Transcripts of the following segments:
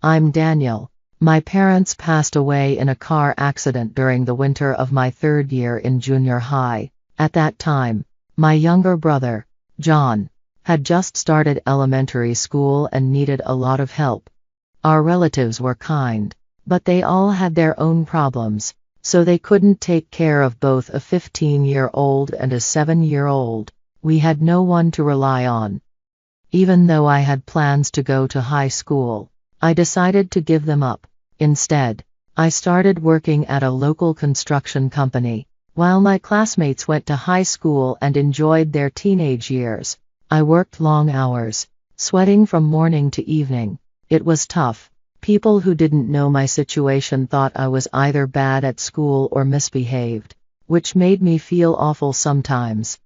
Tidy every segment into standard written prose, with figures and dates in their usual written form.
I'm Daniel. My parents passed away in a car accident during the winter of my third year in junior high. At that time, my younger brother, John, had just started elementary school and needed a lot of help. Our relatives were kind, but they all had their own problems, so they couldn't take care of both a 15-year-old and a 7-year-old. We had no one to rely on. Even though I had plans to go to high school, I decided to give them up. Instead, I started working at a local construction company. While my classmates went to high school and enjoyed their teenage years, I worked long hours, sweating from morning to evening. It was tough. People who didn't know my situation thought I was either bad at school or misbehaved, which made me feel awful sometimes.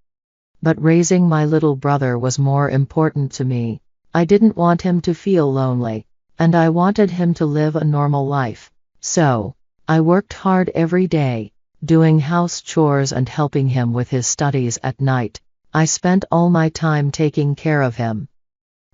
But raising my little brother was more important to me. I didn't want him to feel lonely, and I wanted him to live a normal life. So, I worked hard every day, doing house chores and helping him with his studies at night. I spent all my time taking care of him.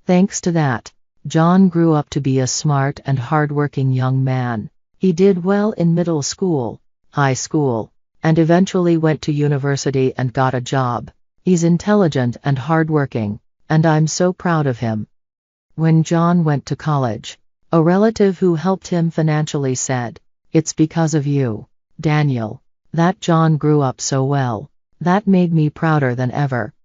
Thanks to that, John grew up to be a smart and hardworking young man. He did well in middle school, high school, and eventually went to university and got a job. He's intelligent and hardworking, and I'm so proud of him. When John went to college, a relative who helped him financially said, "It's because of you, Daniel, that John grew up so well." That made me prouder than ever.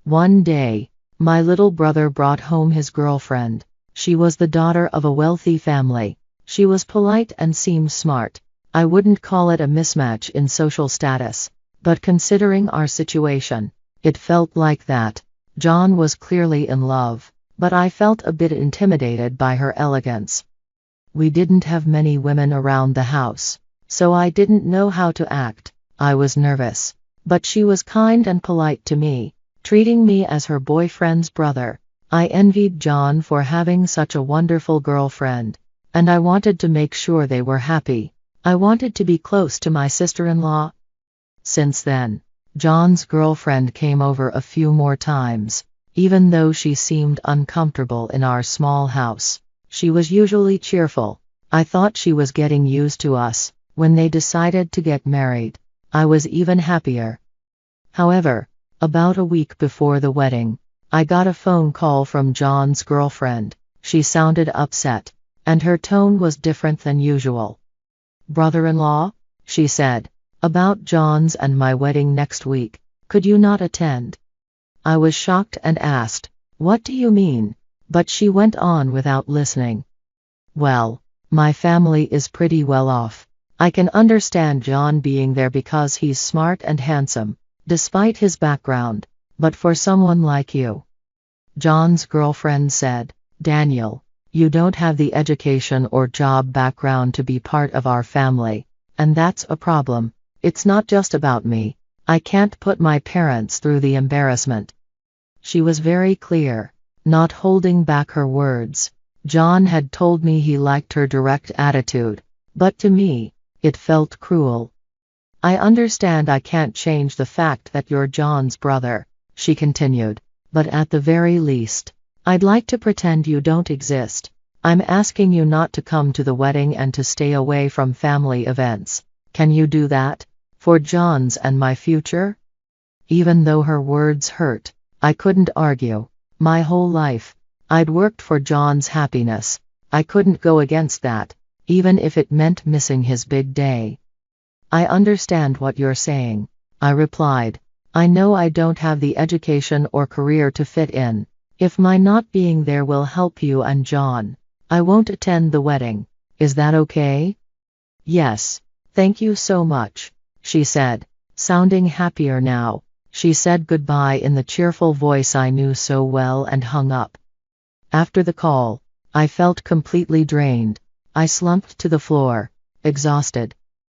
One day, my little brother brought home his girlfriend. She was the daughter of a wealthy family. She was polite and seemed smart. I wouldn't call it a mismatch in social status, but considering our situation, it felt like that. John was clearly in love, but I felt a bit intimidated by her elegance. We didn't have many women around the house, so I didn't know how to act. I was nervous, but she was kind and polite to me, treating me as her boyfriend's brother. I envied John for having such a wonderful girlfriend, and I wanted to make sure they were happy. I wanted to be close to my sister-in-law. Since then, John's girlfriend came over a few more times. Even though she seemed uncomfortable in our small house, she was usually cheerful. I thought she was getting used to us. When they decided to get married, I was even happier. However, about a week before the wedding, I got a phone call from John's girlfriend. She sounded upset, and her tone was different than usual. "Brother-in-law," she said, "about John's and my wedding next week, could you not attend?" I was shocked and asked, "What do you mean?" But she went on without listening. "Well, my family is pretty well off. I can understand John being there because he's smart and handsome, despite his background, but for someone like you," John's girlfriend said, "Daniel, you don't have the education or job background to be part of our family, and that's a problem. It's not just about me. I can't put my parents through the embarrassment." She was very clear, not holding back her words. John had told me he liked her direct attitude, but to me, it felt cruel. "I understand I can't change the fact that you're John's brother," she continued, "but at the very least, I'd like to pretend you don't exist. I'm asking you not to come to the wedding and to stay away from family events. Can you do that? For John's and my future?" Even though her words hurt, I couldn't argue. My whole life, I'd worked for John's happiness. I couldn't go against that, even if it meant missing his big day. "I understand what you're saying," I replied. "I know I don't have the education or career to fit in. If my not being there will help you and John, I won't attend the wedding. Is that okay?" "Yes, thank you so much," she said, sounding happier now. She said goodbye in the cheerful voice I knew so well and hung up. After the call, I felt completely drained. I slumped to the floor, exhausted.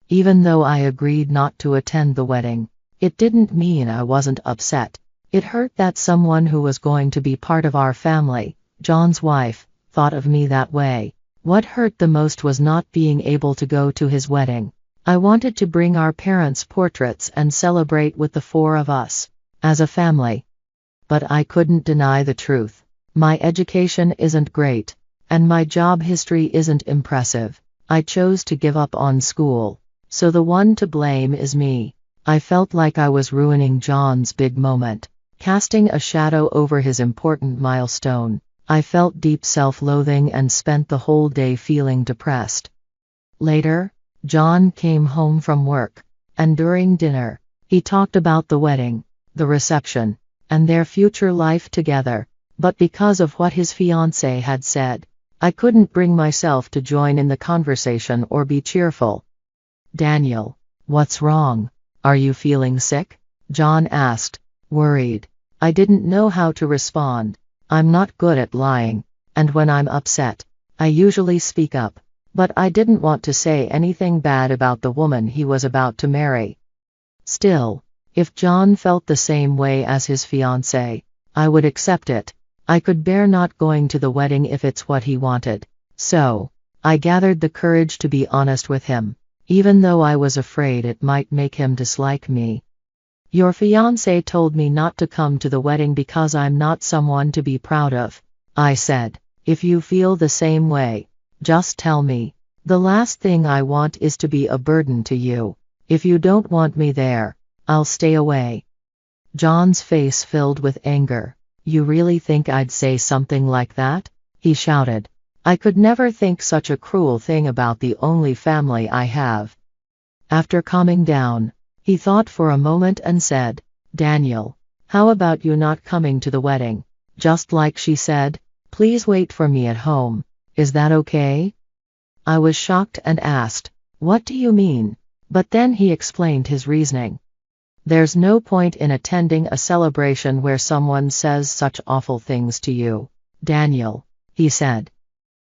Even though I agreed not to attend the wedding, it didn't mean I wasn't upset. It hurt that someone who was going to be part of our family, John's wife, thought of me that way. What hurt the most was not being able to go to his wedding. I wanted to bring our parents' portraits and celebrate with the four of us, as a family. But I couldn't deny the truth. My education isn't great, And my job history isn't impressive. I chose to give up on school. So the one to blame is me. I felt like I was ruining John's big moment, casting a shadow over his important milestone. I felt deep self-loathing and spent the whole day feeling depressed. Later, John came home from work, and during dinner, he talked about the wedding, the reception, and their future life together. But because of what his fiancée had said, I couldn't bring myself to join in the conversation or be cheerful. "Daniel, what's wrong? Are you feeling sick?" John asked, worried. I didn't know how to respond. I'm not good at lying, and when I'm upset, I usually speak up. But I didn't want to say anything bad about the woman he was about to marry. Still, if John felt the same way as his fiancée, I would accept it. I could bear not going to the wedding if it's what he wanted. So, I gathered the courage to be honest with him, even though I was afraid it might make him dislike me. "Your fiancé told me not to come to the wedding because I'm not someone to be proud of," I said. "If you feel the same way, just tell me. The last thing I want is to be a burden to you. If you don't want me there, I'll stay away." John's face filled with anger. "You really think I'd say something like that?" he shouted. "I could never think such a cruel thing about the only family I have." After calming down, he thought for a moment and said, "Daniel, how about you not coming to the wedding? Just like she said, please wait for me at home. Is that okay?" I was shocked and asked, "What do you mean?" But then he explained his reasoning. "There's no point in attending a celebration where someone says such awful things to you, Daniel," he said.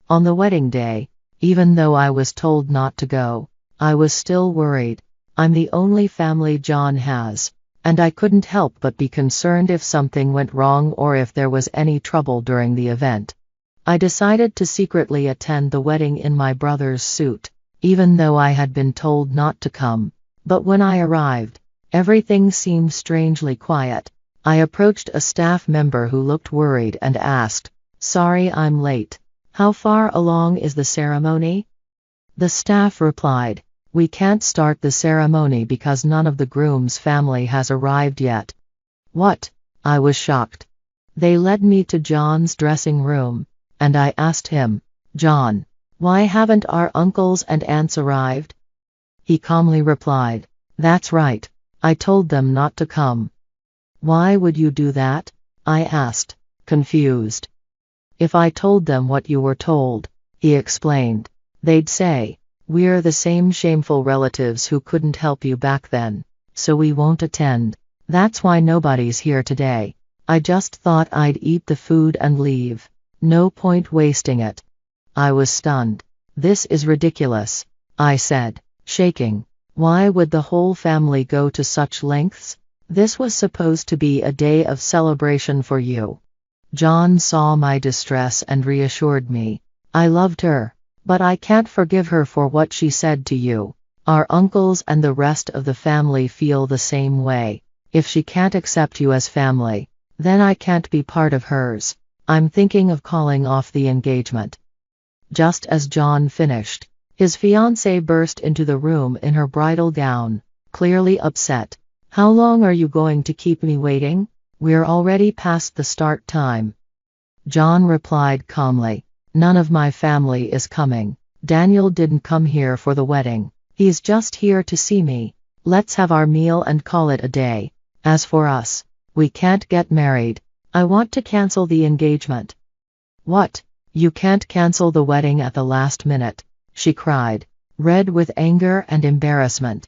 On the wedding day, even though I was told not to go, I was still worried. I'm the only family John has, and I couldn't help but be concerned if something went wrong or if there was any trouble during the event. I decided to secretly attend the wedding in my brother's suit, even though I had been told not to come. But when I arrived, everything seemed strangely quiet. I approached a staff member who looked worried and asked, "Sorry I'm late. How far along is the ceremony?" The staff replied, "We can't start the ceremony because none of the groom's family has arrived yet." "What?" I was shocked. They led me to John's dressing room, and I asked him, "John, why haven't our uncles and aunts arrived?" He calmly replied, "That's right. I told them not to come." "Why would you do that?" I asked, confused. "If I told them what you were told," he explained, "they'd say, 'We're the same shameful relatives who couldn't help you back then, so we won't attend.' That's why nobody's here today. I just thought I'd eat the food and leave. No point wasting it." I was stunned. "This is ridiculous," I said, shaking. "Why would the whole family go to such lengths? This was supposed to be a day of celebration for you." John saw my distress and reassured me. "I loved her, but I can't forgive her for what she said to you. Our uncles and the rest of the family feel the same way. If she can't accept you as family, then I can't be part of hers. I'm thinking of calling off the engagement." Just as John finished, his fiancée burst into the room in her bridal gown, clearly upset. "How long are you going to keep me waiting? We're already past the start time." John replied calmly, "None of my family is coming. Daniel didn't come here for the wedding. He's just here to see me. Let's have our meal and call it a day. As for us, we can't get married. I want to cancel the engagement." "What? You can't cancel the wedding at the last minute?" she cried, red with anger and embarrassment.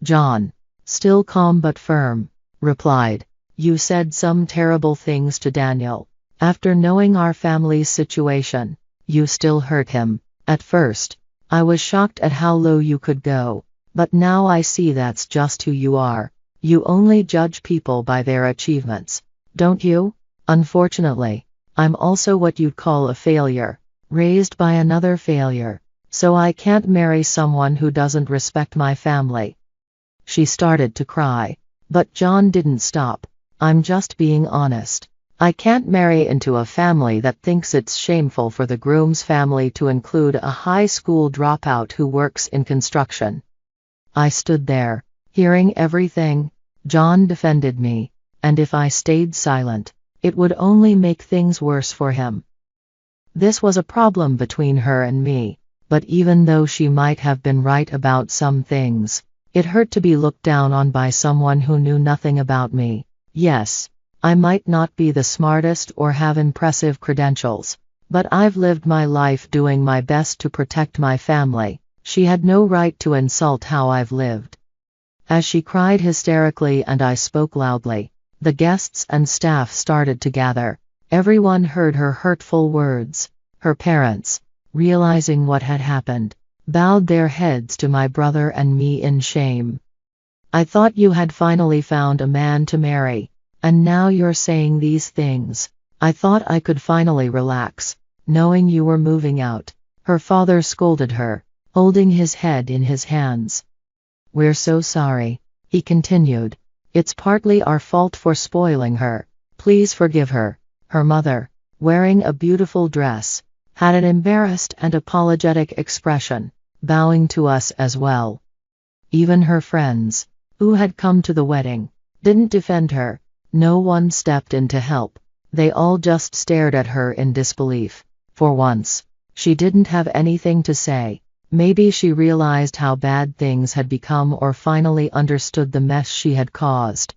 John, still calm but firm, replied, "You said some terrible things to Daniel. After knowing our family's situation, you still hurt him. At first, I was shocked at how low you could go, but now I see that's just who you are. You only judge people by their achievements, don't you? Unfortunately, I'm also what you'd call a failure, raised by another failure, so I can't marry someone who doesn't respect my family." She started to cry, but John didn't stop. "I'm just being honest. I can't marry into a family that thinks it's shameful for the groom's family to include a high school dropout who works in construction. I stood there, hearing everything. John defended me, and if I stayed silent, it would only make things worse for him. This was a problem between her and me, but even though she might have been right about some things, it hurt to be looked down on by someone who knew nothing about me. Yes, I might not be the smartest or have impressive credentials, but I've lived my life doing my best to protect my family. She had no right to insult how I've lived. As she cried hysterically and I spoke loudly, the guests and staff started to gather. Everyone heard her hurtful words. Her parents, realizing what had happened, bowed their heads to my brother and me in shame. I thought you had finally found a man to marry, and now you're saying these things. I thought I could finally relax, knowing you were moving out. Her father scolded her, holding his head in his hands. We're so sorry, he continued. It's partly our fault for spoiling her. Please forgive her. Her mother, wearing a beautiful dress, had an embarrassed and apologetic expression, bowing to us as well. Even her friends, who had come to the wedding, didn't defend her. No one stepped in to help. They all just stared at her in disbelief. For once, she didn't have anything to say. Maybe she realized how bad things had become or finally understood the mess she had caused.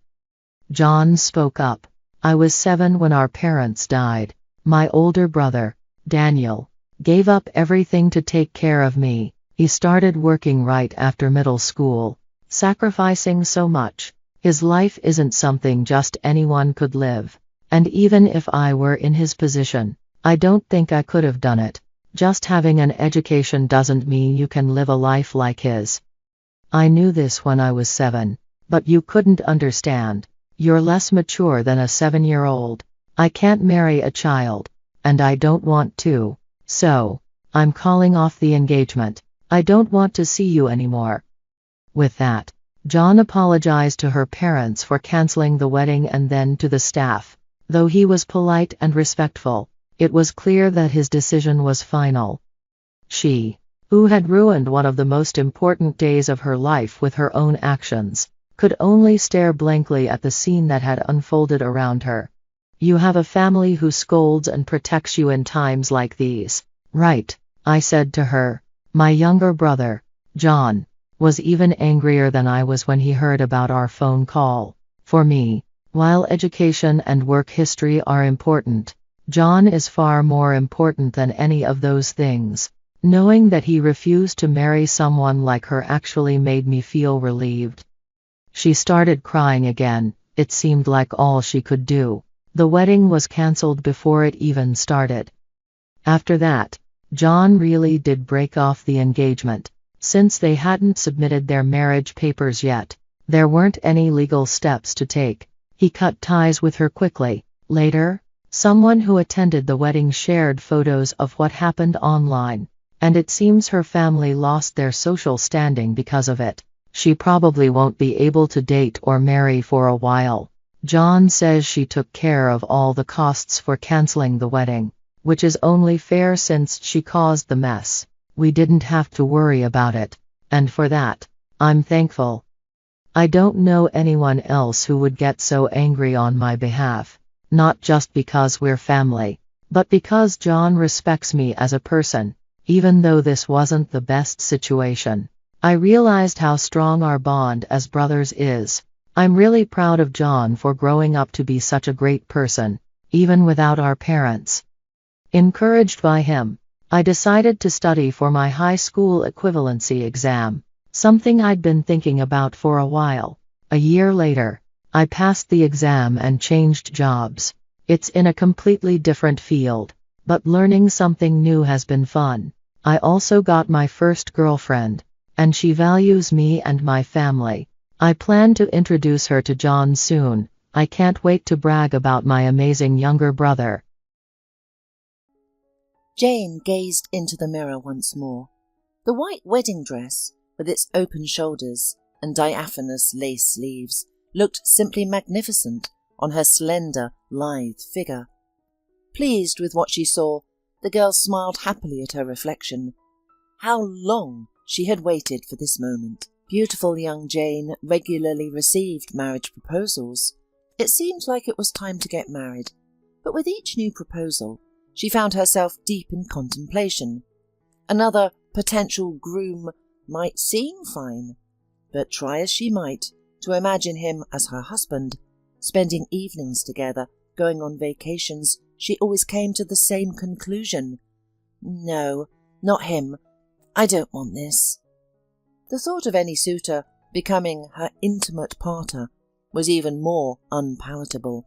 John spoke up. I was 7 when our parents died. My older brother, Daniel, gave up everything to take care of me. He started working right after middle school, sacrificing so much. His life isn't something just anyone could live. And even if I were in his position, I don't think I could have done it. Just having an education doesn't mean you can live a life like his. I knew this when I was 7, but you couldn't understand. You're less mature than a 7-year-old. I can't marry a child, and I don't want to. So, I'm calling off the engagement. I don't want to see you anymore. With that, John apologized to her parents for canceling the wedding and then to the staff. Though he was polite and respectful, it was clear that his decision was final. She, who had ruined one of the most important days of her life with her own actions, could only stare blankly at the scene that had unfolded around her. You have a family who scolds and protects you in times like these, right? I said to her. My younger brother, John, was even angrier than I was when he heard about our phone call. For me, while education and work history are important, John is far more important than any of those things. Knowing that he refused to marry someone like her actually made me feel relieved. She started crying again. It seemed like all she could do. The wedding was cancelled before it even started. After that, John really did break off the engagement. Since they hadn't submitted their marriage papers yet, there weren't any legal steps to take. He cut ties with her quickly. Later, someone who attended the wedding shared photos of what happened online, and it seems her family lost their social standing because of it. She probably won't be able to date or marry for a while. John says she took care of all the costs for canceling the wedding, which is only fair since she caused the mess. We didn't have to worry about it, and for that, I'm thankful. I don't know anyone else who would get so angry on my behalf, not just because we're family, but because John respects me as a person. Even though this wasn't the best situation, I realized how strong our bond as brothers is. I'm really proud of John for growing up to be such a great person, even without our parents. Encouraged by him, I decided to study for my high school equivalency exam, something I'd been thinking about for a while. A year later, I passed the exam and changed jobs. It's in a completely different field, but learning something new has been fun. I also got my first girlfriend, and she values me and my family. I plan to introduce her to John soon. I can't wait to brag about my amazing younger brother. Jane gazed into the mirror once more. The white wedding dress, with its open shoulders and diaphanous lace sleeves, looked simply magnificent on her slender, lithe figure. Pleased with what she saw, the girl smiled happily at her reflection. How long she had waited for this moment. Beautiful young Jane regularly received marriage proposals. It seemed like it was time to get married, but with each new proposal, she found herself deep in contemplation. Another potential groom might seem fine, but try as she might to imagine him as her husband, spending evenings together, going on vacations, she always came to the same conclusion. No, not him. I don't want this. The thought of any suitor becoming her intimate partner was even more unpalatable.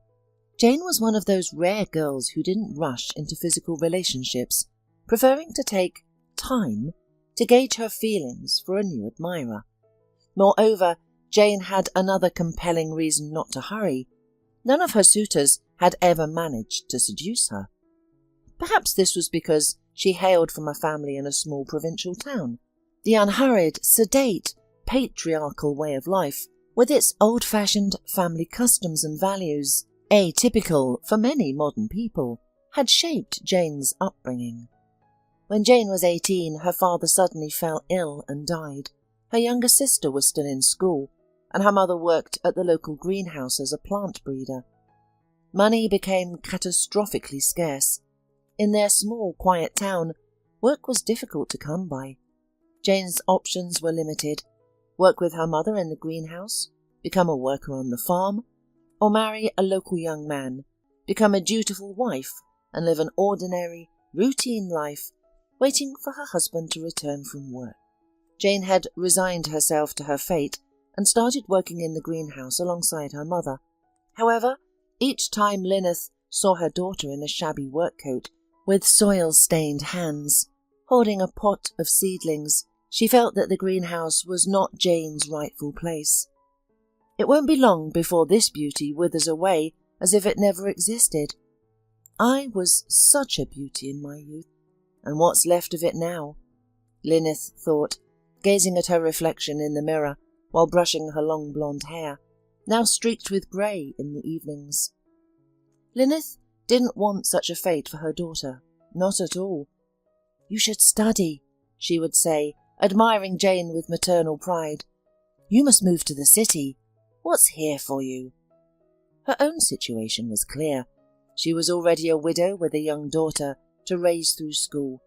Jane was one of those rare girls who didn't rush into physical relationships, preferring to take time to gauge her feelings for a new admirer. Moreover, Jane had another compelling reason not to hurry. None of her suitors had ever managed to seduce her. Perhaps this was because she hailed from a family in a small provincial town. The unhurried, sedate, patriarchal way of life, with its old-fashioned family customs and values, atypical for many modern people, had shaped Jane's upbringing. When Jane was 18, her father suddenly fell ill and died. Her younger sister was still in school, and her mother worked at the local greenhouse as a plant breeder. Money became catastrophically scarce. In their small, quiet town, work was difficult to come by. Jane's options were limited: work with her mother in the greenhouse, become a worker on the farm, or marry a local young man, become a dutiful wife, and live an ordinary, routine life, waiting for her husband to return from work. Jane had resigned herself to her fate and started working in the greenhouse alongside her mother. However, each time Lyneth saw her daughter in a shabby work coat with soil-stained hands, holding a pot of seedlings, she felt that the greenhouse was not Jane's rightful place. It won't be long before this beauty withers away as if it never existed. I was such a beauty in my youth, and what's left of it now? Lyneth thought, gazing at her reflection in the mirror while brushing her long blonde hair, now streaked with grey in the evenings. Lyneth didn't want such a fate for her daughter, not at all. "You should study," she would say, admiring Jane with maternal pride. "You must move to the city. What's here for you?" Her own situation was clear. She was already a widow with a young daughter to raise through school,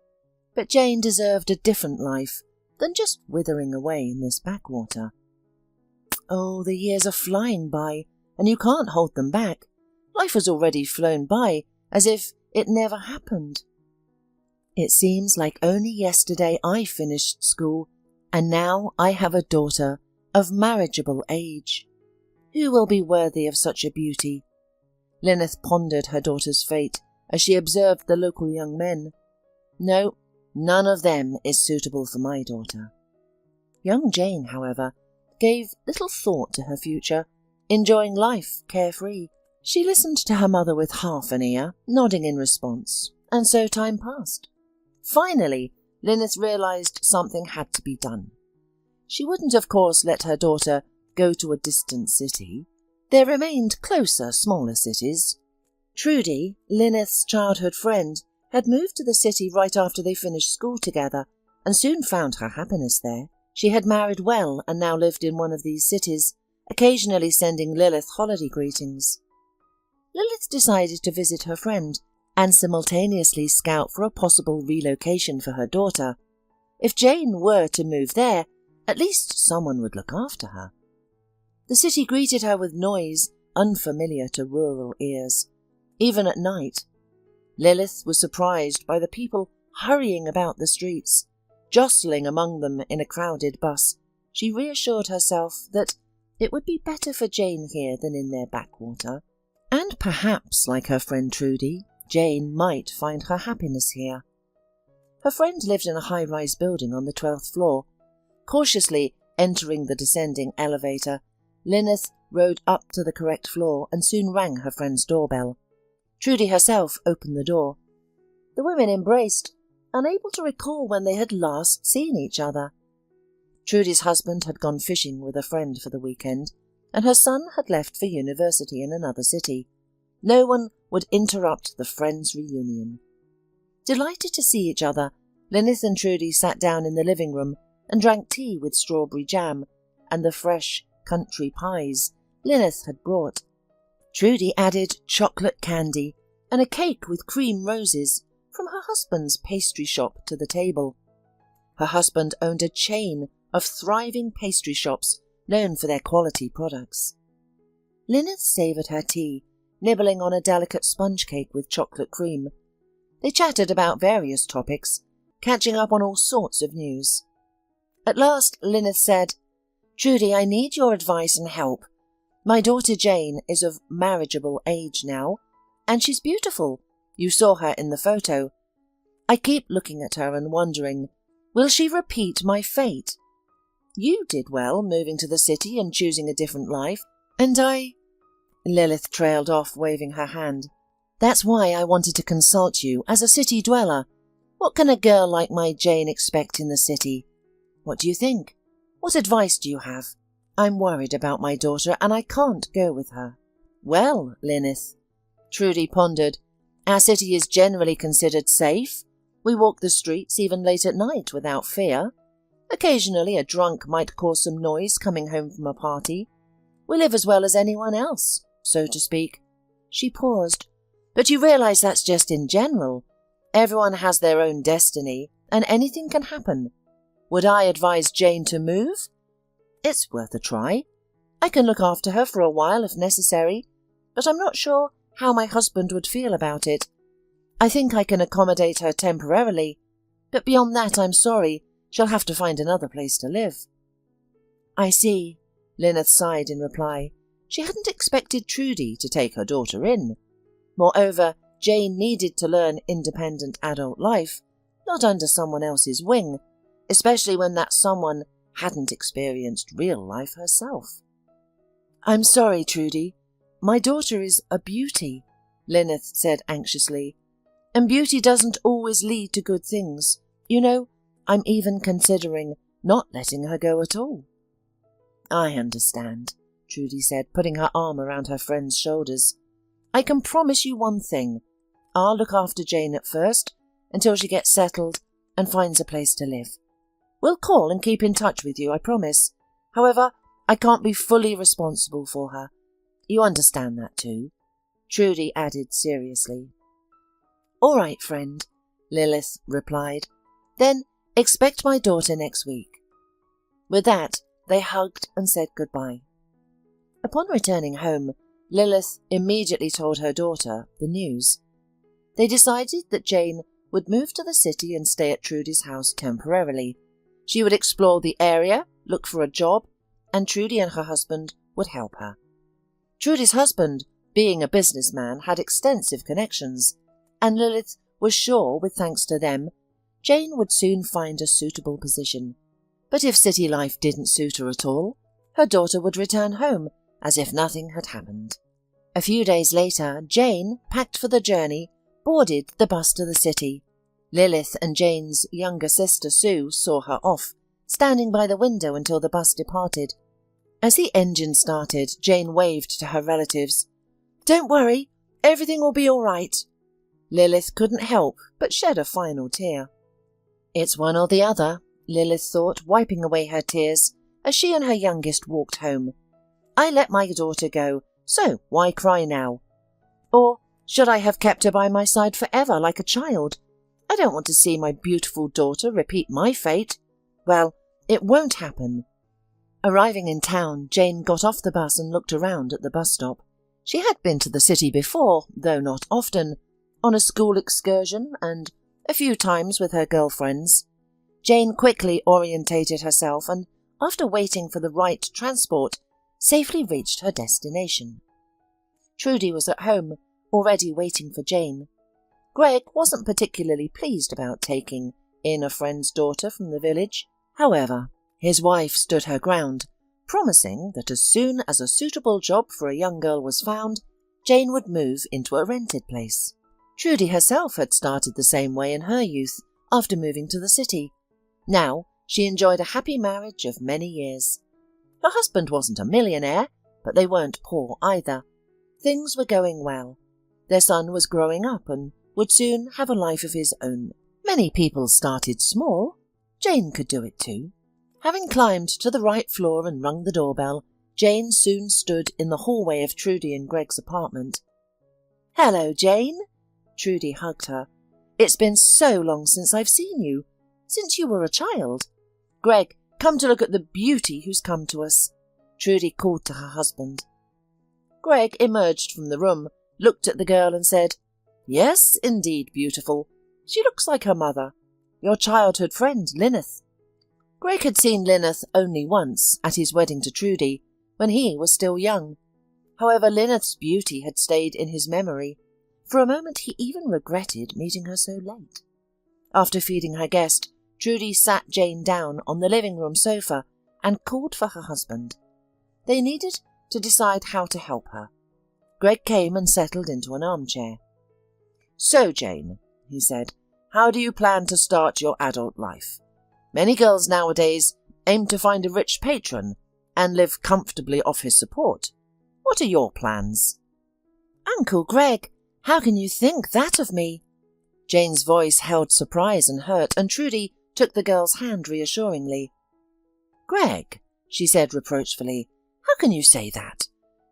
but Jane deserved a different life than just withering away in this backwater. Oh, the years are flying by, and you can't hold them back. Life has already flown by, as if it never happened. It seems like only yesterday I finished school, and now I have a daughter of marriageable age. Who will be worthy of such a beauty? Lyneth pondered her daughter's fate as she observed the local young men. No, none of them is suitable for my daughter. Young Jane, however, gave little thought to her future, enjoying life carefree. She listened to her mother with half an ear, nodding in response, and so time passed. Finally, Lyneth realised something had to be done. She wouldn't, of course, let her daughter go to a distant city. There remained closer, smaller cities. Trudy, Lyneth's childhood friend, had moved to the city right after they finished school together, and soon found her happiness there. She had married well and now lived in one of these cities, occasionally sending Lilith holiday greetings. Lilith decided to visit her friend and simultaneously scout for a possible relocation for her daughter. If Jane were to move there, at least someone would look after her. The city greeted her with noise unfamiliar to rural ears, even at night. Lilith was surprised by the people hurrying about the streets, jostling among them in a crowded bus. She reassured herself that it would be better for Jane here than in their backwater, and perhaps, like her friend Trudy, Jane might find her happiness here. Her friend lived in a high-rise building on the 12th floor. Cautiously entering the descending elevator, Lyneth rode up to the correct floor and soon rang her friend's doorbell. Trudy herself opened the door. The women embraced, unable to recall when they had last seen each other. Trudy's husband had gone fishing with a friend for the weekend, and her son had left for university in another city. No one would interrupt the friends' reunion. Delighted to see each other, Lyneth and Trudy sat down in the living room and drank tea with strawberry jam and the fresh country pies Lyneth had brought. Trudy added chocolate candy and a cake with cream roses from her husband's pastry shop to the table. Her husband owned a chain of thriving pastry shops known for their quality products. Lyneth savoured her tea, nibbling on a delicate sponge cake with chocolate cream. They chatted about various topics, catching up on all sorts of news. At last Lyneth said, "Trudy, I need your advice and help. My daughter Jane is of marriageable age now, and she's beautiful. You saw her in the photo. I keep looking at her and wondering, will she repeat my fate? You did well moving to the city and choosing a different life, and Lilith trailed off, waving her hand. That's why I wanted to consult you as a city dweller. What can a girl like my Jane expect in the city? What do you think? What advice do you have? I'm worried about my daughter and I can't go with her." "Well, Lyneth," Trudy pondered, "our city is generally considered safe. We walk the streets even late at night without fear. Occasionally a drunk might cause some noise coming home from a party. We live as well as anyone else, so to speak." She paused. "But you realize that's just in general. Everyone has their own destiny, and anything can happen. Would I advise Jane to move? It's worth a try. I can look after her for a while if necessary, but I'm not sure how my husband would feel about it. I think I can accommodate her temporarily, but beyond that I'm sorry, she'll have to find another place to live." "I see," Lyneth sighed in reply. She hadn't expected Trudy to take her daughter in. Moreover, Jane needed to learn independent adult life, not under someone else's wing, especially when that someone hadn't experienced real life herself. "I'm sorry, Trudy. My daughter is a beauty," Lyneth said anxiously. "And beauty doesn't always lead to good things. You know, I'm even considering not letting her go at all." "I understand," Trudy said, putting her arm around her friend's shoulders. "I can promise you one thing. I'll look after Jane at first, until she gets settled and finds a place to live. We'll call and keep in touch with you, I promise. However, I can't be fully responsible for her. You understand that too," Trudy added seriously. "All right, friend," Lilith replied. "Then expect my daughter next week." With that, they hugged and said goodbye. Upon returning home, Lilith immediately told her daughter the news. They decided that Jane would move to the city and stay at Trudy's house temporarily. She would explore the area, look for a job, and Trudy and her husband would help her. Trudy's husband, being a businessman, had extensive connections, and Lilith was sure, with thanks to them, Jane would soon find a suitable position. But if city life didn't suit her at all, her daughter would return home as if nothing had happened. A few days later, Jane, packed for the journey, boarded the bus to the city. Lilith and Jane's younger sister Sue saw her off, standing by the window until the bus departed. As the engine started, Jane waved to her relatives. "Don't worry, everything will be all right." Lilith couldn't help but shed a final tear. It's one or the other, Lilith thought, wiping away her tears as she and her youngest walked home. I let my daughter go, so why cry now? Or should I have kept her by my side forever like a child? I don't want to see my beautiful daughter repeat my fate. Well, it won't happen. Arriving in town, Jane got off the bus and looked around at the bus stop. She had been to the city before, though not often, on a school excursion and a few times with her girlfriends. Jane quickly orientated herself and, after waiting for the right transport, safely reached her destination. Trudy was at home, already waiting for Jane. Greg wasn't particularly pleased about taking in a friend's daughter from the village. However, his wife stood her ground, promising that as soon as a suitable job for a young girl was found, Jane would move into a rented place. Trudy herself had started the same way in her youth after moving to the city. Now she enjoyed a happy marriage of many years. Her husband wasn't a millionaire, but they weren't poor either. Things were going well. Their son was growing up and would soon have a life of his own. Many people started small. Jane could do it too. Having climbed to the right floor and rung the doorbell, Jane soon stood in the hallway of Trudy and Greg's apartment. "Hello, Jane." Trudy hugged her. "It's been so long since I've seen you, since you were a child. Greg, come to look at the beauty who's come to us," Trudy called to her husband. Greg emerged from the room, looked at the girl and said, "Yes, indeed, beautiful. She looks like her mother, your childhood friend, Lyneth." Greg had seen Lyneth only once, at his wedding to Trudy, when he was still young. However, Lyneth's beauty had stayed in his memory. For a moment he even regretted meeting her so late. After feeding her guest, Trudy sat Jane down on the living room sofa and called for her husband. They needed to decide how to help her. Greg came and settled into an armchair. "So, Jane," he said, "how do you plan to start your adult life? Many girls nowadays aim to find a rich patron and live comfortably off his support. What are your plans?" "Uncle Greg, how can you think that of me?" Jane's voice held surprise and hurt, and Trudy took the girl's hand reassuringly. "Greg," she said reproachfully, "how can you say that?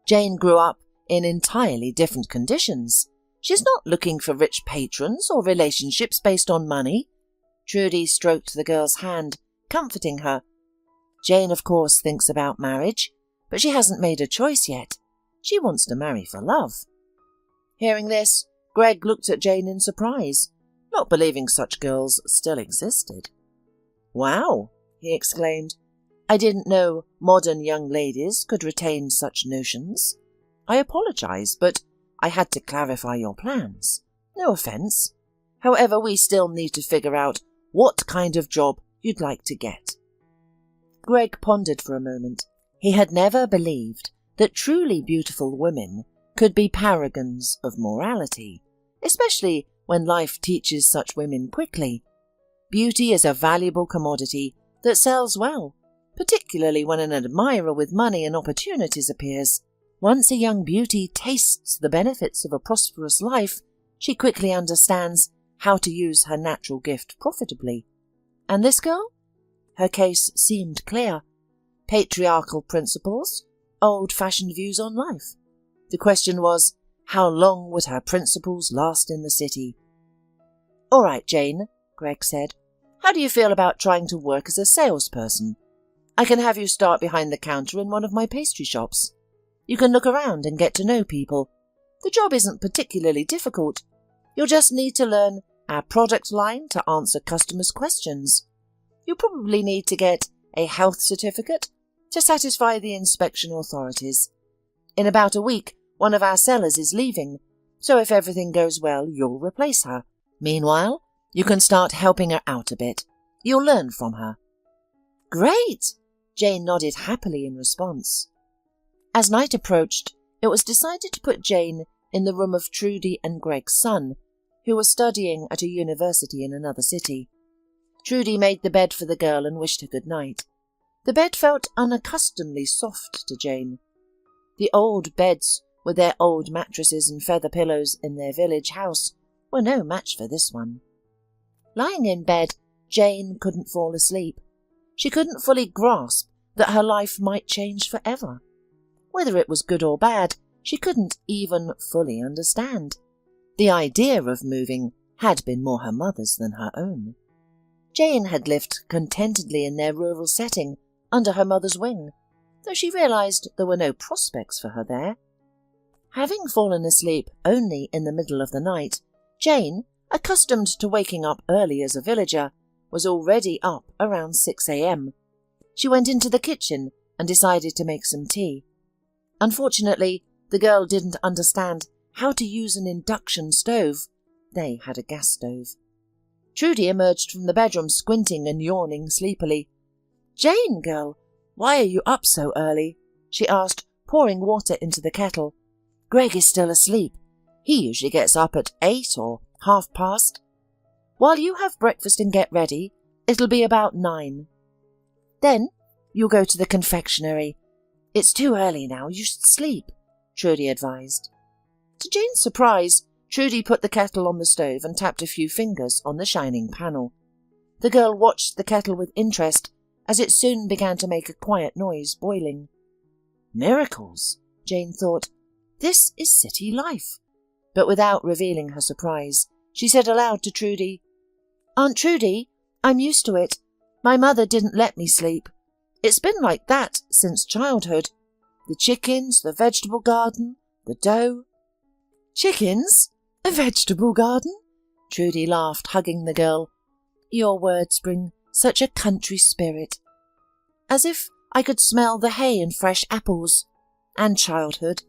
Jane grew up in entirely different conditions. She's not looking for rich patrons or relationships based on money." Trudy stroked the girl's hand, comforting her. "Jane, of course, thinks about marriage, but she hasn't made a choice yet. She wants to marry for love." Hearing this, Greg looked at Jane in surprise, not believing such girls still existed. "Wow," he exclaimed. "I didn't know modern young ladies could retain such notions. I apologize, but I had to clarify your plans. No offense. However, we still need to figure out what kind of job you'd like to get." Greg pondered for a moment. He had never believed that truly beautiful women could be paragons of morality, especially when life teaches such women quickly. Beauty is a valuable commodity that sells well, particularly when an admirer with money and opportunities appears. Once a young beauty tastes the benefits of a prosperous life, she quickly understands how to use her natural gift profitably. And this girl? Her case seemed clear. Patriarchal principles, old-fashioned views on life. The question was, how long would her principles last in the city? "All right, Jane," Greg said. "How do you feel about trying to work as a salesperson? I can have you start behind the counter in one of my pastry shops. You can look around and get to know people. The job isn't particularly difficult. You'll just need to learn our product line to answer customers' questions. You'll probably need to get a health certificate to satisfy the inspection authorities. In about a week, one of our sellers is leaving, so if everything goes well, you'll replace her. Meanwhile, you can start helping her out a bit. You'll learn from her." "Great!" Jane nodded happily in response. As night approached, it was decided to put Jane in the room of Trudy and Greg's son, who was studying at a university in another city. Trudy made the bed for the girl and wished her good night. The bed felt unaccustomedly soft to Jane. The old beds, with their old mattresses and feather pillows in their village house, were no match for this one. Lying in bed, Jane couldn't fall asleep. She couldn't fully grasp that her life might change forever. Whether it was good or bad, she couldn't even fully understand. The idea of moving had been more her mother's than her own. Jane had lived contentedly in their rural setting, under her mother's wing, though she realized there were no prospects for her there. Having fallen asleep only in the middle of the night, Jane, accustomed to waking up early as a villager, was already up around 6 a.m. She went into the kitchen and decided to make some tea. Unfortunately, the girl didn't understand how to use an induction stove. They had a gas stove. Trudy emerged from the bedroom squinting and yawning sleepily. "Jane, girl, why are you up so early?" she asked, pouring water into the kettle. "Greg is still asleep. He usually gets up at 8 or past. While you have breakfast and get ready, it'll be about 9. Then you'll go to the confectionery. "It's too early now, you should sleep," Trudy advised. To Jane's surprise, Trudy put the kettle on the stove and tapped a few fingers on the shining panel. The girl watched the kettle with interest as it soon began to make a quiet noise boiling. Miracles, Jane thought. This is city life. But without revealing her surprise, she said aloud to Trudy, "Aunt Trudy, I'm used to it. My mother didn't let me sleep. It's been like that since childhood. The chickens, the vegetable garden, the dough." "Chickens? A vegetable garden?" Trudy laughed, hugging the girl. "Your words bring such a country spirit. As if I could smell the hay and fresh apples. And childhood."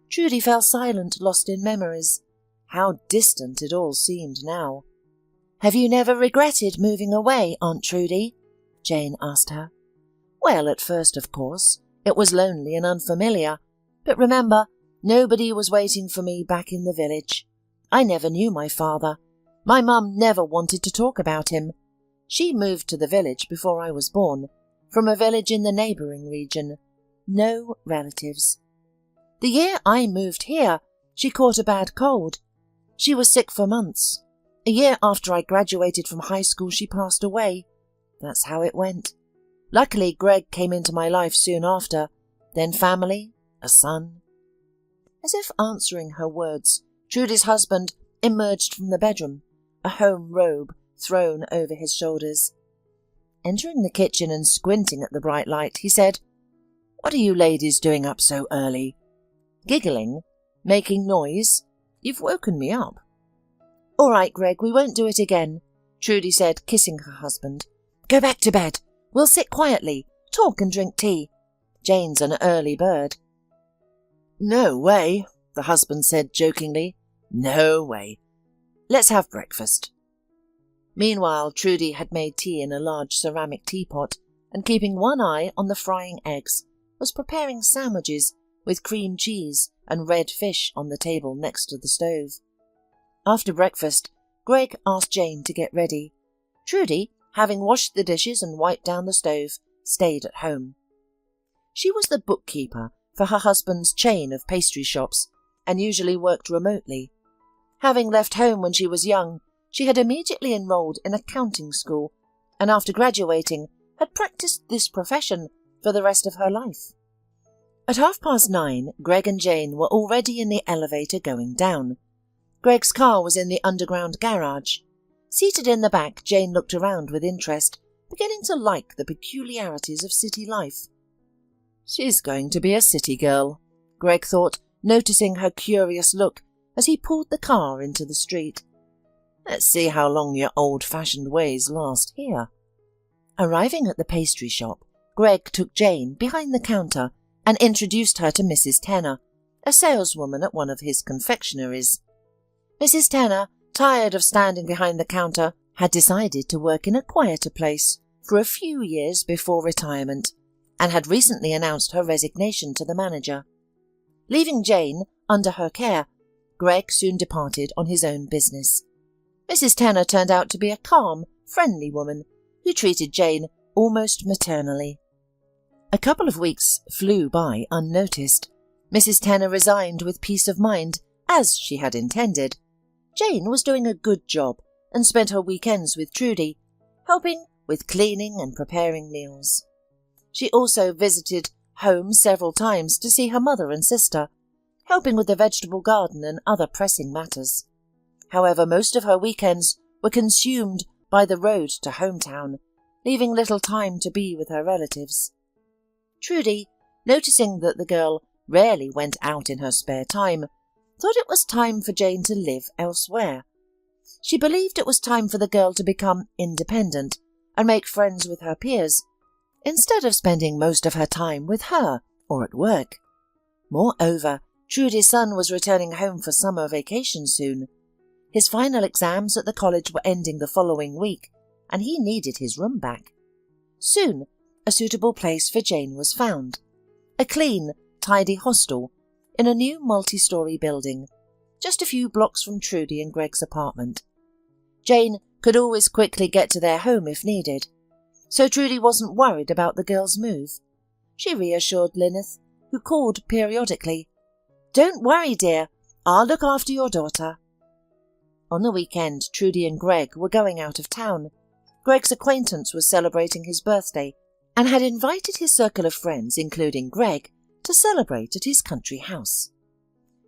Trudy fell silent, lost in memories. How distant it all seemed now. "Have you never regretted moving away, Aunt Trudy?" Jane asked her. "Well, at first, of course. It was lonely and unfamiliar. But remember, nobody was waiting for me back in the village. I never knew my father. My mum never wanted to talk about him. She moved to the village before I was born, from a village in the neighbouring region. No relatives. The year I moved here, she caught a bad cold. She was sick for months. A year after I graduated from high school, she passed away. That's how it went. Luckily, Greg came into my life soon after. Then family, a son." As if answering her words, Trudy's husband emerged from the bedroom, a home robe thrown over his shoulders. Entering the kitchen and squinting at the bright light, he said, "What are you ladies doing up so early? Giggling? Making noise? You've woken me up." "All right, Greg, we won't do it again," Trudy said, kissing her husband. "Go back to bed. We'll sit quietly, talk and drink tea. Jane's an early bird." "No way," the husband said jokingly. "No way. Let's have breakfast." Meanwhile, Trudy had made tea in a large ceramic teapot, and keeping one eye on the frying eggs, was preparing sandwiches with cream cheese and red fish on the table next to the stove. After breakfast, Greg asked Jane to get ready. Trudy, having washed the dishes and wiped down the stove, stayed at home. She was the bookkeeper for her husband's chain of pastry shops and usually worked remotely. Having left home when she was young, she had immediately enrolled in accounting school and after graduating had practiced this profession for the rest of her life. At 9:30, Greg and Jane were already in the elevator going down. Greg's car was in the underground garage. Seated in the back, Jane looked around with interest, beginning to like the peculiarities of city life. She's going to be a city girl, Greg thought, noticing her curious look as he pulled the car into the street. Let's see how long your old-fashioned ways last here. Arriving at the pastry shop, Greg took Jane behind the counter and introduced her to Mrs. Tanner, a saleswoman at one of his confectionaries. Mrs. Tanner, tired of standing behind the counter, had decided to work in a quieter place for a few years before retirement and had recently announced her resignation to the manager. Leaving Jane under her care, Greg soon departed on his own business. Mrs. Tanner turned out to be a calm, friendly woman who treated Jane almost maternally. A couple of weeks flew by unnoticed. Mrs. Tanner resigned with peace of mind, as she had intended. Jane was doing a good job and spent her weekends with Trudy, helping with cleaning and preparing meals. She also visited home several times to see her mother and sister, helping with the vegetable garden and other pressing matters. However, most of her weekends were consumed by the road to hometown, leaving little time to be with her relatives. Trudy, noticing that the girl rarely went out in her spare time, thought it was time for Jane to live elsewhere. She believed it was time for the girl to become independent and make friends with her peers, instead of spending most of her time with her or at work. Moreover, Trudy's son was returning home for summer vacation soon. His final exams at the college were ending the following week, and he needed his room back. Soon, a suitable place for Jane was found. A clean, tidy hostel in a new multi-storey building, just a few blocks from Trudy and Greg's apartment. Jane could always quickly get to their home if needed, so Trudy wasn't worried about the girl's move. she reassured Lyneth, who called periodically. "Don't worry, dear. I'll look after your daughter." On the weekend, Trudy and Greg were going out of town. Greg's acquaintance was celebrating his birthday and had invited his circle of friends, including Greg, to celebrate at his country house.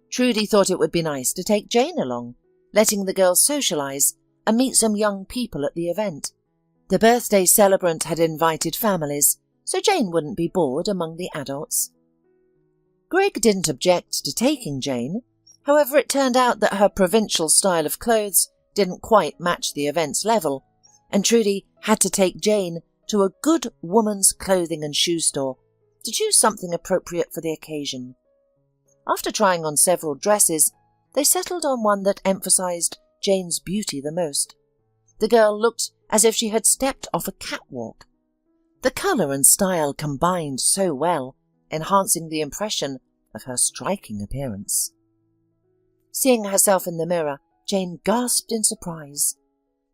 Trudy thought it would be nice to take Jane along, letting the girls socialise and meet some young people at the event. The birthday celebrant had invited families, so Jane wouldn't be bored among the adults. Greg didn't object to taking Jane. However, it turned out that her provincial style of clothes didn't quite match the event's level, and Trudy had to take Jane to a good woman's clothing and shoe store to choose something appropriate for the occasion. After trying on several dresses, they settled on one that emphasised Jane's beauty the most. The girl looked as if she had stepped off a catwalk. The colour and style combined so well, enhancing the impression of her striking appearance. Seeing herself in the mirror, Jane gasped in surprise.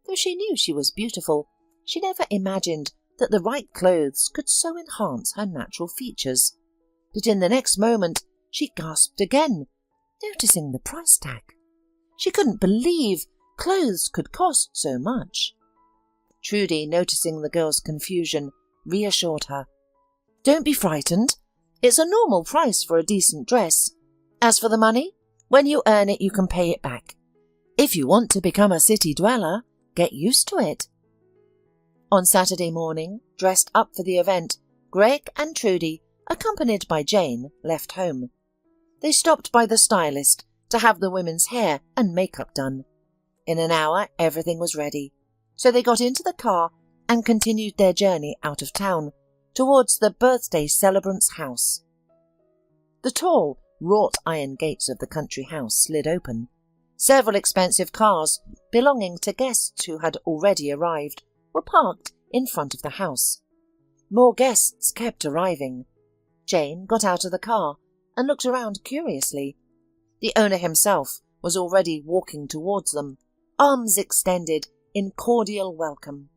Though she knew she was beautiful, she never imagined that the right clothes could so enhance her natural features. But in the next moment, she gasped again, noticing the price tag. She couldn't believe clothes could cost so much. Trudy, noticing the girl's confusion, reassured her. "Don't be frightened. It's a normal price for a decent dress. As for the money, when you earn it you can pay it back. If you want to become a city dweller, get used to it." On Saturday morning, dressed up for the event, Greg and Trudy, accompanied by Jane, left home. They stopped by the stylist to have the women's hair and makeup done. In an hour everything was ready, so they got into the car and continued their journey out of town, towards the birthday celebrant's house. The tall, wrought iron gates of the country house slid open. Several expensive cars, belonging to guests who had already arrived, were parked in front of the house. More guests kept arriving. Jane got out of the car and looked around curiously. The owner himself was already walking towards them, arms extended in cordial welcome.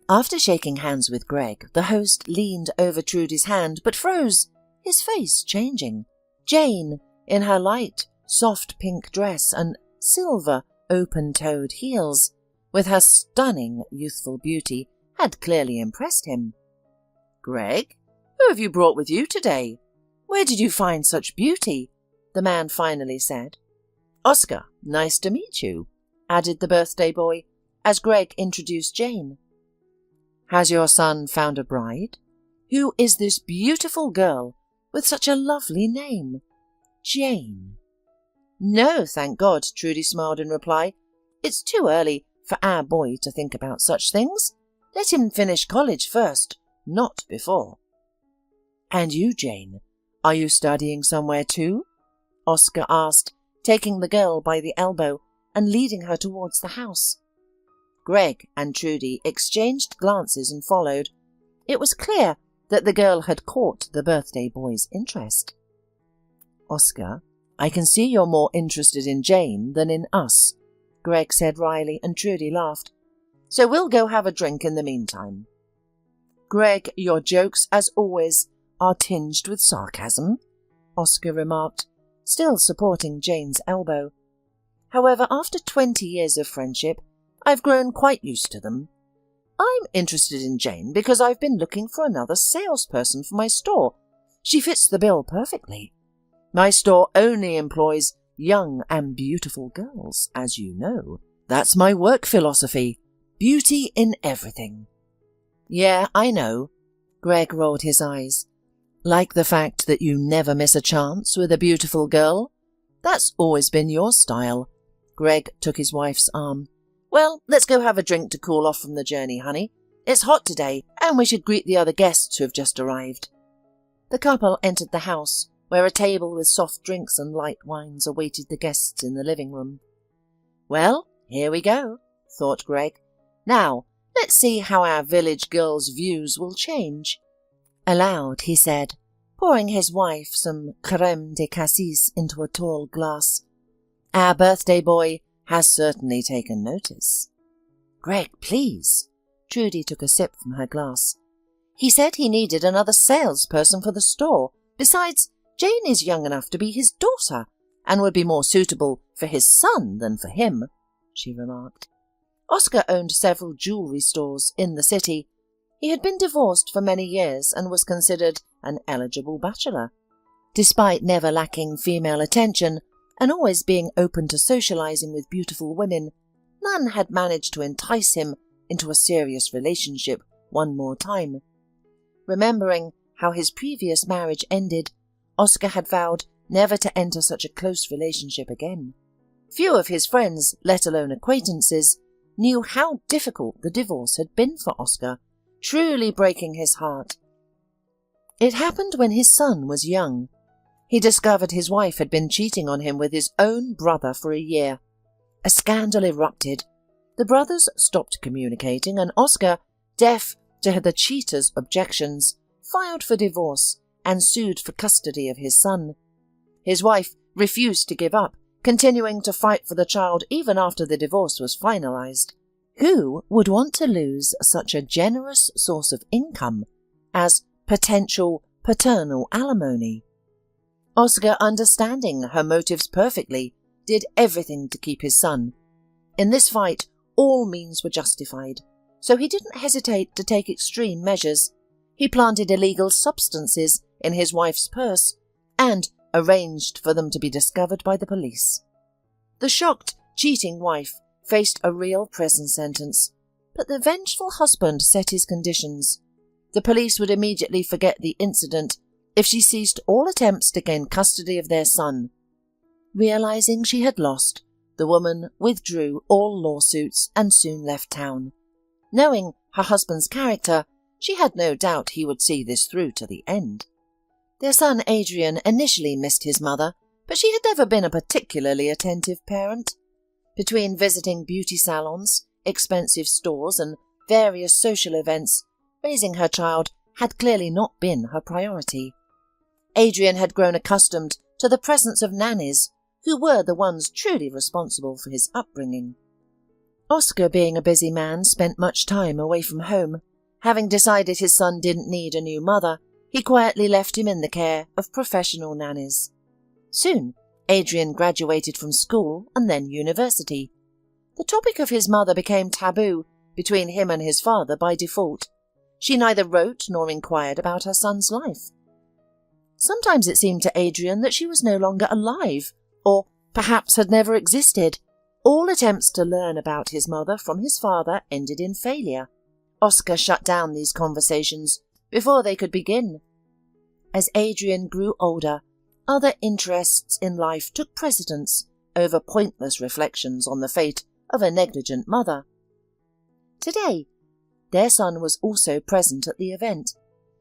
After shaking hands with Greg, the host leaned over Trudy's hand but froze, his face changing. Jane, in her light, soft pink dress and silver, open-toed heels, with her stunning youthful beauty, had clearly impressed him. "Greg, who have you brought with you today? Where did you find such beauty?" the man finally said. "Oscar, nice to meet you," added the birthday boy, as Greg introduced Jane. "Has your son found a bride? Who is this beautiful girl with such a lovely name? Jane." "No, thank God," Trudy smiled in reply. "It's too early for our boy to think about such things. Let him finish college first, not before." "And you, Jane, are you studying somewhere too?" Oscar asked, taking the girl by the elbow and leading her towards the house. Greg and Trudy exchanged glances and followed. It was clear that the girl had caught the birthday boy's interest. "Oscar, I can see you're more interested in Jane than in us," Greg said wryly, and Trudy laughed. "So we'll go have a drink in the meantime." "Greg, your jokes, as always, are tinged with sarcasm," Oscar remarked, still supporting Jane's elbow. "However, after 20 years of friendship, I've grown quite used to them. I'm interested in Jane because I've been looking for another salesperson for my store. She fits the bill perfectly. My store only employs young and beautiful girls, as you know. That's my work philosophy. Beauty in everything." "Yeah, I know." Greg rolled his eyes. "Like the fact that you never miss a chance with a beautiful girl? That's always been your style." Greg took his wife's arm. "Well, let's go have a drink to cool off from the journey, honey. It's hot today, and we should greet the other guests who have just arrived." The couple entered the house, where a table with soft drinks and light wines awaited the guests in the living room. "Well, here we go," thought Greg. "Now, let's see how our village girls' views will change." Aloud, he said, pouring his wife some crème de cassis into a tall glass. "Our birthday boy has certainly taken notice." "Greg, please." Trudy took a sip from her glass. He said he needed another salesperson for the store. Besides, Jane is young enough to be his daughter and would be more suitable for his son than for him, she remarked. Oscar owned several jewellery stores in the city. He had been divorced for many years and was considered an eligible bachelor. Despite never lacking female attention and always being open to socializing with beautiful women, none had managed to entice him into a serious relationship one more time. Remembering how his previous marriage ended, Oscar had vowed never to enter such a close relationship again. Few of his friends, let alone acquaintances, knew how difficult the divorce had been for Oscar, truly breaking his heart. It happened when his son was young. He discovered his wife had been cheating on him with his own brother for a year. A scandal erupted. The brothers stopped communicating, and Oscar, deaf to the cheater's objections, filed for divorce and sued for custody of his son. His wife refused to give up, continuing to fight for the child even after the divorce was finalized. Who would want to lose such a generous source of income as potential paternal alimony? Oscar, understanding her motives perfectly, did everything to keep his son. In this fight, all means were justified, so he didn't hesitate to take extreme measures. He planted illegal substances in his wife's purse and arranged for them to be discovered by the police. The shocked, cheating wife faced a real prison sentence, but the vengeful husband set his conditions. The police would immediately forget the incident if she ceased all attempts to gain custody of their son. Realizing she had lost, the woman withdrew all lawsuits and soon left town. Knowing her husband's character, she had no doubt he would see this through to the end. Their son Adrian initially missed his mother, but she had never been a particularly attentive parent. Between visiting beauty salons, expensive stores, and various social events, raising her child had clearly not been her priority. Adrian had grown accustomed to the presence of nannies, who were the ones truly responsible for his upbringing. Oscar, being a busy man, spent much time away from home. Having decided his son didn't need a new mother, he quietly left him in the care of professional nannies. Soon, Adrian graduated from school and then university. The topic of his mother became taboo between him and his father by default. She neither wrote nor inquired about her son's life. Sometimes it seemed to Adrian that she was no longer alive, or perhaps had never existed. All attempts to learn about his mother from his father ended in failure. Oscar shut down these conversations before they could begin. As Adrian grew older, other interests in life took precedence over pointless reflections on the fate of a negligent mother. Today, their son was also present at the event.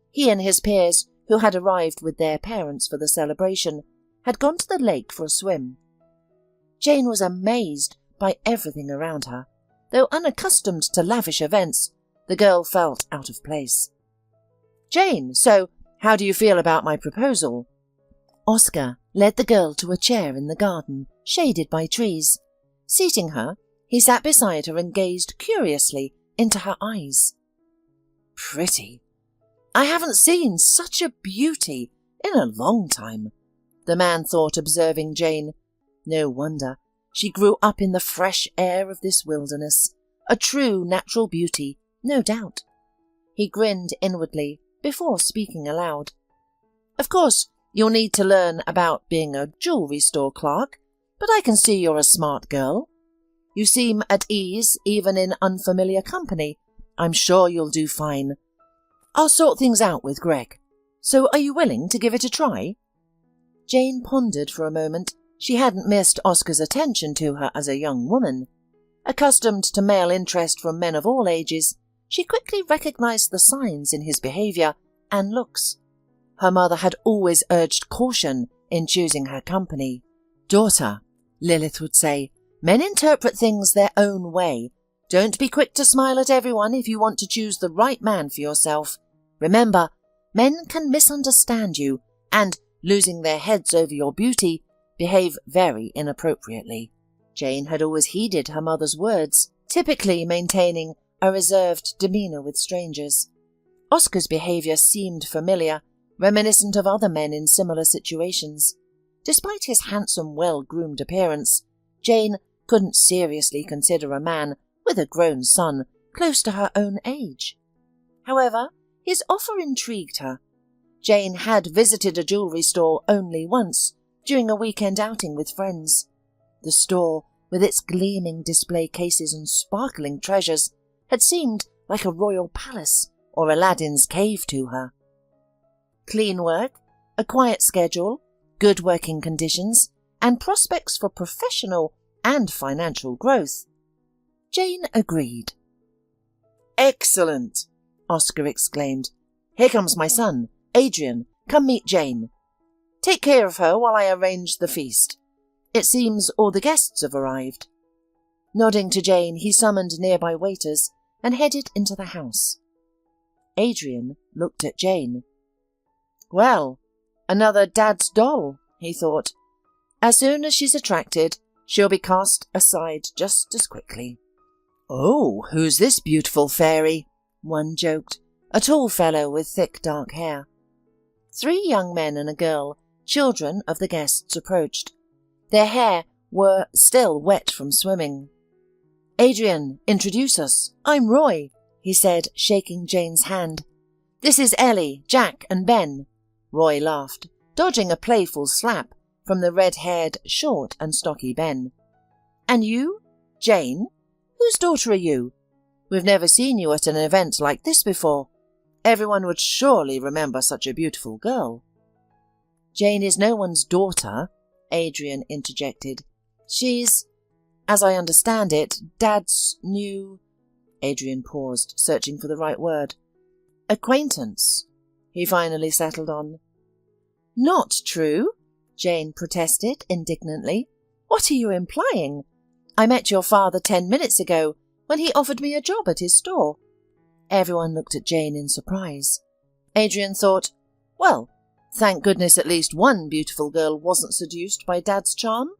He and his peers, who had arrived with their parents for the celebration, had gone to the lake for a swim. Jane was amazed by everything around her. Though unaccustomed to lavish events, the girl felt out of place. "Jane, so how do you feel about my proposal?" Oscar led the girl to a chair in the garden, shaded by trees. Seating her, he sat beside her and gazed curiously into her eyes. "Pretty. I haven't seen such a beauty in a long time," the man thought, observing Jane. No wonder. She grew up in the fresh air of this wilderness. A true natural beauty, no doubt. He grinned inwardly before speaking aloud. "Of course, you'll need to learn about being a jewellery store clerk, but I can see you're a smart girl. You seem at ease even in unfamiliar company. I'm sure you'll do fine. I'll sort things out with Greg. So are you willing to give it a try?" Jane pondered for a moment. She hadn't missed Oscar's attention to her as a young woman. Accustomed to male interest from men of all ages, she quickly recognized the signs in his behavior and looks. Her mother had always urged caution in choosing her company. "Daughter," Lilith would say, "men interpret things their own way. Don't be quick to smile at everyone if you want to choose the right man for yourself. Remember, men can misunderstand you and, losing their heads over your beauty, behave very inappropriately." Jane had always heeded her mother's words, typically maintaining a reserved demeanour with strangers. Oscar's behaviour seemed familiar, reminiscent of other men in similar situations. Despite his handsome, well-groomed appearance, Jane couldn't seriously consider a man with a grown son close to her own age. However, his offer intrigued her. Jane had visited a jewellery store only once, during a weekend outing with friends. The store, with its gleaming display cases and sparkling treasures, had seemed like a royal palace or Aladdin's cave to her. Clean work, a quiet schedule, good working conditions, and prospects for professional and financial growth. Jane agreed. "Excellent!" Oscar exclaimed. "Here comes my son. Adrian, come meet Jane. Take care of her while I arrange the feast. It seems all the guests have arrived." Nodding to Jane, he summoned nearby waiters and headed into the house. Adrian looked at Jane. "Well, another dad's doll," he thought. "As soon as she's attracted, she'll be cast aside just as quickly." "Oh, who's this beautiful fairy?" one joked, a tall fellow with thick dark hair. 3 young men and a girl, children of the guests, approached. Their hair were still wet from swimming. "Adrian, introduce us. I'm Roy," he said, shaking Jane's hand. "This is Ellie, Jack and Ben." Roy laughed, dodging a playful slap from the red-haired, short and stocky Ben. "And you? Jane? Whose daughter are you? We've never seen you at an event like this before. Everyone would surely remember such a beautiful girl." "Jane is no one's daughter," Adrian interjected. "She's, as I understand it, Dad's new—" Adrian paused, searching for the right word. "Acquaintance," he finally settled on. "Not true," Jane protested indignantly. "What are you implying? I met your father 10 minutes ago when he offered me a job at his store." Everyone looked at Jane in surprise. Adrian thought, well, thank goodness at least one beautiful girl wasn't seduced by Dad's charm.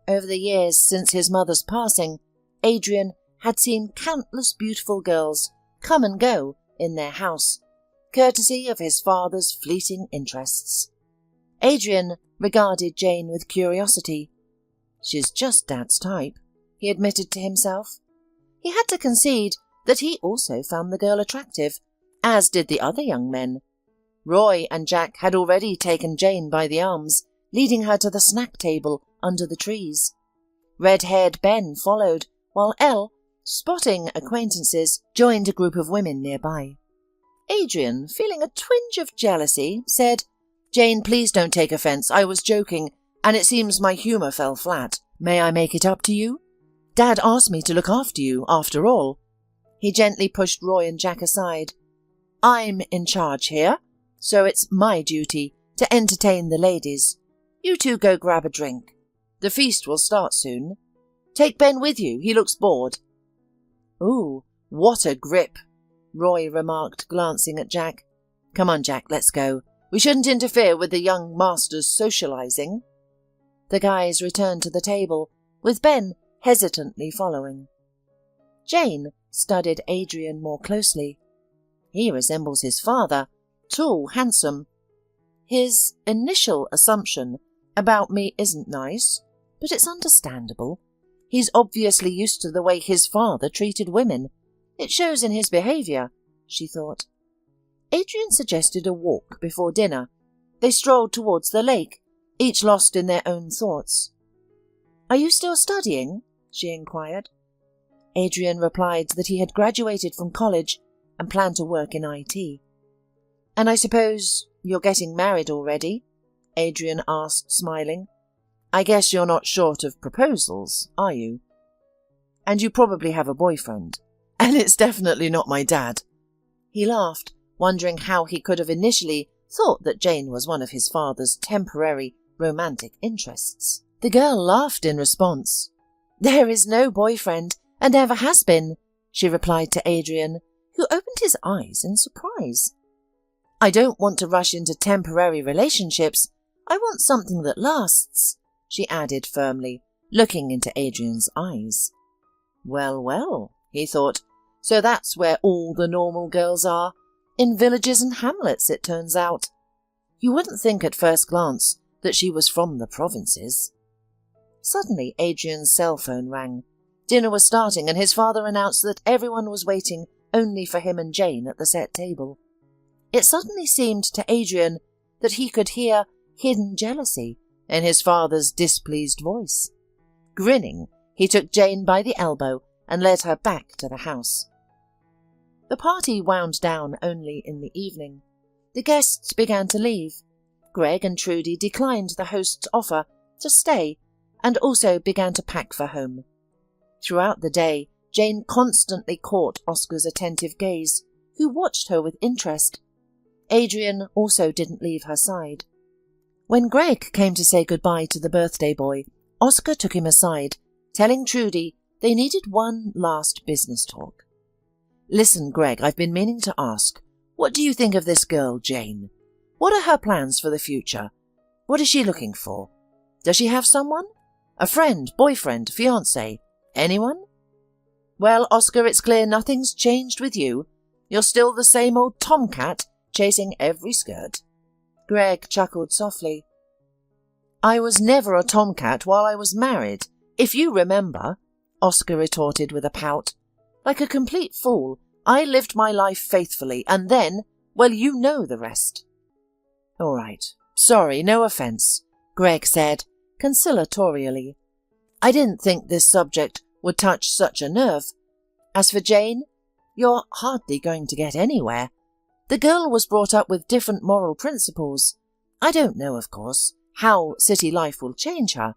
Over the years since his mother's passing, Adrian had seen countless beautiful girls come and go in their house, courtesy of his father's fleeting interests. Adrian regarded Jane with curiosity. "She's just Dad's type," he admitted to himself. He had to concede that he also found the girl attractive, as did the other young men. Roy and Jack had already taken Jane by the arms, leading her to the snack table under the trees. Red-haired Ben followed, while Elle, spotting acquaintances, joined a group of women nearby. Adrian, feeling a twinge of jealousy, said, "Jane, please don't take offence. I was joking, and it seems my humour fell flat. May I make it up to you? Dad asked me to look after you, after all." He gently pushed Roy and Jack aside. "I'm in charge here, so it's my duty to entertain the ladies. You two go grab a drink. The feast will start soon. Take Ben with you, he looks bored." "Ooh, what a grip," Roy remarked, glancing at Jack. "Come on, Jack, let's go. We shouldn't interfere with the young master's socializing." The guys returned to the table, with Ben hesitantly following. Jane studied Adrian more closely. He resembles his father, tall, handsome. His initial assumption about me isn't nice, but it's understandable. He's obviously used to the way his father treated women. It shows in his behaviour, she thought. Adrian suggested a walk before dinner. They strolled towards the lake, each lost in their own thoughts. "Are you still studying?" she inquired. Adrian replied that he had graduated from college and planned to work in IT. "And I suppose you're getting married already?" Adrian asked, smiling. "I guess you're not short of proposals, are you? And you probably have a boyfriend. And it's definitely not my dad." He laughed, wondering how he could have initially thought that Jane was one of his father's temporary romantic interests. The girl laughed in response. "There is no boyfriend, and never has been," she replied to Adrian, who opened his eyes in surprise. "I don't want to rush into temporary relationships. I want something that lasts," she added firmly, looking into Adrian's eyes. Well, well, he thought, so that's where all the normal girls are, in villages and hamlets, it turns out. You wouldn't think at first glance that she was from the provinces. Suddenly, Adrian's cell phone rang. Dinner was starting, and his father announced that everyone was waiting only for him and Jane at the set table. It suddenly seemed to Adrian that he could hear hidden jealousy in his father's displeased voice. Grinning, he took Jane by the elbow and led her back to the house. The party wound down only in the evening. The guests began to leave. Greg and Trudy declined the host's offer to stay and also began to pack for home. Throughout the day, Jane constantly caught Oscar's attentive gaze, who watched her with interest. Adrian also didn't leave her side. When Greg came to say goodbye to the birthday boy, Oscar took him aside, telling Trudy they needed one last business talk. "Listen, Greg, I've been meaning to ask, what do you think of this girl, Jane? What are her plans for the future? What is she looking for? Does she have someone? A friend, boyfriend, fiancé? Anyone?" "Well, Oscar, it's clear nothing's changed with you. You're still the same old tomcat, chasing every skirt." Greg chuckled softly. "I was never a tomcat while I was married, if you remember," Oscar retorted with a pout. "Like a complete fool, I lived my life faithfully, and then, well, you know the rest." "All right. Sorry, no offence," Greg said, conciliatorily. "I didn't think this subject would touch such a nerve. As for Jane, you're hardly going to get anywhere. The girl was brought up with different moral principles. I don't know, of course, how city life will change her,"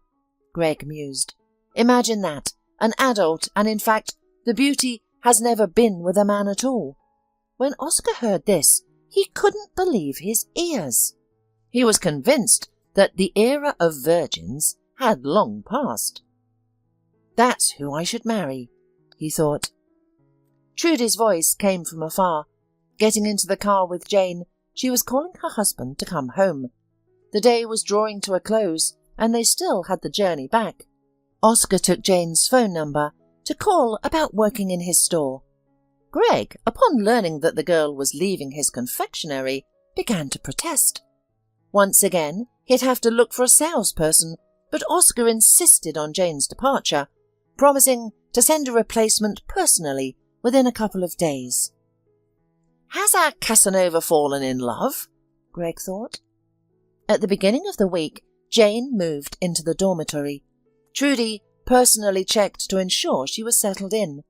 Greg mused. "Imagine that, an adult, and in fact, the beauty has never been with a man at all." When Oscar heard this, he couldn't believe his ears. He was convinced that the era of virgins had long passed. "That's who I should marry," he thought. Trudy's voice came from afar. Getting into the car with Jane, she was calling her husband to come home. The day was drawing to a close, and they still had the journey back. Oscar took Jane's phone number to call about working in his store. Greg, upon learning that the girl was leaving his confectionery, began to protest. Once again, he'd have to look for a salesperson, but Oscar insisted on Jane's departure, promising to send a replacement personally within a couple of days. "Has our Casanova fallen in love?" Greg thought. At the beginning of the week, Jane moved into the dormitory. Trudy personally checked to ensure she was settled in.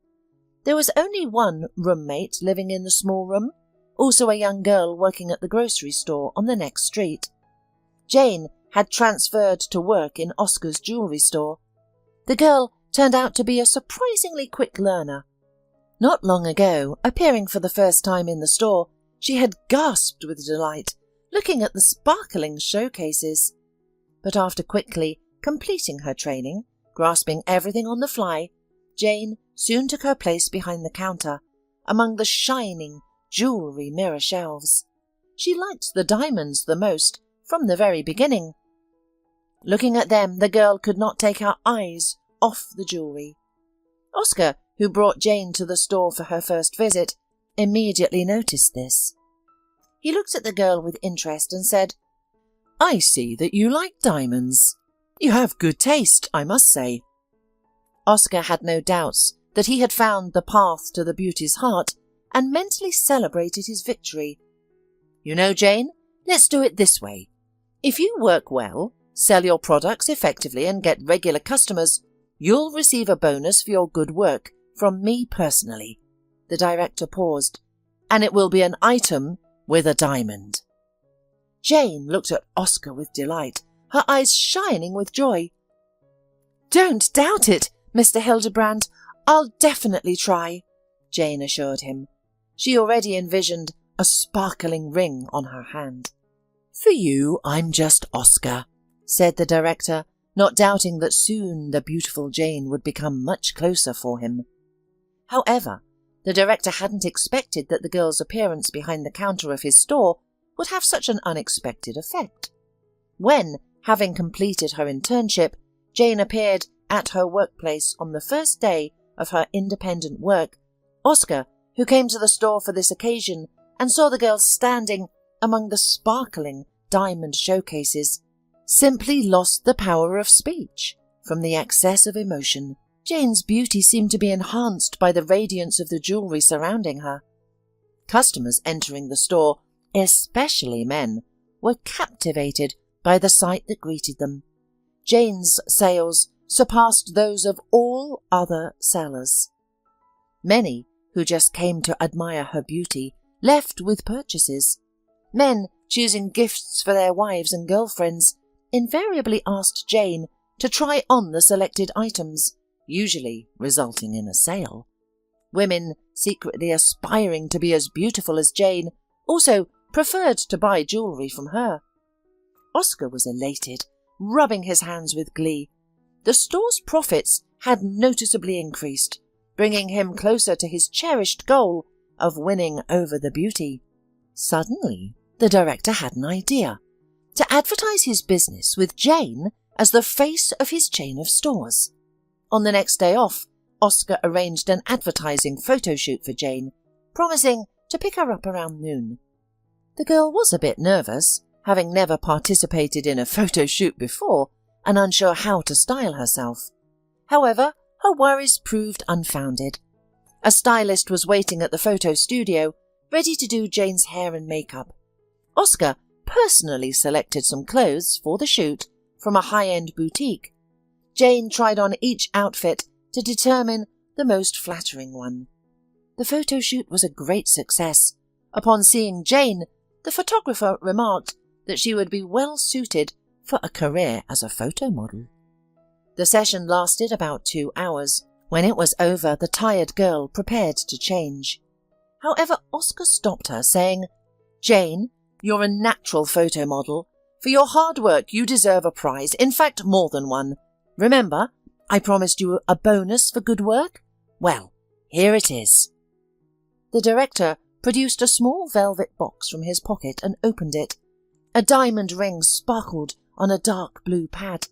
There was only one roommate living in the small room, also a young girl working at the grocery store on the next street. Jane had transferred to work in Oscar's jewelry store. The girl turned out to be a surprisingly quick learner. Not long ago, appearing for the first time in the store, she had gasped with delight, looking at the sparkling showcases. But after quickly completing her training, grasping everything on the fly, Jane soon took her place behind the counter, among the shining jewelry mirror shelves. She liked the diamonds the most from the very beginning. Looking at them, the girl could not take her eyes off the jewelry. Oscar, who brought Jane to the store for her first visit, immediately noticed this. He looked at the girl with interest and said, "I see that you like diamonds. You have good taste, I must say." Oscar had no doubts that he had found the path to the beauty's heart and mentally celebrated his victory. "You know, Jane, let's do it this way. If you work well, sell your products effectively and get regular customers, you'll receive a bonus for your good work from me personally." The director paused. "And it will be an item with a diamond." Jane looked at Oscar with delight, her eyes shining with joy. "Don't doubt it, Mr. Hildebrand. I'll definitely try," Jane assured him. She already envisioned a sparkling ring on her hand. "For you, I'm just Oscar," said the director, not doubting that soon the beautiful Jane would become much closer for him. However, the director hadn't expected that the girl's appearance behind the counter of his store would have such an unexpected effect. When, having completed her internship, Jane appeared at her workplace on the first day of her independent work, Oscar, who came to the store for this occasion, and saw the girl standing among the sparkling diamond showcases, simply lost the power of speech from the excess of emotion. Jane's beauty seemed to be enhanced by the radiance of the jewellery surrounding her. Customers entering the store, especially men, were captivated by the sight that greeted them. Jane's sales surpassed those of all other sellers. Many who just came to admire her beauty left with purchases. Men choosing gifts for their wives and girlfriends invariably asked Jane to try on the selected items, usually resulting in a sale. Women secretly aspiring to be as beautiful as Jane also preferred to buy jewellery from her. Oscar was elated, rubbing his hands with glee. The store's profits had noticeably increased, bringing him closer to his cherished goal of winning over the beauty. Suddenly, the director had an idea: to advertise his business with Jane as the face of his chain of stores. On the next day off, Oscar arranged an advertising photo shoot for Jane, promising to pick her up around noon. The girl was a bit nervous, having never participated in a photo shoot before and unsure how to style herself. However, her worries proved unfounded. A stylist was waiting at the photo studio, ready to do Jane's hair and makeup. Oscar personally selected some clothes for the shoot from a high-end boutique. Jane tried on each outfit to determine the most flattering one. The photo shoot was a great success. Upon seeing Jane, the photographer remarked that she would be well suited for a career as a photo model. The session lasted about 2 hours. When it was over, the tired girl prepared to change. However, Oscar stopped her, saying, "Jane, you're a natural photo model. For your hard work, you deserve a prize, in fact, more than one. Remember, I promised you a bonus for good work? Well, here it is." The director produced a small velvet box from his pocket and opened it. A diamond ring sparkled on a dark blue pad.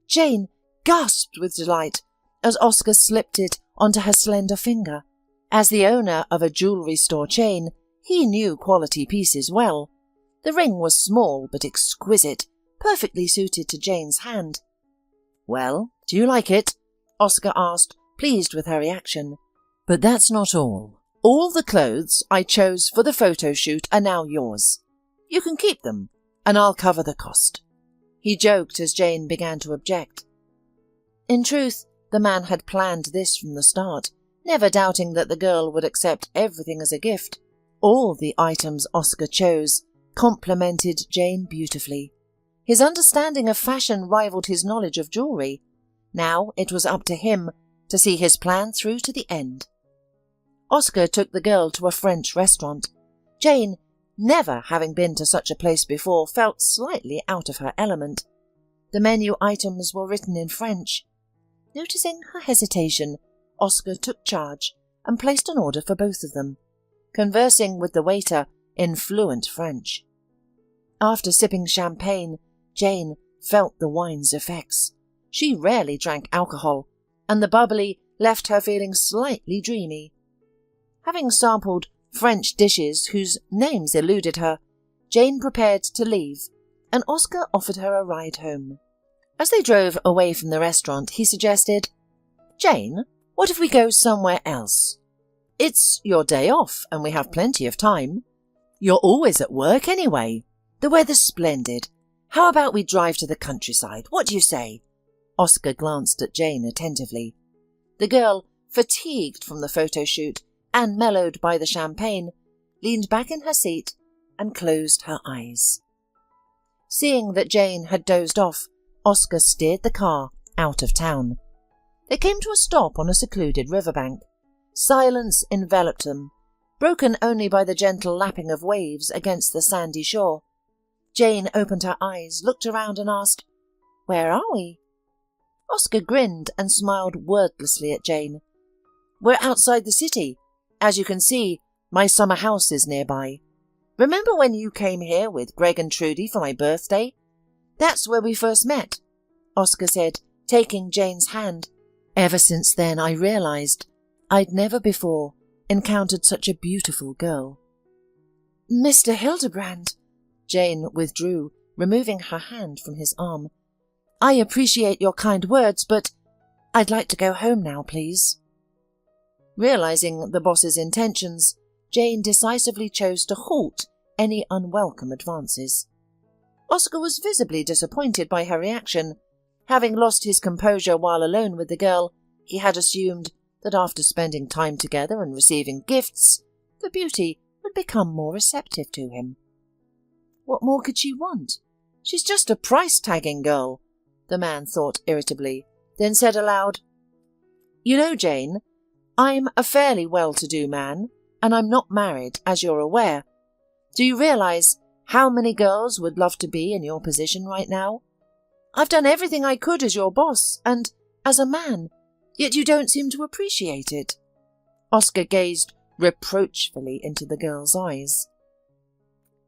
Jane gasped with delight as Oscar slipped it onto her slender finger. As the owner of a jewellery store chain, he knew quality pieces well. The ring was small but exquisite, perfectly suited to Jane's hand. "Well, do you like it?" Oscar asked, pleased with her reaction. "But that's not all. All the clothes I chose for the photo shoot are now yours. You can keep them, and I'll cover the cost." He joked as Jane began to object. In truth, the man had planned this from the start, never doubting that the girl would accept everything as a gift. All the items Oscar chose complemented Jane beautifully. His understanding of fashion rivaled his knowledge of jewellery. Now it was up to him to see his plan through to the end. Oscar took the girl to a French restaurant. Jane, never having been to such a place before, felt slightly out of her element. The menu items were written in French. Noticing her hesitation, Oscar took charge and placed an order for both of them, conversing with the waiter in fluent French. After sipping champagne, Jane felt the wine's effects. She rarely drank alcohol, and the bubbly left her feeling slightly dreamy. Having sampled French dishes whose names eluded her, Jane prepared to leave, and Oscar offered her a ride home. As they drove away from the restaurant, he suggested, "Jane, what if we go somewhere else? It's your day off, and we have plenty of time. You're always at work anyway. The weather's splendid. How about we drive to the countryside? What do you say?" Oscar glanced at Jane attentively. The girl, fatigued from the photo shoot and mellowed by the champagne, leaned back in her seat and closed her eyes. Seeing that Jane had dozed off, Oscar steered the car out of town. They came to a stop on a secluded riverbank. Silence enveloped them, broken only by the gentle lapping of waves against the sandy shore. Jane opened her eyes, looked around and asked, "Where are we?" Oscar grinned and smiled wordlessly at Jane. "We're outside the city. As you can see, my summer house is nearby. Remember when you came here with Greg and Trudy for my birthday? That's where we first met," Oscar said, taking Jane's hand. "Ever since then I realized I'd never before encountered such a beautiful girl." Mr. Hildebrand. Jane withdrew, removing her hand from his arm. I appreciate your kind words, but I'd like to go home now, please. Realizing the boss's intentions, Jane decisively chose to halt any unwelcome advances. Oscar was visibly disappointed by her reaction. Having lost his composure while alone with the girl, he had assumed that after spending time together and receiving gifts, the beauty would become more receptive to him. What more could she want? She's just a price-tagging girl, the man thought irritably, then said aloud, You know, Jane, I'm a fairly well-to-do man, and I'm not married, as you're aware. Do you realize how many girls would love to be in your position right now? I've done everything I could as your boss and as a man, yet you don't seem to appreciate it. Oscar gazed reproachfully into the girl's eyes.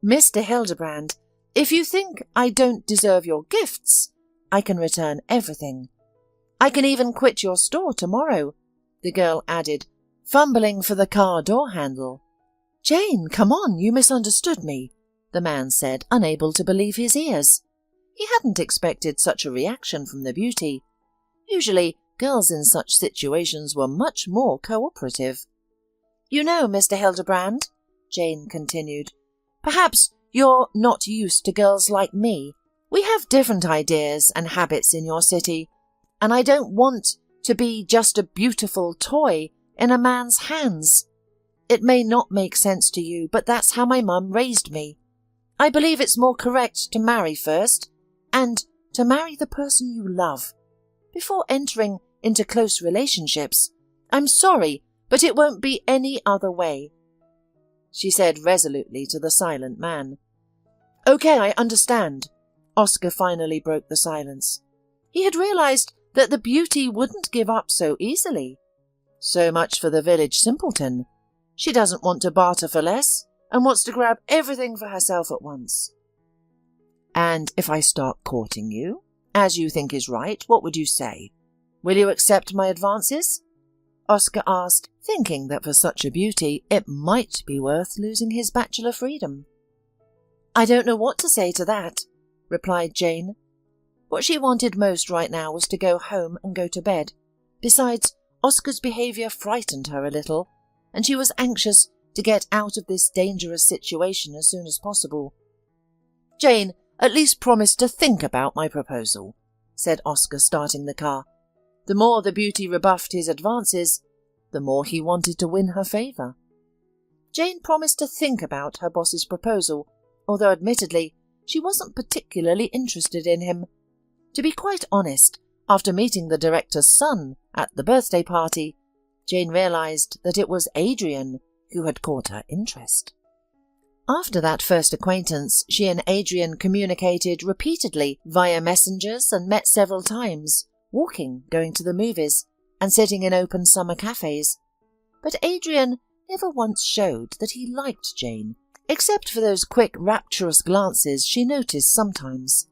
Mr. Hildebrand, if you think I don't deserve your gifts, I can return everything. I can even quit your store tomorrow, the girl added, fumbling for the car door handle. Jane, come on, you misunderstood me, the man said, unable to believe his ears. He hadn't expected such a reaction from the beauty. Usually, girls in such situations were much more cooperative. You know, Mr. Hildebrand, Jane continued, perhaps you're not used to girls like me. We have different ideas and habits in your city, and I don't want to be just a beautiful toy in a man's hands. It may not make sense to you, but that's how my mum raised me. I believe it's more correct to marry first, and to marry the person you love, before entering into close relationships. I'm sorry, but it won't be any other way, she said resolutely to the silent man. Okay, I understand. Oscar finally broke the silence. He had realized that the beauty wouldn't give up so easily. So much for the village simpleton. She doesn't want to barter for less, and wants to grab everything for herself at once. And if I start courting you, as you think is right, what would you say? Will you accept my advances? Oscar asked, thinking that for such a beauty it might be worth losing his bachelor freedom. I don't know what to say to that, replied Jane. What she wanted most right now was to go home and go to bed. Besides, Oscar's behaviour frightened her a little, and she was anxious to get out of this dangerous situation as soon as possible. Jane, at least promise to think about my proposal, said Oscar, starting the car. The more the beauty rebuffed his advances, the more he wanted to win her favour. Jane promised to think about her boss's proposal, although admittedly she wasn't particularly interested in him. To be quite honest, after meeting the director's son at the birthday party, Jane realised that it was Adrian who had caught her interest. After that first acquaintance, she and Adrian communicated repeatedly via messengers and met several times, walking, going to the movies, and sitting in open summer cafes. But Adrian never once showed that he liked Jane, except for those quick, rapturous glances she noticed sometimes.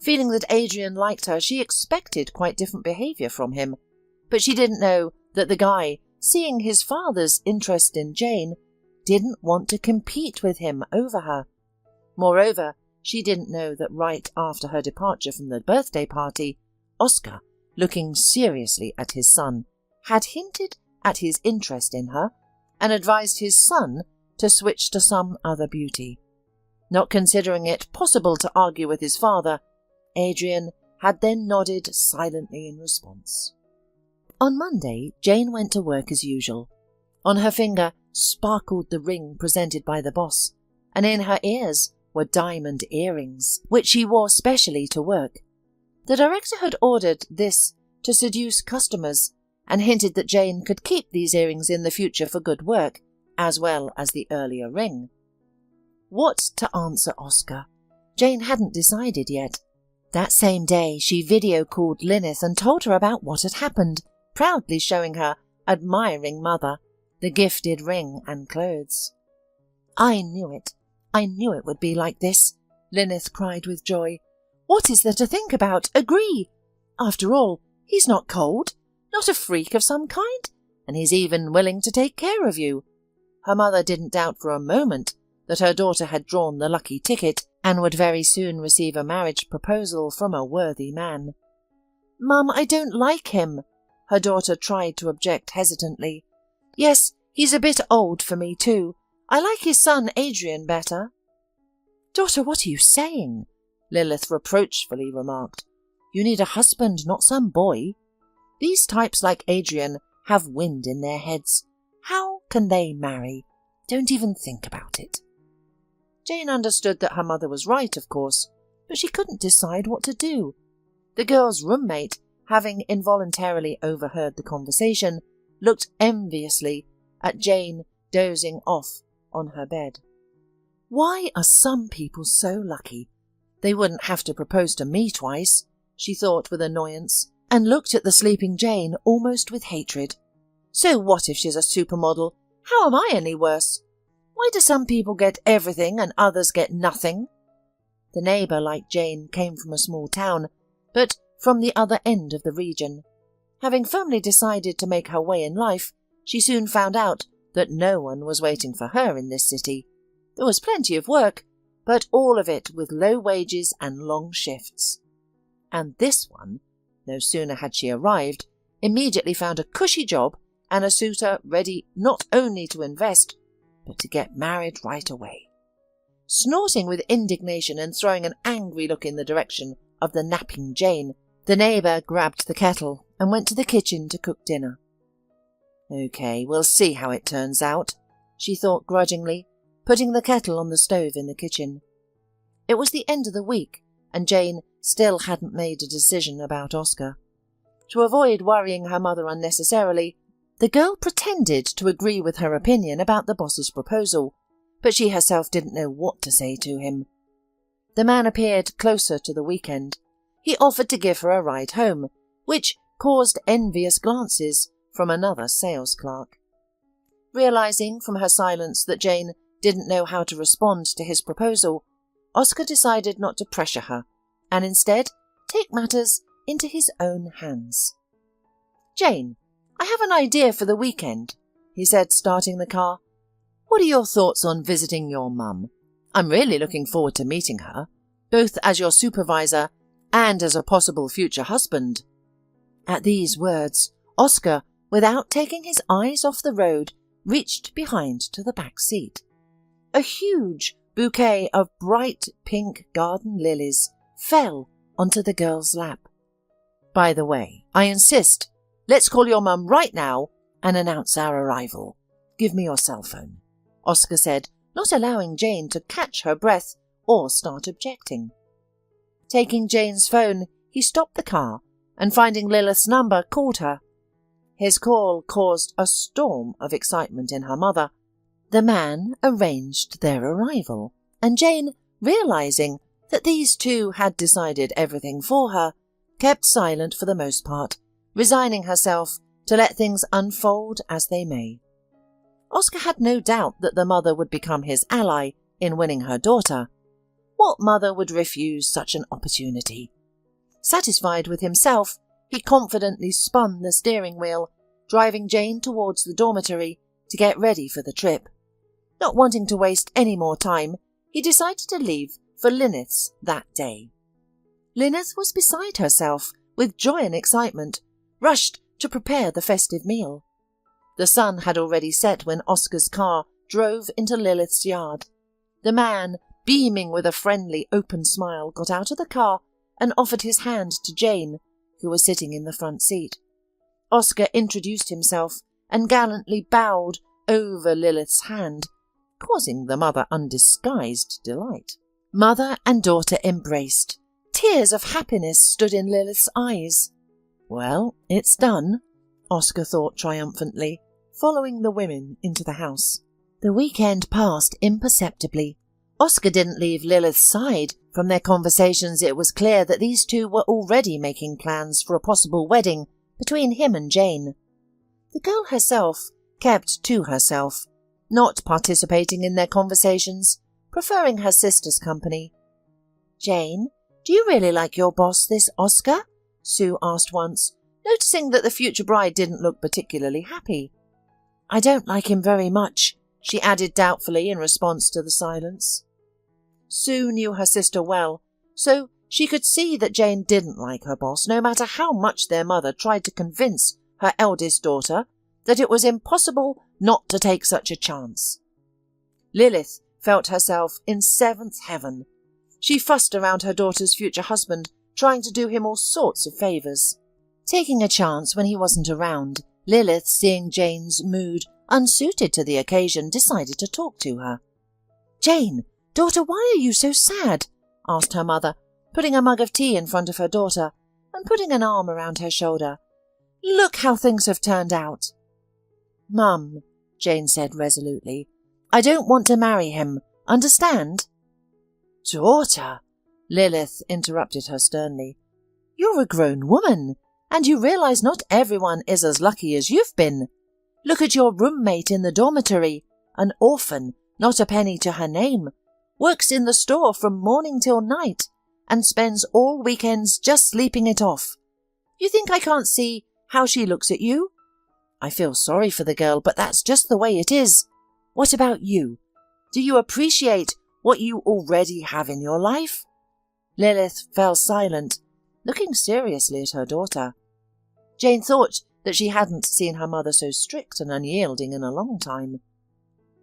Feeling that Adrian liked her, she expected quite different behaviour from him, but she didn't know that the guy, seeing his father's interest in Jane, didn't want to compete with him over her. Moreover, she didn't know that right after her departure from the birthday party, Oscar, looking seriously at his son, had hinted at his interest in her and advised his son to switch to some other beauty. Not considering it possible to argue with his father, Adrian had then nodded silently in response. On Monday, Jane went to work as usual. On her finger sparkled the ring presented by the boss, and in her ears were diamond earrings, which she wore specially to work. The director had ordered this to seduce customers, and hinted that Jane could keep these earrings in the future for good work, as well as the earlier ring. What to answer Oscar? Jane hadn't decided yet. That same day she video-called Lyneth and told her about what had happened, proudly showing her admiring mother the gifted ring and clothes. I knew it would be like this, Lyneth cried with joy. What is there to think about? Agree! After all, he's not cold, not a freak of some kind, and he's even willing to take care of you. Her mother didn't doubt for a moment that her daughter had drawn the lucky ticket and would very soon receive a marriage proposal from a worthy man. "Mum, I don't like him," her daughter tried to object hesitantly. "Yes, he's a bit old for me too. I like his son Adrian better." "Daughter, what are you saying?" Lilith reproachfully remarked. "You need a husband, not some boy. These types like Adrian have wind in their heads. How can they marry? Don't even think about it." Jane understood that her mother was right, of course, but she couldn't decide what to do. The girl's roommate, having involuntarily overheard the conversation, looked enviously at Jane dozing off on her bed. "Why are some people so lucky? They wouldn't have to propose to me twice," she thought with annoyance, and looked at the sleeping Jane almost with hatred. "So what if she's a supermodel? How am I any worse? Why do some people get everything and others get nothing?" The neighbour, like Jane, came from a small town, but from the other end of the region. Having firmly decided to make her way in life, she soon found out that no one was waiting for her in this city. There was plenty of work, but all of it with low wages and long shifts. And this one, no sooner had she arrived, immediately found a cushy job and a suitor ready not only to invest, but to get married right away. Snorting with indignation and throwing an angry look in the direction of the napping Jane, the neighbour grabbed the kettle and went to the kitchen to cook dinner. "Okay, we'll see how it turns out," she thought grudgingly, putting the kettle on the stove in the kitchen. It was the end of the week, and Jane still hadn't made a decision about Oscar. To avoid worrying her mother unnecessarily, the girl pretended to agree with her opinion about the boss's proposal, but she herself didn't know what to say to him. The man appeared closer to the weekend. He offered to give her a ride home, which caused envious glances from another sales clerk. Realizing from her silence that Jane didn't know how to respond to his proposal, Oscar decided not to pressure her, and instead take matters into his own hands. "Jane, I have an idea for the weekend," he said, starting the car. "What are your thoughts on visiting your mum? I'm really looking forward to meeting her, both as your supervisor and as a possible future husband." At these words, Oscar, without taking his eyes off the road, reached behind to the back seat. A huge bouquet of bright pink garden lilies fell onto the girl's lap. "By the way, I insist. Let's call your mum right now and announce our arrival. Give me your cell phone," Oscar said, not allowing Jane to catch her breath or start objecting. Taking Jane's phone, he stopped the car and, finding Lilith's number, called her. His call caused a storm of excitement in her mother. The man arranged their arrival, and Jane, realizing that these two had decided everything for her, kept silent for the most part, resigning herself to let things unfold as they may. Oscar had no doubt that the mother would become his ally in winning her daughter. What mother would refuse such an opportunity? Satisfied with himself, he confidently spun the steering wheel, driving Jane towards the dormitory to get ready for the trip. Not wanting to waste any more time, he decided to leave for Lyneth's that day. Lyneth was beside herself with joy and excitement, rushed to prepare the festive meal. The sun had already set when Oscar's car drove into Lilith's yard. The man, beaming with a friendly, open smile, got out of the car and offered his hand to Jane, who was sitting in the front seat. Oscar introduced himself and gallantly bowed over Lilith's hand, causing the mother undisguised delight. Mother and daughter embraced. Tears of happiness stood in Lilith's eyes. "Well, it's done," Oscar thought triumphantly, following the women into the house. The weekend passed imperceptibly. Oscar didn't leave Lilith's side. From their conversations, it was clear that these two were already making plans for a possible wedding between him and Jane. The girl herself kept to herself, not participating in their conversations, preferring her sister's company. "Jane, do you really like your boss, this Oscar?" Sue asked once, noticing that the future bride didn't look particularly happy. "I don't like him very much," she added doubtfully in response to the silence. Sue knew her sister well, so she could see that Jane didn't like her boss, no matter how much their mother tried to convince her eldest daughter that it was impossible not to take such a chance. Lilith felt herself in seventh heaven. She fussed around her daughter's future husband, trying to do him all sorts of favours. Taking a chance when he wasn't around, Lilith, seeing Jane's mood unsuited to the occasion, decided to talk to her. "Jane, daughter, why are you so sad?" asked her mother, putting a mug of tea in front of her daughter and putting an arm around her shoulder. "Look how things have turned out." "Mum," Jane said resolutely, "I don't want to marry him. Understand?" "Daughter," Lilith interrupted her sternly, "you're a grown woman, and you realise not everyone is as lucky as you've been. Look at your roommate in the dormitory, an orphan, not a penny to her name, works in the store from morning till night, and spends all weekends just sleeping it off. You think I can't see how she looks at you? I feel sorry for the girl, but that's just the way it is. What about you? Do you appreciate what you already have in your life?" Lilith fell silent, looking seriously at her daughter. Jane thought that she hadn't seen her mother so strict and unyielding in a long time.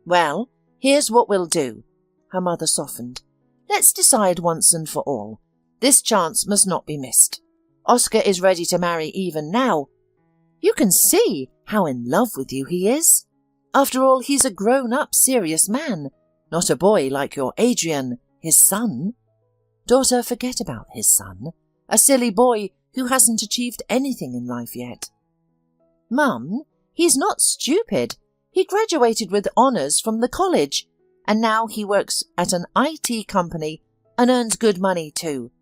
"Well, here's what we'll do," her mother softened. "Let's decide once and for all. This chance must not be missed. Oscar is ready to marry even now. You can see how in love with you he is. After all, he's a grown-up, serious man, not a boy like your Adrian, his son. Daughter, forget about his son, a silly boy who hasn't achieved anything in life yet. Mum, he's not stupid. He graduated with honours from the college, and now he works at an IT company and earns good money too.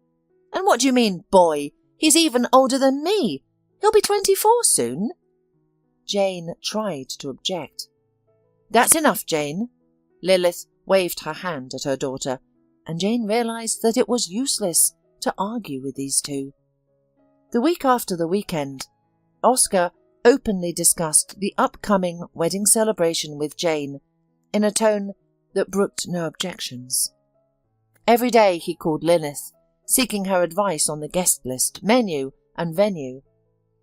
And what do you mean, boy? He's even older than me. He'll be 24 soon." Jane tried to object. "That's enough, Jane." Lilith waved her hand at her daughter, and Jane realised that it was useless to argue with these two. The week after the weekend, Oscar openly discussed the upcoming wedding celebration with Jane in a tone that brooked no objections. Every day he called Lilith, seeking her advice on the guest list, menu and venue.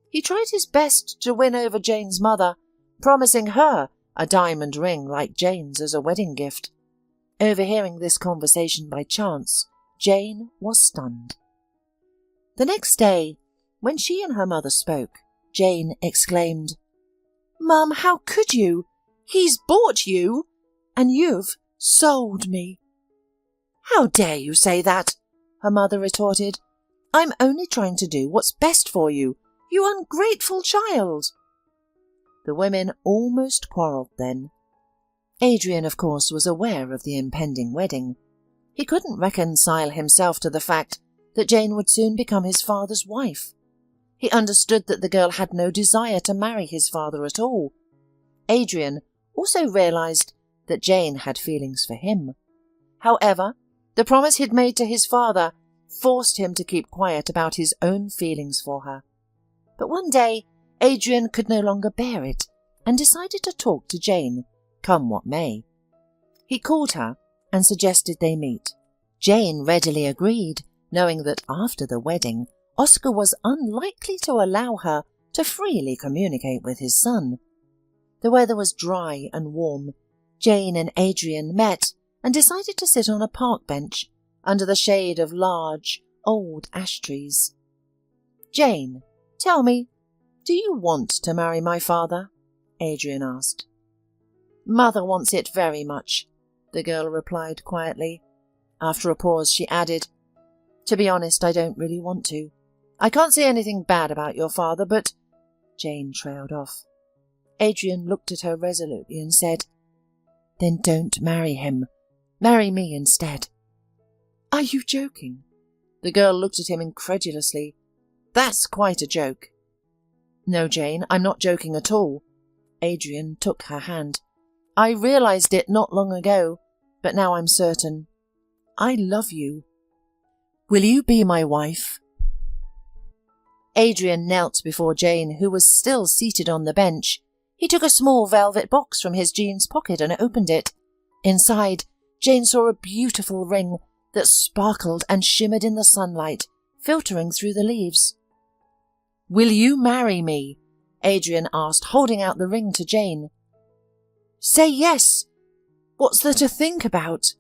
He tried his best to win over Jane's mother, promising her a diamond ring like Jane's as a wedding gift. Overhearing this conversation by chance, Jane was stunned. The next day, when she and her mother spoke, Jane exclaimed, "Mum, how could you? He's bought you, and you've sold me." "How dare you say that?" her mother retorted. "I'm only trying to do what's best for you, you ungrateful child." The women almost quarrelled then. Adrian, of course, was aware of the impending wedding. He couldn't reconcile himself to the fact that Jane would soon become his father's wife. He understood that the girl had no desire to marry his father at all. Adrian also realised that Jane had feelings for him. However, the promise he'd made to his father forced him to keep quiet about his own feelings for her. But one day, Adrian could no longer bear it and decided to talk to Jane, come what may. He called her and suggested they meet. Jane readily agreed, knowing that after the wedding, Oscar was unlikely to allow her to freely communicate with his son. The weather was dry and warm. Jane and Adrian met and decided to sit on a park bench under the shade of large, old ash trees. "Jane, tell me, do you want to marry my father?" Adrian asked. "Mother wants it very much," the girl replied quietly. After a pause, she added, "To be honest, I don't really want to. I can't say anything bad about your father, but—" Jane trailed off. Adrian looked at her resolutely and said, "Then don't marry him. Marry me instead." "Are you joking?" The girl looked at him incredulously. "That's quite a joke." "No, Jane, I'm not joking at all." Adrian took her hand. "I realised it not long ago, but now I'm certain. I love you. Will you be my wife?" Adrian knelt before Jane, who was still seated on the bench. He took a small velvet box from his jeans pocket and opened it. Inside, Jane saw a beautiful ring that sparkled and shimmered in the sunlight, filtering through the leaves. "Will you marry me?" Adrian asked, holding out the ring to Jane. "Say yes! What's there to think about?"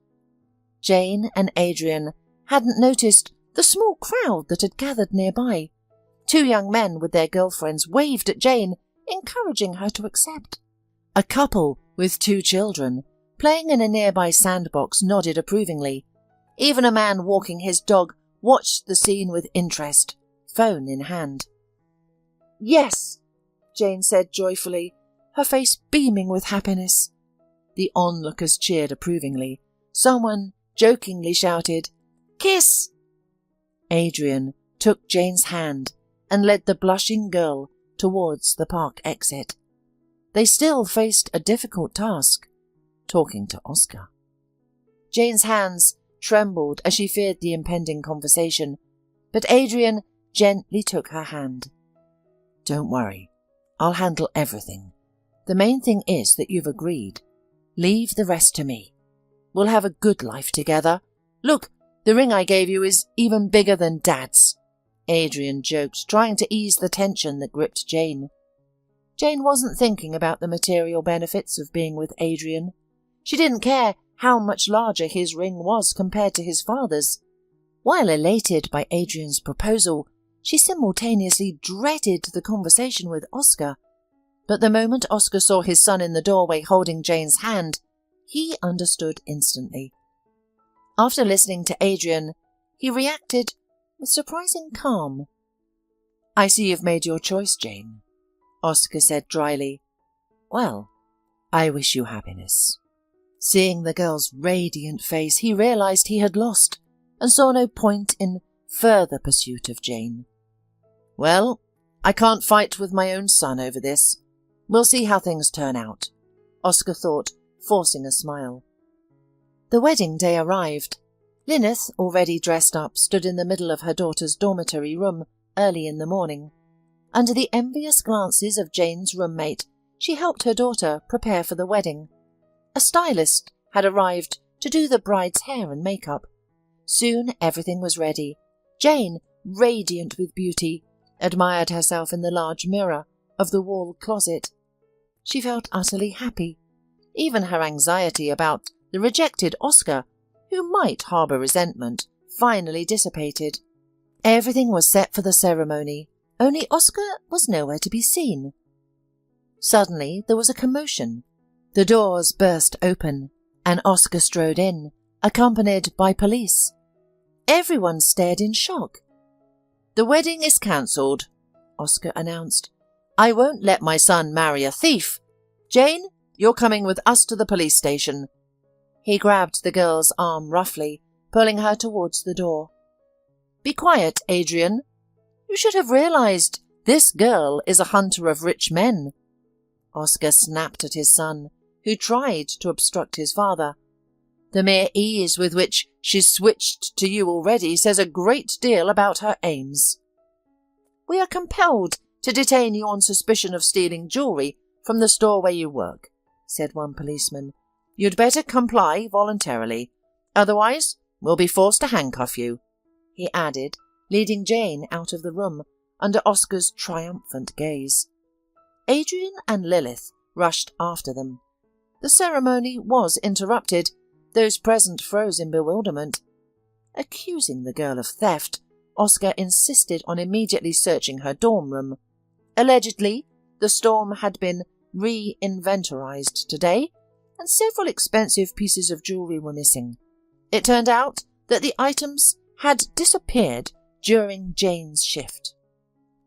Jane and Adrian hadn't noticed the small crowd that had gathered nearby. 2 young men with their girlfriends waved at Jane, encouraging her to accept. A couple with 2 children, playing in a nearby sandbox, nodded approvingly. Even a man walking his dog watched the scene with interest, phone in hand. "Yes," Jane said joyfully, her face beaming with happiness. The onlookers cheered approvingly. Someone jokingly shouted, "Kiss!" Adrian took Jane's hand and led the blushing girl towards the park exit. They still faced a difficult task, talking to Oscar. Jane's hands trembled as she feared the impending conversation, but Adrian gently took her hand. "Don't worry, I'll handle everything. The main thing is that you've agreed. Leave the rest to me. We'll have a good life together. Look, the ring I gave you is even bigger than Dad's," Adrian joked, trying to ease the tension that gripped Jane. Jane wasn't thinking about the material benefits of being with Adrian. She didn't care how much larger his ring was compared to his father's. While elated by Adrian's proposal, she simultaneously dreaded the conversation with Oscar. But the moment Oscar saw his son in the doorway holding Jane's hand, he understood instantly. After listening to Adrian, he reacted with surprising calm. "I see you've made your choice, Jane," Oscar said dryly. "Well, I wish you happiness." Seeing the girl's radiant face, he realized he had lost and saw no point in further pursuit of Jane. "Well, I can't fight with my own son over this. We'll see how things turn out," Oscar thought, forcing a smile. The wedding day arrived. Lyneth, already dressed up, stood in the middle of her daughter's dormitory room early in the morning. Under the envious glances of Jane's roommate, she helped her daughter prepare for the wedding. A stylist had arrived to do the bride's hair and makeup. Soon everything was ready. Jane, radiant with beauty, admired herself in the large mirror of the wall closet. She felt utterly happy. Even her anxiety about the rejected Oscar, who might harbour resentment, finally dissipated. Everything was set for the ceremony, only Oscar was nowhere to be seen. Suddenly there was a commotion. The doors burst open, and Oscar strode in, accompanied by police. Everyone stared in shock. "The wedding is cancelled," Oscar announced. "I won't let my son marry a thief. Jane, you're coming with us to the police station." He grabbed the girl's arm roughly, pulling her towards the door. "Be quiet, Adrian. You should have realized this girl is a hunter of rich men." Oscar snapped at his son, who tried to obstruct his father. "The mere ease with which she's switched to you already says a great deal about her aims." "We are compelled to detain you on suspicion of stealing jewellery from the store where you work," said one policeman. "You'd better comply voluntarily. Otherwise, we'll be forced to handcuff you," he added, leading Jane out of the room under Oscar's triumphant gaze. Adrian and Lilith rushed after them. The ceremony was interrupted. Those present froze in bewilderment. Accusing the girl of theft, Oscar insisted on immediately searching her dorm room. Allegedly, the storm had been re-inventorized today, and several expensive pieces of jewellery were missing. It turned out that the items had disappeared during Jane's shift.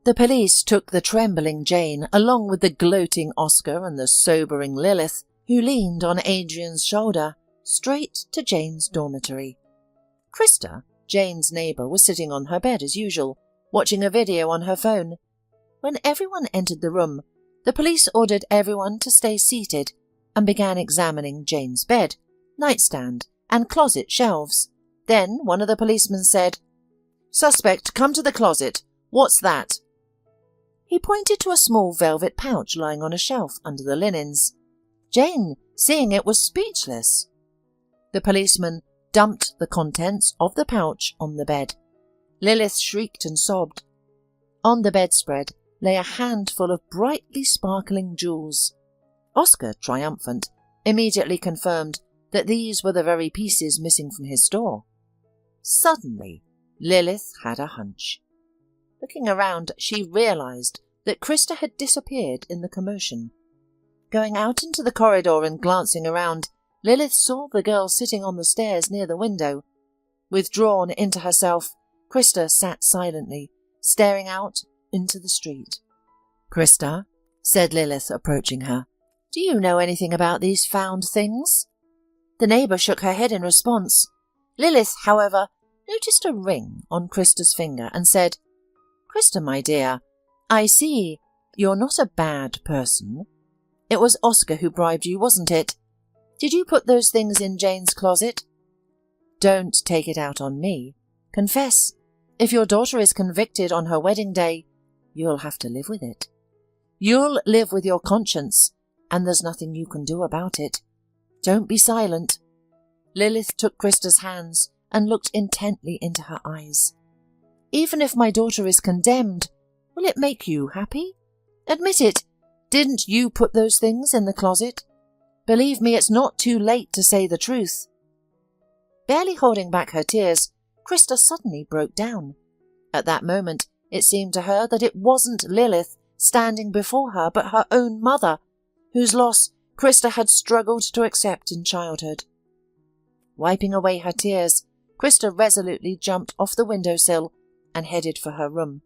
The police took the trembling Jane, along with the gloating Oscar and the sobering Lilith, who leaned on Adrian's shoulder, straight to Jane's dormitory. Krista, Jane's neighbour, was sitting on her bed as usual, watching a video on her phone. When everyone entered the room, the police ordered everyone to stay seated and began examining Jane's bed, nightstand, and closet shelves. Then one of the policemen said, "Suspect, come to the closet. What's that?" He pointed to a small velvet pouch lying on a shelf under the linens. Jane, seeing it, was speechless. The policeman dumped the contents of the pouch on the bed. Lilith shrieked and sobbed. On the bedspread lay a handful of brightly sparkling jewels. Oscar, triumphant, immediately confirmed that these were the very pieces missing from his store. Suddenly, Lilith had a hunch. Looking around, she realized that Krista had disappeared in the commotion. Going out into the corridor and glancing around, Lilith saw the girl sitting on the stairs near the window. Withdrawn into herself, Krista sat silently, staring out into the street. "Krista," said Lilith, approaching her, "do you know anything about these found things?" The neighbour shook her head in response. Lilith, however, noticed a ring on Krista's finger and said, "Krista, my dear, I see you're not a bad person. It was Oscar who bribed you, wasn't it? Did you put those things in Jane's closet? Don't take it out on me. Confess. If your daughter is convicted on her wedding day, you'll have to live with it. You'll live with your conscience, and there's nothing you can do about it. Don't be silent." Lilith took Krista's hands and looked intently into her eyes. "Even if my daughter is condemned, will it make you happy? Admit it. Didn't you put those things in the closet? Believe me, it's not too late to say the truth." Barely holding back her tears, Krista suddenly broke down. At that moment, it seemed to her that it wasn't Lilith standing before her, but her own mother, whose loss Krista had struggled to accept in childhood. Wiping away her tears, Krista resolutely jumped off the windowsill and headed for her room.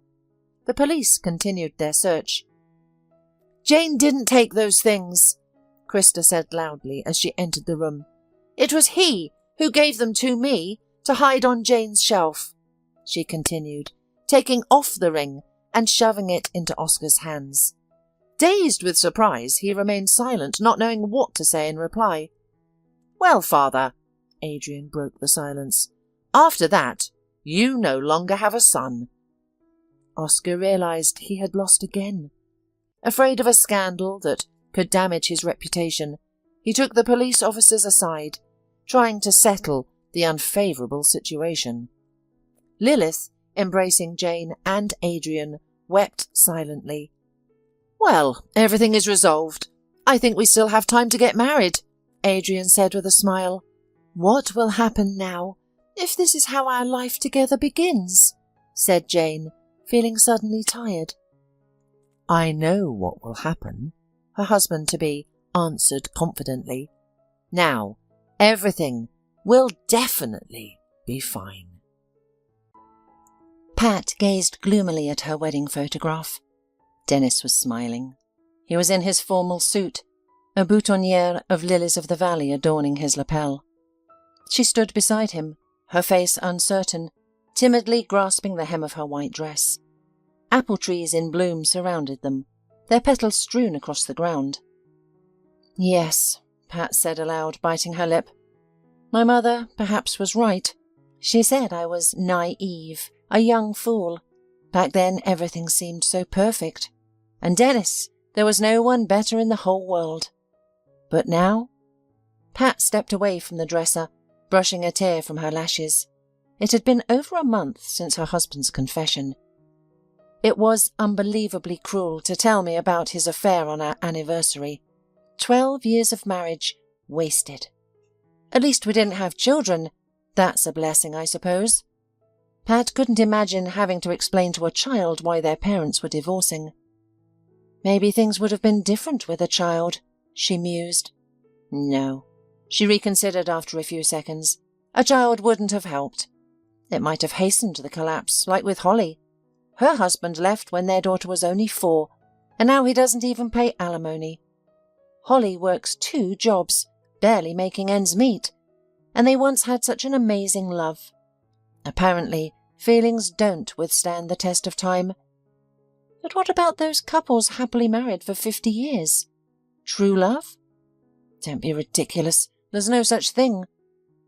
The police continued their search. "Jane didn't take those things," Krista said loudly as she entered the room. "It was he who gave them to me to hide on Jane's shelf," she continued, taking off the ring and shoving it into Oscar's hands. Dazed with surprise, he remained silent, not knowing what to say in reply. "Well, father," Adrian broke the silence, "after that, you no longer have a son." Oscar realized he had lost again. Afraid of a scandal that could damage his reputation, he took the police officers aside, trying to settle the unfavourable situation. Lilith, embracing Jane and Adrian, wept silently. "Well, everything is resolved. I think we still have time to get married," Adrian said with a smile. "What will happen now, if this is how our life together begins?" said Jane, feeling suddenly tired. "I know what will happen," her husband-to-be answered confidently. "Now, everything will definitely be fine." Pat gazed gloomily at her wedding photograph. Dennis was smiling. He was in his formal suit, a boutonniere of lilies of the valley adorning his lapel. She stood beside him, her face uncertain, timidly grasping the hem of her white dress. Apple trees in bloom surrounded them, their petals strewn across the ground. "Yes," Pat said aloud, biting her lip. "My mother perhaps was right. She said I was naive, a young fool. Back then everything seemed so perfect. And Dennis, there was no one better in the whole world. But now?" Pat stepped away from the dresser, brushing a tear from her lashes. It had been over a month since her husband's confession. "It was unbelievably cruel to tell me about his affair on our anniversary. 12 years of marriage wasted. At least we didn't have children. That's a blessing, I suppose." Pat couldn't imagine having to explain to a child why their parents were divorcing. Maybe things would have been different with a child, she mused. No, she reconsidered after a few seconds. A child wouldn't have helped. It might have hastened the collapse, like with Holly. Her husband left when their daughter was only 4, and now he doesn't even pay alimony. Holly works 2 jobs, barely making ends meet, and they once had such an amazing love. Apparently, feelings don't withstand the test of time. But what about those couples happily married for 50 years? True love? Don't be ridiculous. There's no such thing.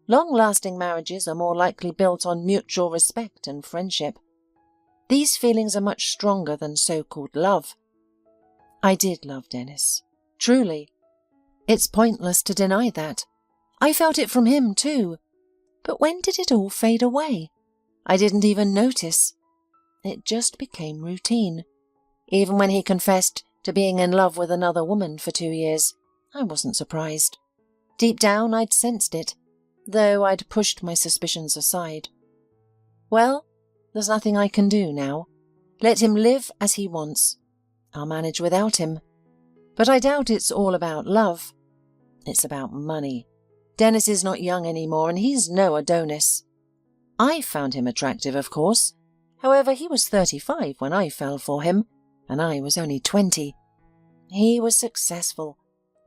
Long-lasting marriages are more likely built on mutual respect and friendship. These feelings are much stronger than so-called love. I did love Dennis, truly. It's pointless to deny that. I felt it from him too. But when did it all fade away? I didn't even notice. It just became routine. Even when he confessed to being in love with another woman for 2 years, I wasn't surprised. Deep down, I'd sensed it, though I'd pushed my suspicions aside. Well, there's nothing I can do now. Let him live as he wants. I'll manage without him. But I doubt it's all about love. It's about money. Dennis is not young anymore, and he's no Adonis. I found him attractive, of course. However, he was 35 when I fell for him, and I was only 20. He was successful,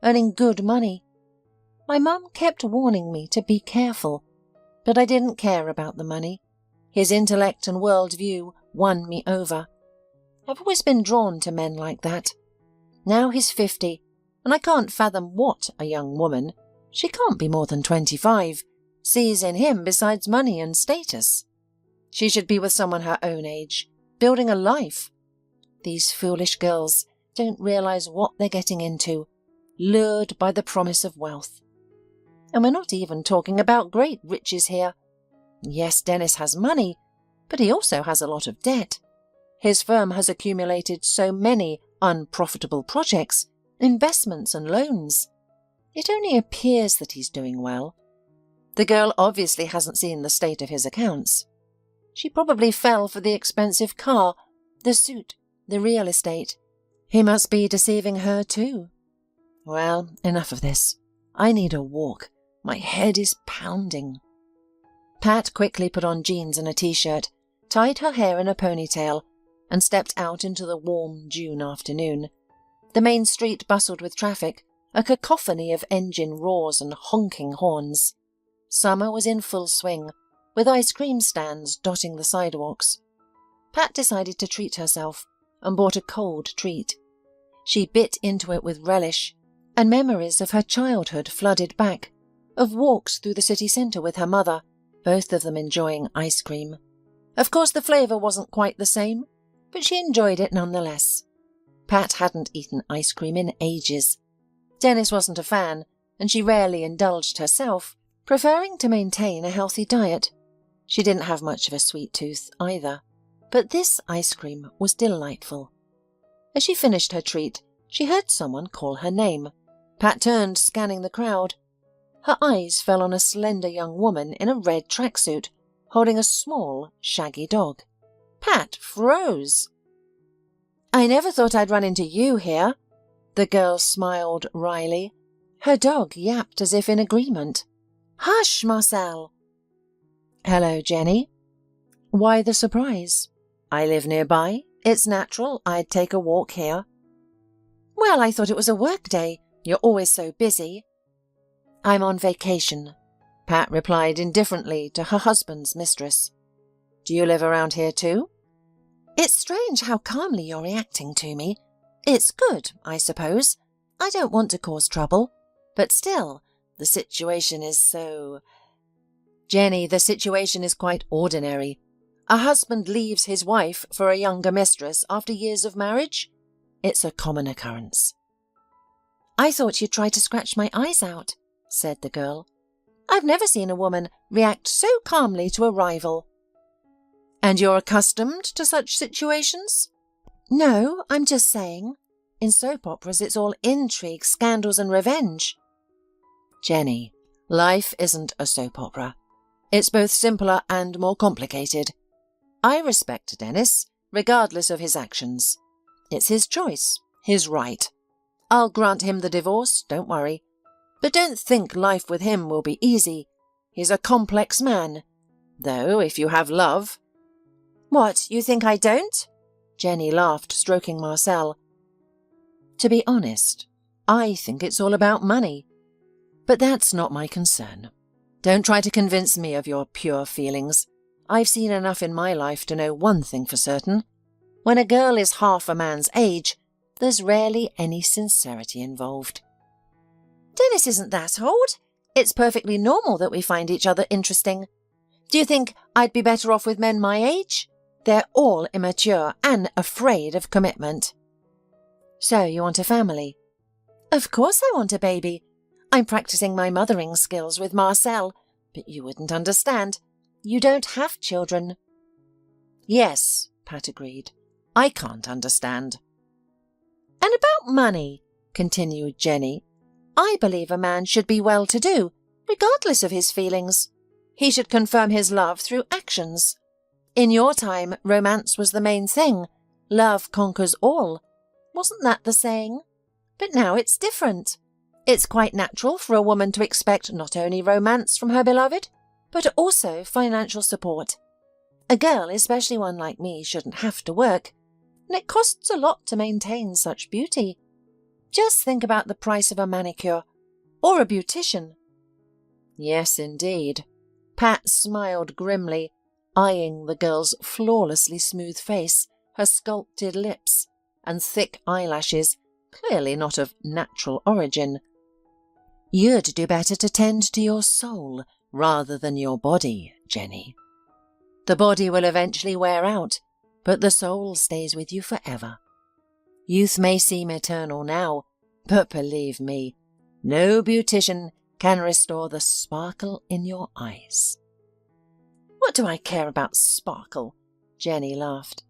earning good money. My mum kept warning me to be careful, but I didn't care about the money. His intellect and worldview won me over. I've always been drawn to men like that. Now he's 50, and I can't fathom what a young woman, she can't be more than 25, sees in him besides money and status. She should be with someone her own age, building a life. These foolish girls don't realize what they're getting into, lured by the promise of wealth. And we're not even talking about great riches here. Yes, Dennis has money, but he also has a lot of debt. His firm has accumulated so many unprofitable projects, investments and loans. It only appears that he's doing well. The girl obviously hasn't seen the state of his accounts. She probably fell for the expensive car, the suit, the real estate. He must be deceiving her too. Well, enough of this. I need a walk. My head is pounding. Pat quickly put on jeans and a t-shirt, tied her hair in a ponytail, and stepped out into the warm June afternoon. The main street bustled with traffic, a cacophony of engine roars and honking horns. Summer was in full swing, with ice cream stands dotting the sidewalks. Pat decided to treat herself and bought a cold treat. She bit into it with relish, and memories of her childhood flooded back, of walks through the city centre with her mother, both of them enjoying ice cream. Of course the flavour wasn't quite the same, but she enjoyed it nonetheless. Pat hadn't eaten ice cream in ages. Dennis wasn't a fan, and she rarely indulged herself, preferring to maintain a healthy diet. She didn't have much of a sweet tooth either, but this ice cream was delightful. As she finished her treat, she heard someone call her name. Pat turned, scanning the crowd. Her eyes fell on a slender young woman in a red tracksuit, holding a small, shaggy dog. Pat froze. "I never thought I'd run into you here." The girl smiled wryly. Her dog yapped as if in agreement. "Hush, Marcel." "Hello, Jenny." "Why the surprise?" "I live nearby. It's natural I'd take a walk here." "Well, I thought it was a work day. You're always so busy." "I'm on vacation," Pat replied indifferently to her husband's mistress. "Do you live around here too?" "It's strange how calmly you're reacting to me. It's good, I suppose. I don't want to cause trouble. But still, the situation is so—" "Jenny, the situation is quite ordinary. A husband leaves his wife for a younger mistress after years of marriage. It's a common occurrence." "I thought you'd try to scratch my eyes out," said the girl. "I've never seen a woman react so calmly to a rival." "And you're accustomed to such situations?" "No, I'm just saying. In soap operas it's all intrigue, scandals and revenge." "Jenny, life isn't a soap opera. It's both simpler and more complicated. I respect Dennis, regardless of his actions. It's his choice, his right. I'll grant him the divorce, don't worry. But don't think life with him will be easy. He's a complex man. Though, if you have love—" "What, you think I don't?" Jenny laughed, stroking Marcel. "To be honest, I think it's all about money. But that's not my concern. Don't try to convince me of your pure feelings. I've seen enough in my life to know one thing for certain. When a girl is half a man's age, there's rarely any sincerity involved." "Dennis isn't that old. It's perfectly normal that we find each other interesting. Do you think I'd be better off with men my age? They're all immature and afraid of commitment. So you want a family? Of course I want a baby. I'm practicing my mothering skills with Marcel, but you wouldn't understand. You don't have children. Yes, Pat agreed. I can't understand. And about money, continued Jenny, I believe a man should be well-to-do, regardless of his feelings. He should confirm his love through actions. In your time, romance was the main thing. Love conquers all. Wasn't that the saying? But now it's different. It's quite natural for a woman to expect not only romance from her beloved, but also financial support. A girl, especially one like me, shouldn't have to work, and it costs a lot to maintain such beauty. Just think about the price of a manicure, or a beautician. Yes, indeed. Pat smiled grimly, eyeing the girl's flawlessly smooth face, her sculpted lips, and thick eyelashes, clearly not of natural origin. You'd do better to tend to your soul rather than your body, Jenny. The body will eventually wear out, but the soul stays with you forever. Youth may seem eternal now, but believe me, no beautician can restore the sparkle in your eyes. What do I care about sparkle? Jenny laughed.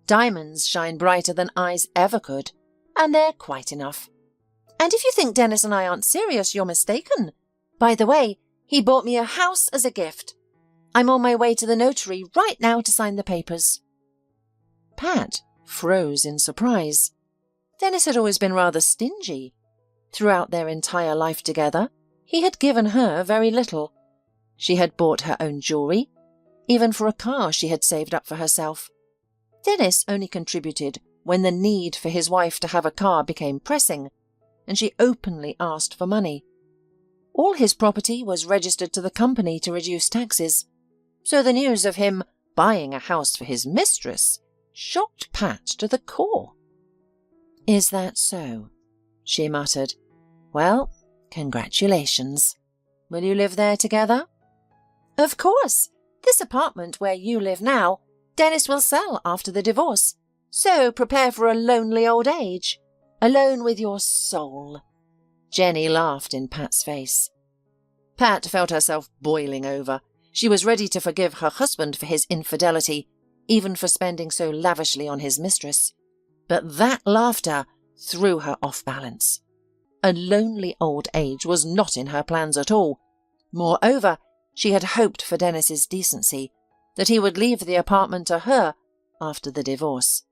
Diamonds shine brighter than eyes ever could, and they're quite enough. And if you think Dennis and I aren't serious, you're mistaken. By the way, he bought me a house as a gift. I'm on my way to the notary right now to sign the papers. Pat froze in surprise. Dennis had always been rather stingy. Throughout their entire life together, he had given her very little. She had bought her own jewellery, even for a car she had saved up for herself. Dennis only contributed when the need for his wife to have a car became pressing, and she openly asked for money. All his property was registered to the company to reduce taxes, so the news of him buying a house for his mistress shocked Pat to the core. Is that so? She muttered. Well, congratulations. Will you live there together? Of course. This apartment where you live now, Dennis will sell after the divorce. So prepare for a lonely old age. Alone with your soul. Jenny laughed in Pat's face. Pat felt herself boiling over. She was ready to forgive her husband for his infidelity, even for spending so lavishly on his mistress. But that laughter threw her off balance. A lonely old age was not in her plans at all. Moreover, she had hoped for Dennis's decency, that he would leave the apartment to her after the divorce.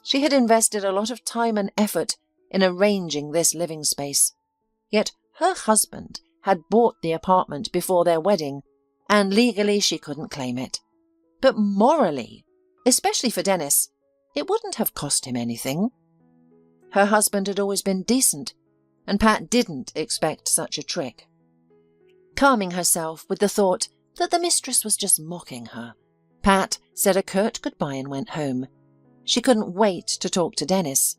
She had invested a lot of time and effort in arranging this living space. Yet her husband had bought the apartment before their wedding, and legally she couldn't claim it. But morally, especially for Dennis, it wouldn't have cost him anything. Her husband had always been decent, and Pat didn't expect such a trick. Calming herself with the thought that the mistress was just mocking her, Pat said a curt goodbye and went home. She couldn't wait to talk to Dennis,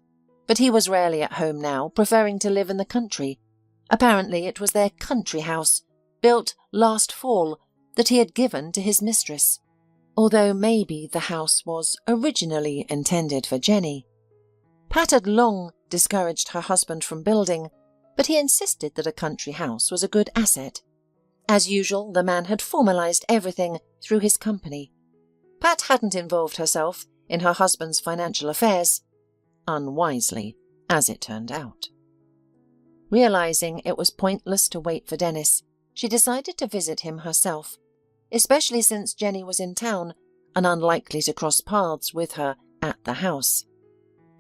but he was rarely at home now, preferring to live in the country. Apparently it was their country house, built last fall, that he had given to his mistress, although maybe the house was originally intended for Jenny. Pat had long discouraged her husband from building, but he insisted that a country house was a good asset. As usual, the man had formalized everything through his company. Pat hadn't involved herself in her husband's financial affairs, unwisely, as it turned out. Realizing it was pointless to wait for Dennis, she decided to visit him herself, especially since Jenny was in town and unlikely to cross paths with her at the house.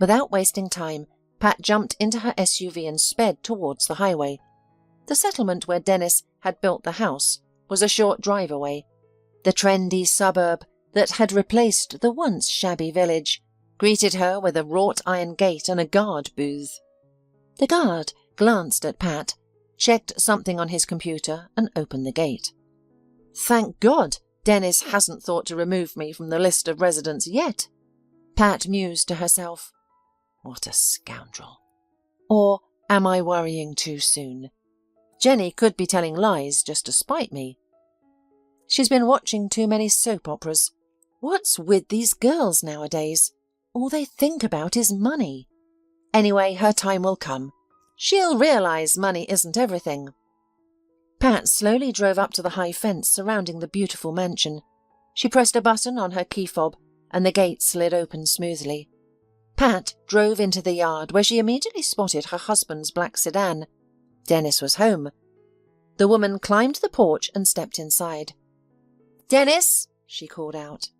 Without wasting time, Pat jumped into her SUV and sped towards the highway. The settlement where Dennis had built the house was a short drive away. The trendy suburb that had replaced the once shabby village greeted her with a wrought iron gate and a guard booth. The guard glanced at Pat, checked something on his computer, and opened the gate. Thank God Dennis hasn't thought to remove me from the list of residents yet, Pat mused to herself. What a scoundrel. Or am I worrying too soon? Jenny could be telling lies just to spite me. She's been watching too many soap operas. What's with these girls nowadays? All they think about is money. Anyway, her time will come. She'll realise money isn't everything. Pat slowly drove up to the high fence surrounding the beautiful mansion. She pressed a button on her key fob, and the gate slid open smoothly. Pat drove into the yard, where she immediately spotted her husband's black sedan. Dennis was home. The woman climbed the porch and stepped inside. "Dennis!" she called out.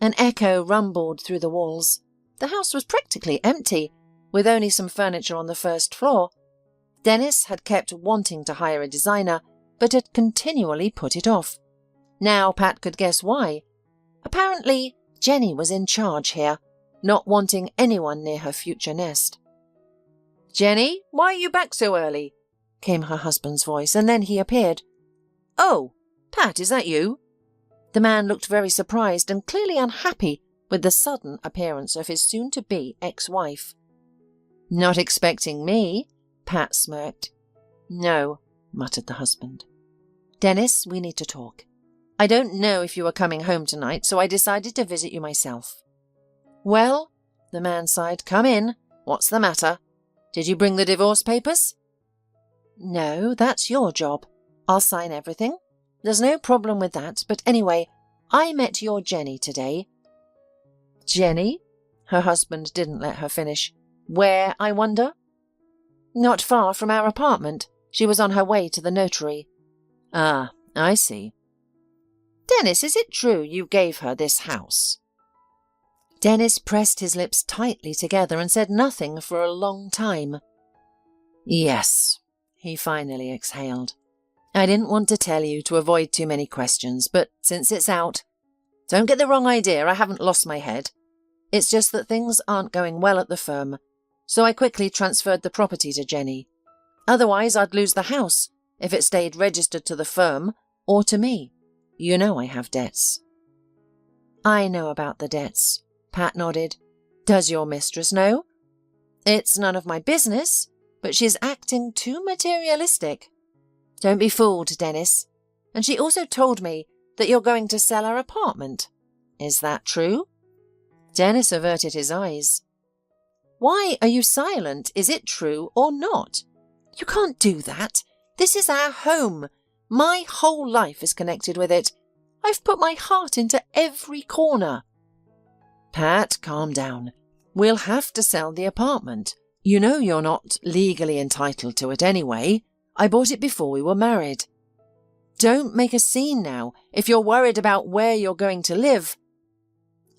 An echo rumbled through the walls. The house was practically empty, with only some furniture on the first floor. Dennis had kept wanting to hire a designer, but had continually put it off. Now Pat could guess why. Apparently, Jenny was in charge here, not wanting anyone near her future nest. "Jenny, why are you back so early?" came her husband's voice, and then he appeared. "Oh, Pat, is that you?" The man looked very surprised and clearly unhappy with the sudden appearance of his soon-to-be ex-wife. "Not expecting me?" Pat smirked. "No," muttered the husband. "Dennis, we need to talk. I don't know if you are coming home tonight, so I decided to visit you myself." "Well," the man sighed, "come in. What's the matter? Did you bring the divorce papers?" "No, that's your job. I'll sign everything. There's no problem with that, but anyway, I met your Jenny today." "Jenny?" Her husband didn't let her finish. "Where, I wonder?" "Not far from our apartment. She was on her way to the notary." "Ah, I see." "Dennis, is it true you gave her this house?" Dennis pressed his lips tightly together and said nothing for a long time. "Yes," he finally exhaled. "I didn't want to tell you to avoid too many questions, but since it's out, don't get the wrong idea, I haven't lost my head. It's just that things aren't going well at the firm, so I quickly transferred the property to Jenny. Otherwise, I'd lose the house if it stayed registered to the firm or to me. You know I have debts." "I know about the debts," Pat nodded. "Does your mistress know?" "It's none of my business, but she's acting too materialistic." "Don't be fooled, Dennis. And she also told me that you're going to sell our apartment. Is that true?" Dennis averted his eyes. "Why are you silent? Is it true or not? You can't do that. This is our home. My whole life is connected with it. I've put my heart into every corner." "Pat, calm down. We'll have to sell the apartment. You know you're not legally entitled to it anyway. I bought it before we were married." "Don't make a scene now if you're worried about where you're going to live."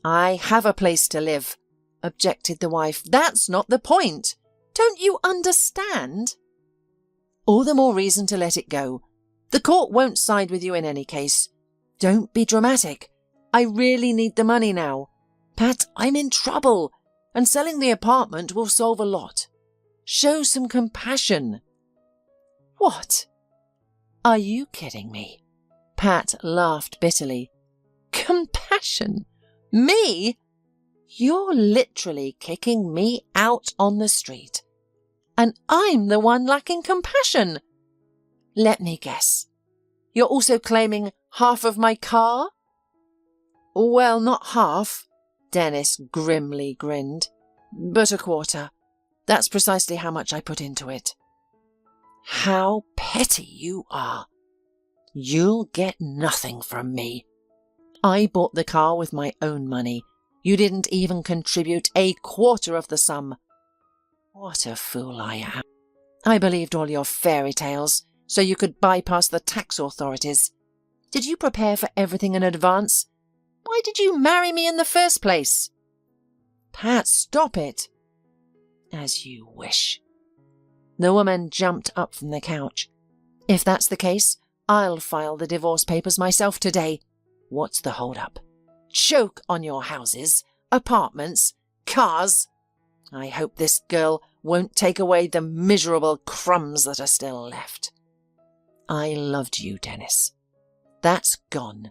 "I have a place to live," objected the wife. "That's not the point. Don't you understand?" "All the more reason to let it go. The court won't side with you in any case. Don't be dramatic. I really need the money now. Pat, I'm in trouble, and selling the apartment will solve a lot. Show some compassion." "What? Are you kidding me?" Pat laughed bitterly. "Compassion? Me? You're literally kicking me out on the street. And I'm the one lacking compassion. Let me guess. You're also claiming half of my car?" "Well, not half," Dennis grimly grinned, "but a quarter. That's precisely how much I put into it." "How petty you are. You'll get nothing from me. I bought the car with my own money. You didn't even contribute a quarter of the sum. What a fool I am. I believed all your fairy tales so you could bypass the tax authorities. Did you prepare for everything in advance? Why did you marry me in the first place?" "Pat, stop it." "As you wish." The woman jumped up from the couch. "If that's the case, I'll file the divorce papers myself today. What's the hold-up? Choke on your houses, apartments, cars. I hope this girl won't take away the miserable crumbs that are still left. I loved you, Dennis. That's gone.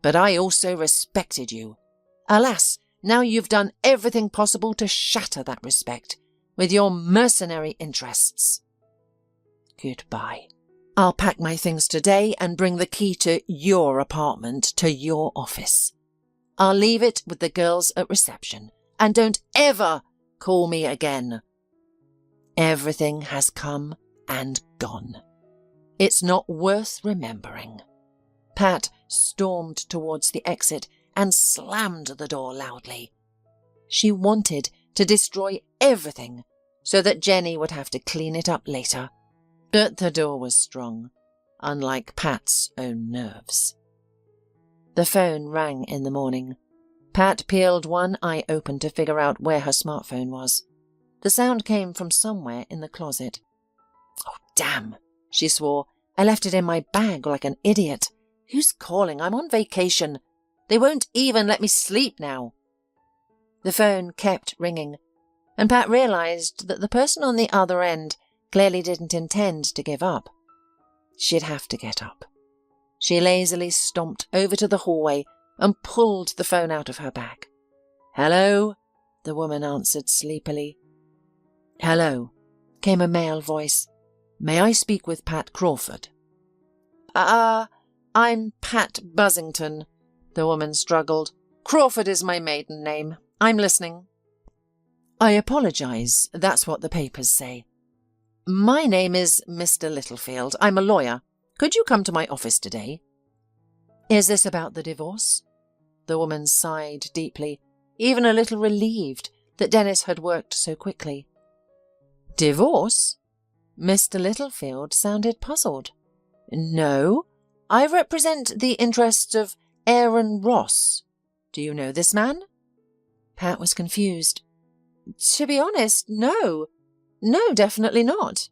But I also respected you. Alas, now you've done everything possible to shatter that respect with your mercenary interests. Goodbye. I'll pack my things today and bring the key to your apartment to your office. I'll leave it with the girls at reception. And don't ever call me again. Everything has come and gone. It's not worth remembering. Pat stormed towards the exit and slammed the door loudly. She wanted to destroy everything so that Jenny would have to clean it up later. But the door was strong, unlike Pat's own nerves. The phone rang in the morning. Pat peeled one eye open to figure out where her smartphone was. The sound came from somewhere in the closet. "Oh, damn," she swore. "I left it in my bag like an idiot. Who's calling? I'm on vacation. They won't even let me sleep now." The phone kept ringing, and Pat realized that the person on the other end clearly didn't intend to give up. She'd have to get up. She lazily stomped over to the hallway and pulled the phone out of her bag. "Hello?" the woman answered sleepily. "Hello," came a male voice. "May I speak with Pat Crawford?" I'm Pat Buzzington," the woman struggled. "Crawford is my maiden name. I'm listening." "I apologize. That's what the papers say. My name is Mr. Littlefield. I'm a lawyer. Could you come to my office today?" "Is this about the divorce?" The woman sighed deeply, even a little relieved that Dennis had worked so quickly. "Divorce?" Mr. Littlefield sounded puzzled. "No, I represent the interests of Aaron Ross. Do you know this man?" Pat was confused. "To be honest, no. No, definitely not."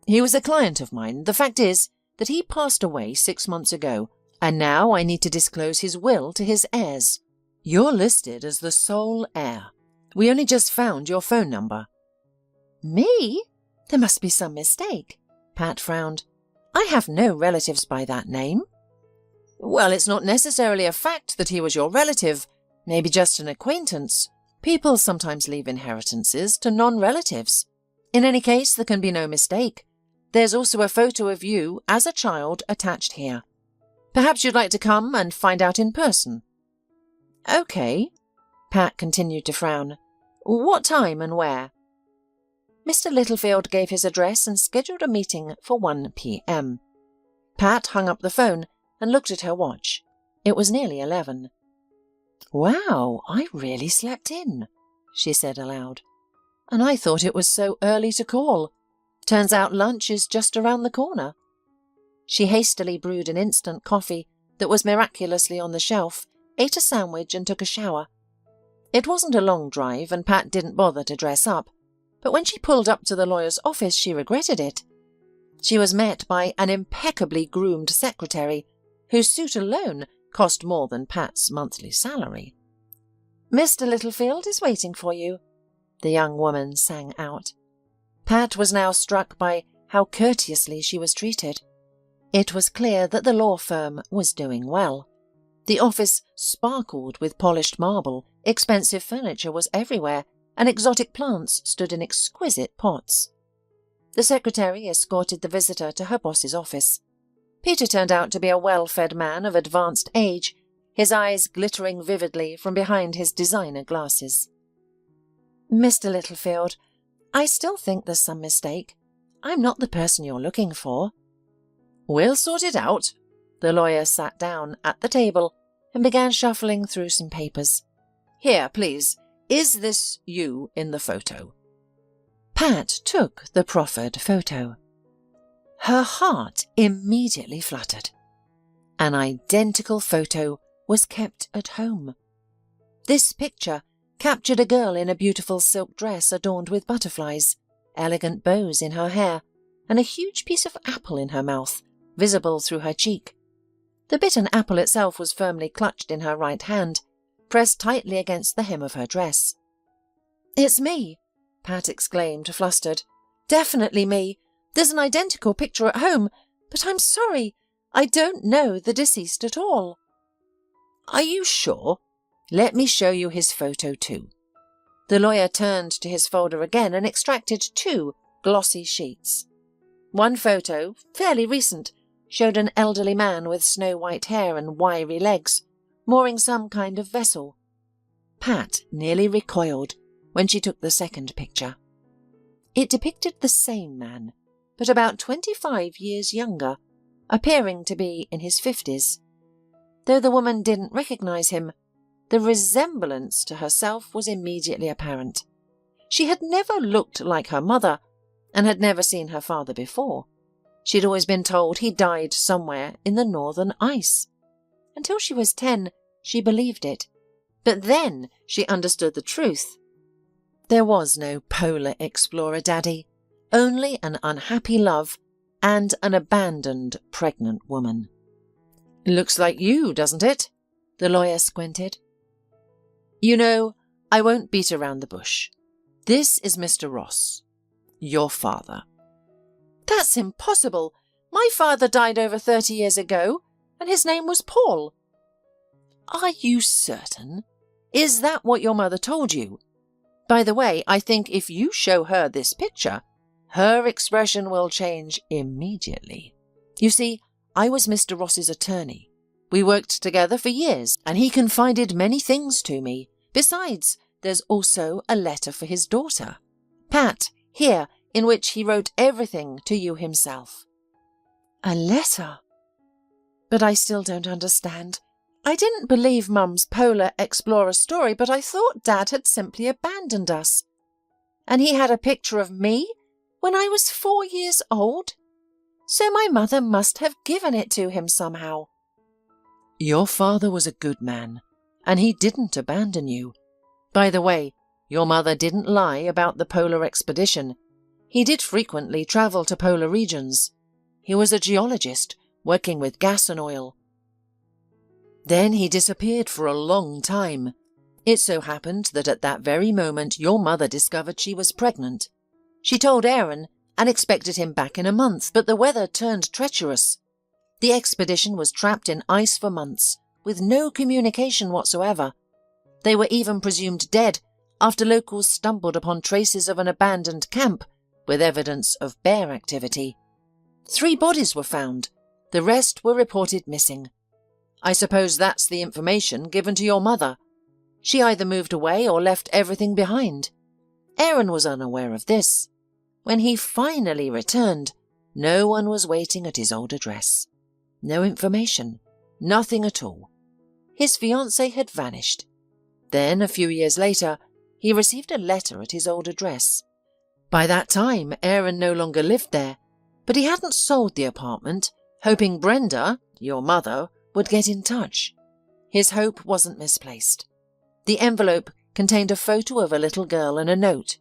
"He was a client of mine. The fact is that he passed away 6 months ago, and now I need to disclose his will to his heirs. You're listed as the sole heir. We only just found your phone number." "Me? There must be some mistake." Pat frowned. "I have no relatives by that name." "Well, it's not necessarily a fact that he was your relative. Maybe just an acquaintance. People sometimes leave inheritances to non-relatives. In any case, there can be no mistake. There's also a photo of you as a child attached here. Perhaps you'd like to come and find out in person." "Okay." Pat continued to frown. "What time and where?" Mr. Littlefield gave his address and scheduled a meeting for 1 p.m. Pat hung up the phone and looked at her watch. It was nearly 11. "Wow, I really slept in," she said aloud. "And I thought it was so early to call. Turns out lunch is just around the corner." She hastily brewed an instant coffee that was miraculously on the shelf, ate a sandwich and took a shower. It wasn't a long drive and Pat didn't bother to dress up, but when she pulled up to the lawyer's office she regretted it. She was met by an impeccably groomed secretary, whose suit alone cost more than Pat's monthly salary. "Mr. Littlefield is waiting for you," the young woman sang out. Pat was now struck by how courteously she was treated. It was clear that the law firm was doing well. The office sparkled with polished marble, expensive furniture was everywhere, and exotic plants stood in exquisite pots. The secretary escorted the visitor to her boss's office. Peter turned out to be a well-fed man of advanced age, his eyes glittering vividly from behind his designer glasses. "Mr. Littlefield, I still think there's some mistake. I'm not the person you're looking for." "We'll sort it out." The lawyer sat down at the table and began shuffling through some papers. "Here, please. Is this you in the photo?" Pat took the proffered photo. Her heart immediately fluttered. An identical photo was kept at home. This picture captured a girl in a beautiful silk dress adorned with butterflies, elegant bows in her hair, and a huge piece of apple in her mouth, visible through her cheek. The bitten apple itself was firmly clutched in her right hand, pressed tightly against the hem of her dress. "It's me," Pat exclaimed, flustered. "Definitely me. There's an identical picture at home, but I'm sorry, I don't know the deceased at all." "Are you sure? Let me show you his photo too." The lawyer turned to his folder again and extracted 2 glossy sheets. One photo, fairly recent, showed an elderly man with snow-white hair and wiry legs, mooring some kind of vessel. Pat nearly recoiled when she took the second picture. It depicted the same man, but about 25 years younger, appearing to be in his 50s. Though the woman didn't recognise him, the resemblance to herself was immediately apparent. She had never looked like her mother and had never seen her father before. She'd always been told he died somewhere in the northern ice. Until she was 10, she believed it. But then she understood the truth. There was no polar explorer daddy, only an unhappy love and an abandoned pregnant woman. "Looks like you, doesn't it?" The lawyer squinted. "You know, I won't beat around the bush. This is Mr. Ross, your father." "That's impossible. My father died over 30 years ago, and his name was Paul." "Are you certain? Is that what your mother told you? By the way, I think if you show her this picture, her expression will change immediately. You see, I was Mr. Ross's attorney. We worked together for years, and he confided many things to me. Besides, there's also a letter for his daughter, Pat, here, in which he wrote everything to you himself." "A letter? But I still don't understand. I didn't believe Mum's polar explorer story, but I thought Dad had simply abandoned us. And he had a picture of me when I was 4 years old? So my mother must have given it to him somehow." "Your father was a good man, and he didn't abandon you. By the way, your mother didn't lie about the polar expedition. He did frequently travel to polar regions. He was a geologist, working with gas and oil. Then he disappeared for a long time. It so happened that at that very moment your mother discovered she was pregnant. She told Aaron and expected him back in a month, but the weather turned treacherous. The expedition was trapped in ice for months, with no communication whatsoever. They were even presumed dead after locals stumbled upon traces of an abandoned camp with evidence of bear activity. 3 bodies were found. The rest were reported missing. I suppose that's the information given to your mother. She either moved away or left everything behind. Aaron was unaware of this. When he finally returned, no one was waiting at his old address. No information, nothing at all. His fiancée had vanished. Then, a few years later, he received a letter at his old address. By that time, Aaron no longer lived there, but he hadn't sold the apartment, hoping Brenda, your mother, would get in touch. His hope wasn't misplaced. The envelope contained a photo of a little girl and a note.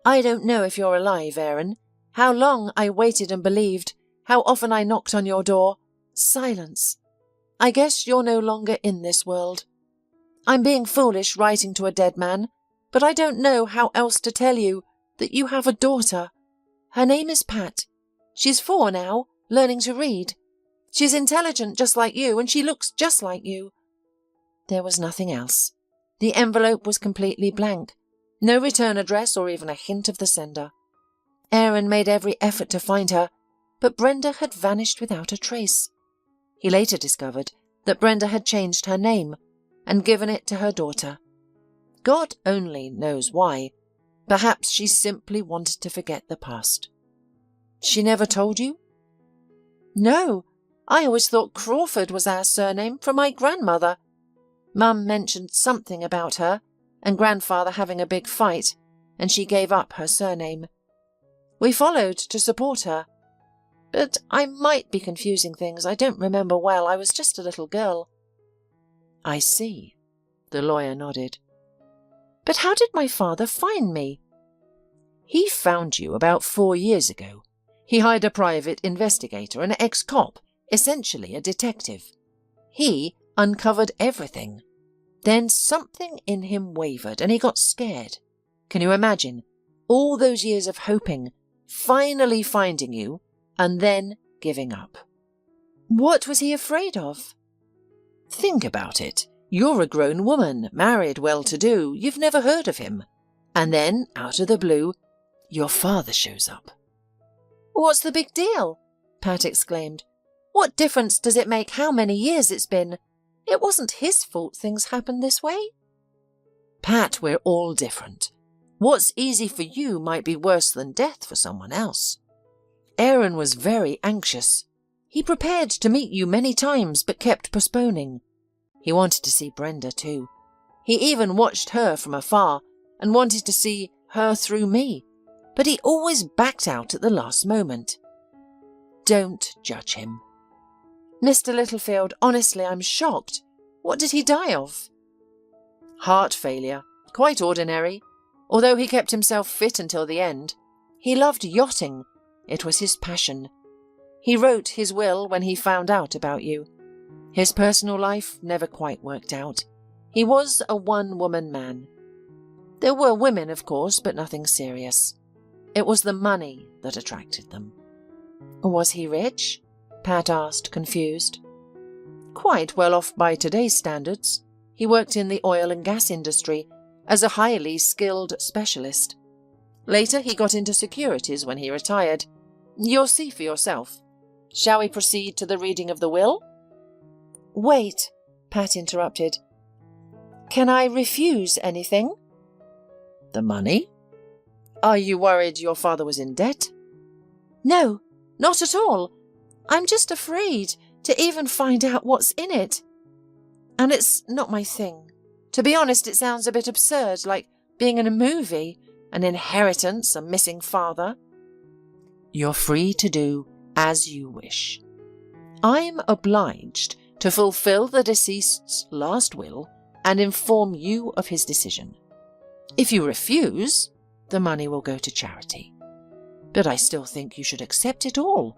"I don't know if you're alive, Aaron. How long I waited and believed. How often I knocked on your door. Silence. I guess you're no longer in this world. I'm being foolish writing to a dead man, but I don't know how else to tell you that you have a daughter. Her name is Pat. She's 4 now, learning to read. She's intelligent just like you, and she looks just like you." There was nothing else. The envelope was completely blank. No return address or even a hint of the sender. Aaron made every effort to find her, but Brenda had vanished without a trace. He later discovered that Brenda had changed her name and given it to her daughter. God only knows why. Perhaps she simply wanted to forget the past. "She never told you?" "No. I always thought Crawford was our surname from my grandmother. Mum mentioned something about her and grandfather having a big fight, and she gave up her surname. We followed to support her. But I might be confusing things. I don't remember well. I was just a little girl." "I see." The lawyer nodded. "But how did my father find me?" "He found you about 4 years ago. He hired a private investigator, an ex-cop, essentially a detective. He uncovered everything. Then something in him wavered and he got scared. Can you imagine? All those years of hoping, finally finding you, and then giving up." "What was he afraid of?" "Think about it. You're a grown woman, married, well-to-do. You've never heard of him. And then, out of the blue, your father shows up." "What's the big deal?" Pat exclaimed. "What difference does it make how many years it's been? It wasn't his fault things happened this way. Pat, we're all different. What's easy for you might be worse than death for someone else. Aaron was very anxious. He prepared to meet you many times but kept postponing. He wanted to see Brenda too. He even watched her from afar and wanted to see her through me, but he always backed out at the last moment. Don't judge him. Mr. Littlefield, honestly, I'm shocked. What did he die of? Heart failure. Quite ordinary. Although he kept himself fit until the end. He loved yachting. It was his passion. He wrote his will when he found out about you. His personal life never quite worked out. He was a one-woman man. There were women, of course, but nothing serious. It was the money that attracted them. Was he rich? Pat asked, confused. Quite well off by today's standards. He worked in the oil and gas industry as a highly skilled specialist. Later he got into securities when he retired. You'll see for yourself. Shall we proceed to the reading of the will? Wait, Pat interrupted. Can I refuse anything? The money? Are you worried your father was in debt? No, not at all. I'm just afraid to even find out what's in it. And it's not my thing. To be honest, it sounds a bit absurd, like being in a movie, an inheritance, a missing father. You're free to do as you wish. I'm obliged to fulfill the deceased's last will and inform you of his decision. If you refuse, the money will go to charity. But I still think you should accept it all.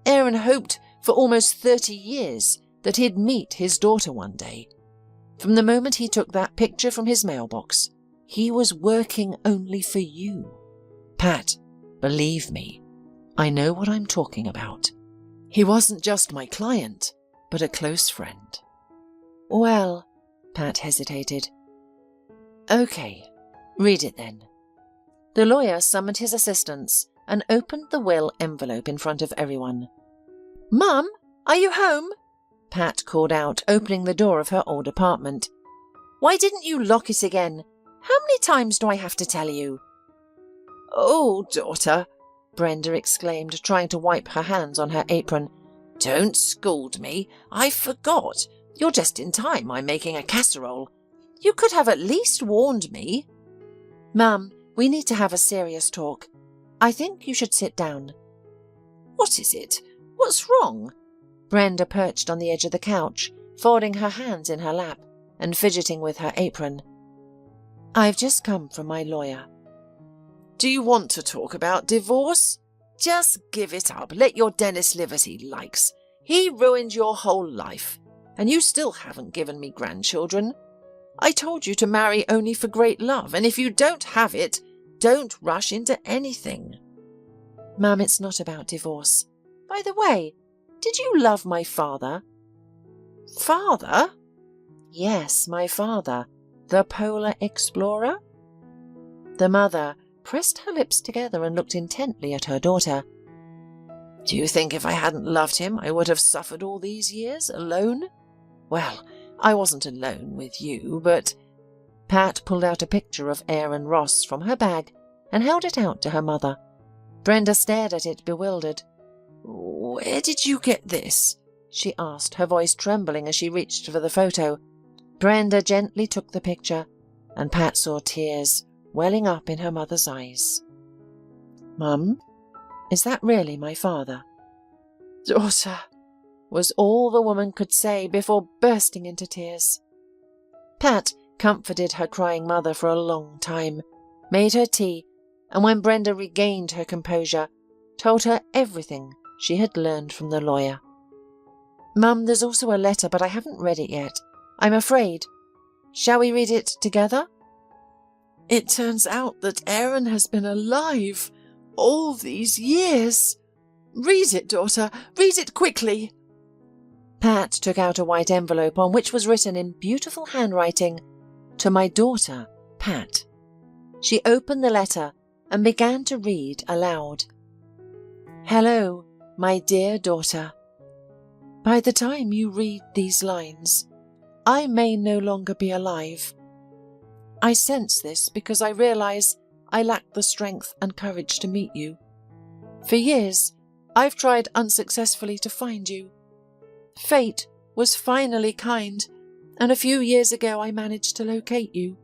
Aaron hoped for almost 30 years that he'd meet his daughter one day. From the moment he took that picture from his mailbox, he was working only for you. Pat, believe me, I know what I'm talking about. He wasn't just my client, but a close friend. Well, Pat hesitated. Okay, read it then. The lawyer summoned his assistants and opened the will envelope in front of everyone. Mum, are you home? Pat called out, opening the door of her old apartment. Why didn't you lock it again? How many times do I have to tell you? Oh, daughter, Brenda exclaimed, trying to wipe her hands on her apron. Don't scold me. I forgot. You're just in time. I'm making a casserole. You could have at least warned me. Mum, we need to have a serious talk. I think you should sit down. What is it? What's wrong? Brenda perched on the edge of the couch, folding her hands in her lap and fidgeting with her apron. I've just come from my lawyer. Do you want to talk about divorce? Just give it up. Let your Dennis live as he likes. He ruined your whole life, and you still haven't given me grandchildren. I told you to marry only for great love, and if you don't have it, don't rush into anything. Mum, it's not about divorce. By the way, did you love my father? Father? Yes, my father, the polar explorer. The mother pressed her lips together and looked intently at her daughter. Do you think if I hadn't loved him, I would have suffered all these years alone? Well, I wasn't alone with you, but... Pat pulled out a picture of Aaron Ross from her bag and held it out to her mother. Brenda stared at it, bewildered. Where did you get this? She asked, her voice trembling as she reached for the photo. Brenda gently took the picture, and Pat saw tears welling up in her mother's eyes. Mum, is that really my father? Daughter, was all the woman could say before bursting into tears. Pat comforted her crying mother for a long time, made her tea, and when Brenda regained her composure, told her everything she had learned from the lawyer. Mum, there's also a letter, but I haven't read it yet. I'm afraid. Shall we read it together? It turns out that Aaron has been alive all these years. Read it, daughter. Read it quickly. Pat took out a white envelope on which was written in beautiful handwriting, To my daughter, Pat. She opened the letter and began to read aloud. Hello, my dear daughter. By the time you read these lines, I may no longer be alive. I sense this because I realize I lack the strength and courage to meet you. For years, I've tried unsuccessfully to find you. Fate was finally kind, and a few years ago I managed to locate you.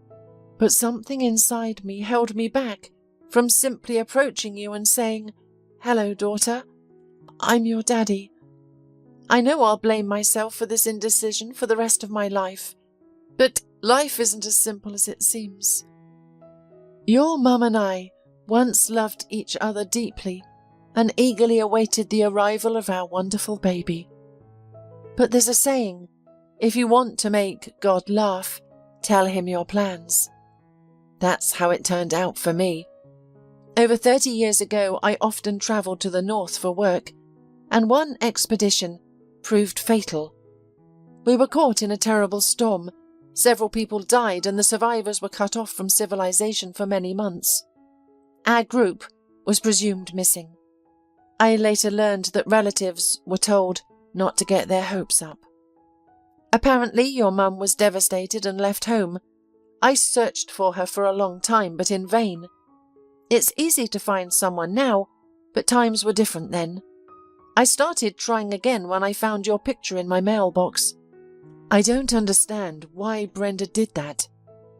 But something inside me held me back from simply approaching you and saying, "Hello, daughter. I'm your daddy." I know I'll blame myself for this indecision for the rest of my life, but life isn't as simple as it seems. Your mum and I once loved each other deeply and eagerly awaited the arrival of our wonderful baby. But there's a saying, if you want to make God laugh, tell him your plans. That's how it turned out for me. Over 30 years ago, I often travelled to the north for work, and one expedition proved fatal. We were caught in a terrible storm. Several people died and the survivors were cut off from civilization for many months. Our group was presumed missing. I later learned that relatives were told not to get their hopes up. Apparently, your mum was devastated and left home. I searched for her for a long time, but in vain. It's easy to find someone now, but times were different then. I started trying again when I found your picture in my mailbox. I don't understand why Brenda did that.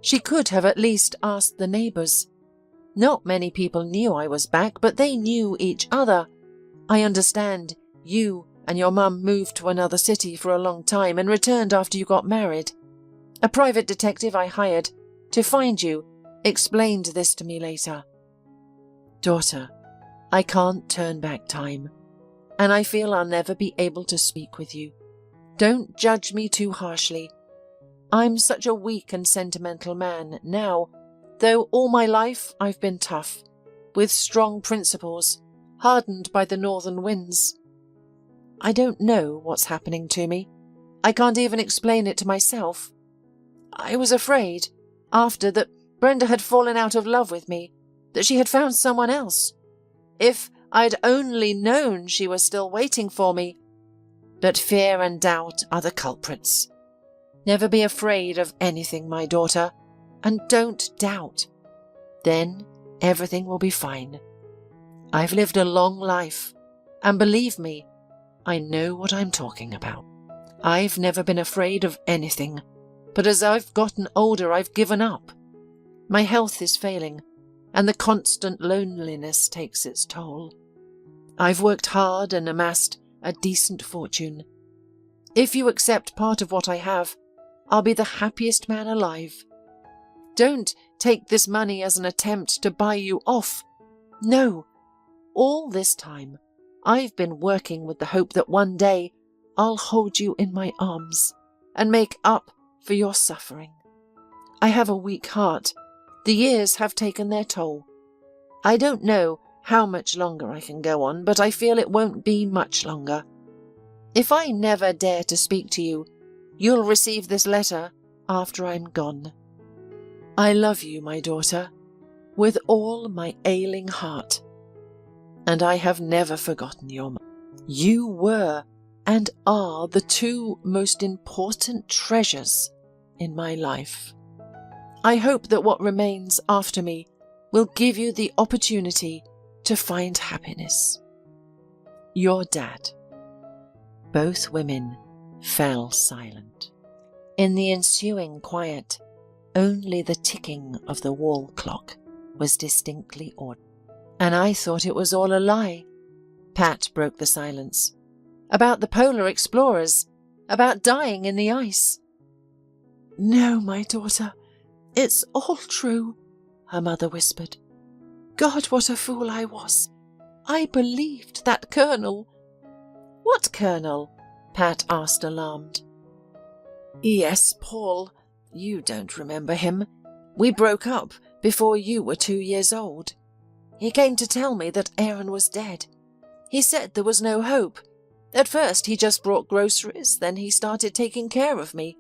She could have at least asked the neighbours. Not many people knew I was back, but they knew each other. I understand you and your mum moved to another city for a long time and returned after you got married. A private detective I hired to find you explained this to me later. Daughter, I can't turn back time, and I feel I'll never be able to speak with you. Don't judge me too harshly. I'm such a weak and sentimental man now, though all my life I've been tough, with strong principles, hardened by the northern winds. I don't know what's happening to me. I can't even explain it to myself. I was afraid, after that Brenda had fallen out of love with me, that she had found someone else. If I'd only known she was still waiting for me. But fear and doubt are the culprits. Never be afraid of anything, my daughter, and don't doubt. Then everything will be fine. I've lived a long life, and believe me, I know what I'm talking about. I've never been afraid of anything, but as I've gotten older, I've given up. My health is failing, and the constant loneliness takes its toll. I've worked hard and amassed a decent fortune. If you accept part of what I have, I'll be the happiest man alive. Don't take this money as an attempt to buy you off. No, all this time, I've been working with the hope that one day I'll hold you in my arms and make up for your suffering. I have a weak heart. The years have taken their toll. I don't know how much longer I can go on, but I feel it won't be much longer. If I never dare to speak to you, you'll receive this letter after I'm gone. I love you, my daughter, with all my ailing heart, and I have never forgotten your mother. You were and are the two most important treasures in my life. I hope that what remains after me will give you the opportunity to find happiness. Your dad. Both women fell silent. In the ensuing quiet, only the ticking of the wall clock was distinctly audible. And I thought it was all a lie. Pat broke the silence. About the polar explorers, about dying in the ice. No, my daughter, it's all true, her mother whispered. God, what a fool I was. I believed that colonel. What colonel? Pat asked, alarmed. Yes, Paul. You don't remember him. We broke up before you were 2 years old. He came to tell me that Aaron was dead. He said there was no hope. At first he just brought groceries, then he started taking care of me.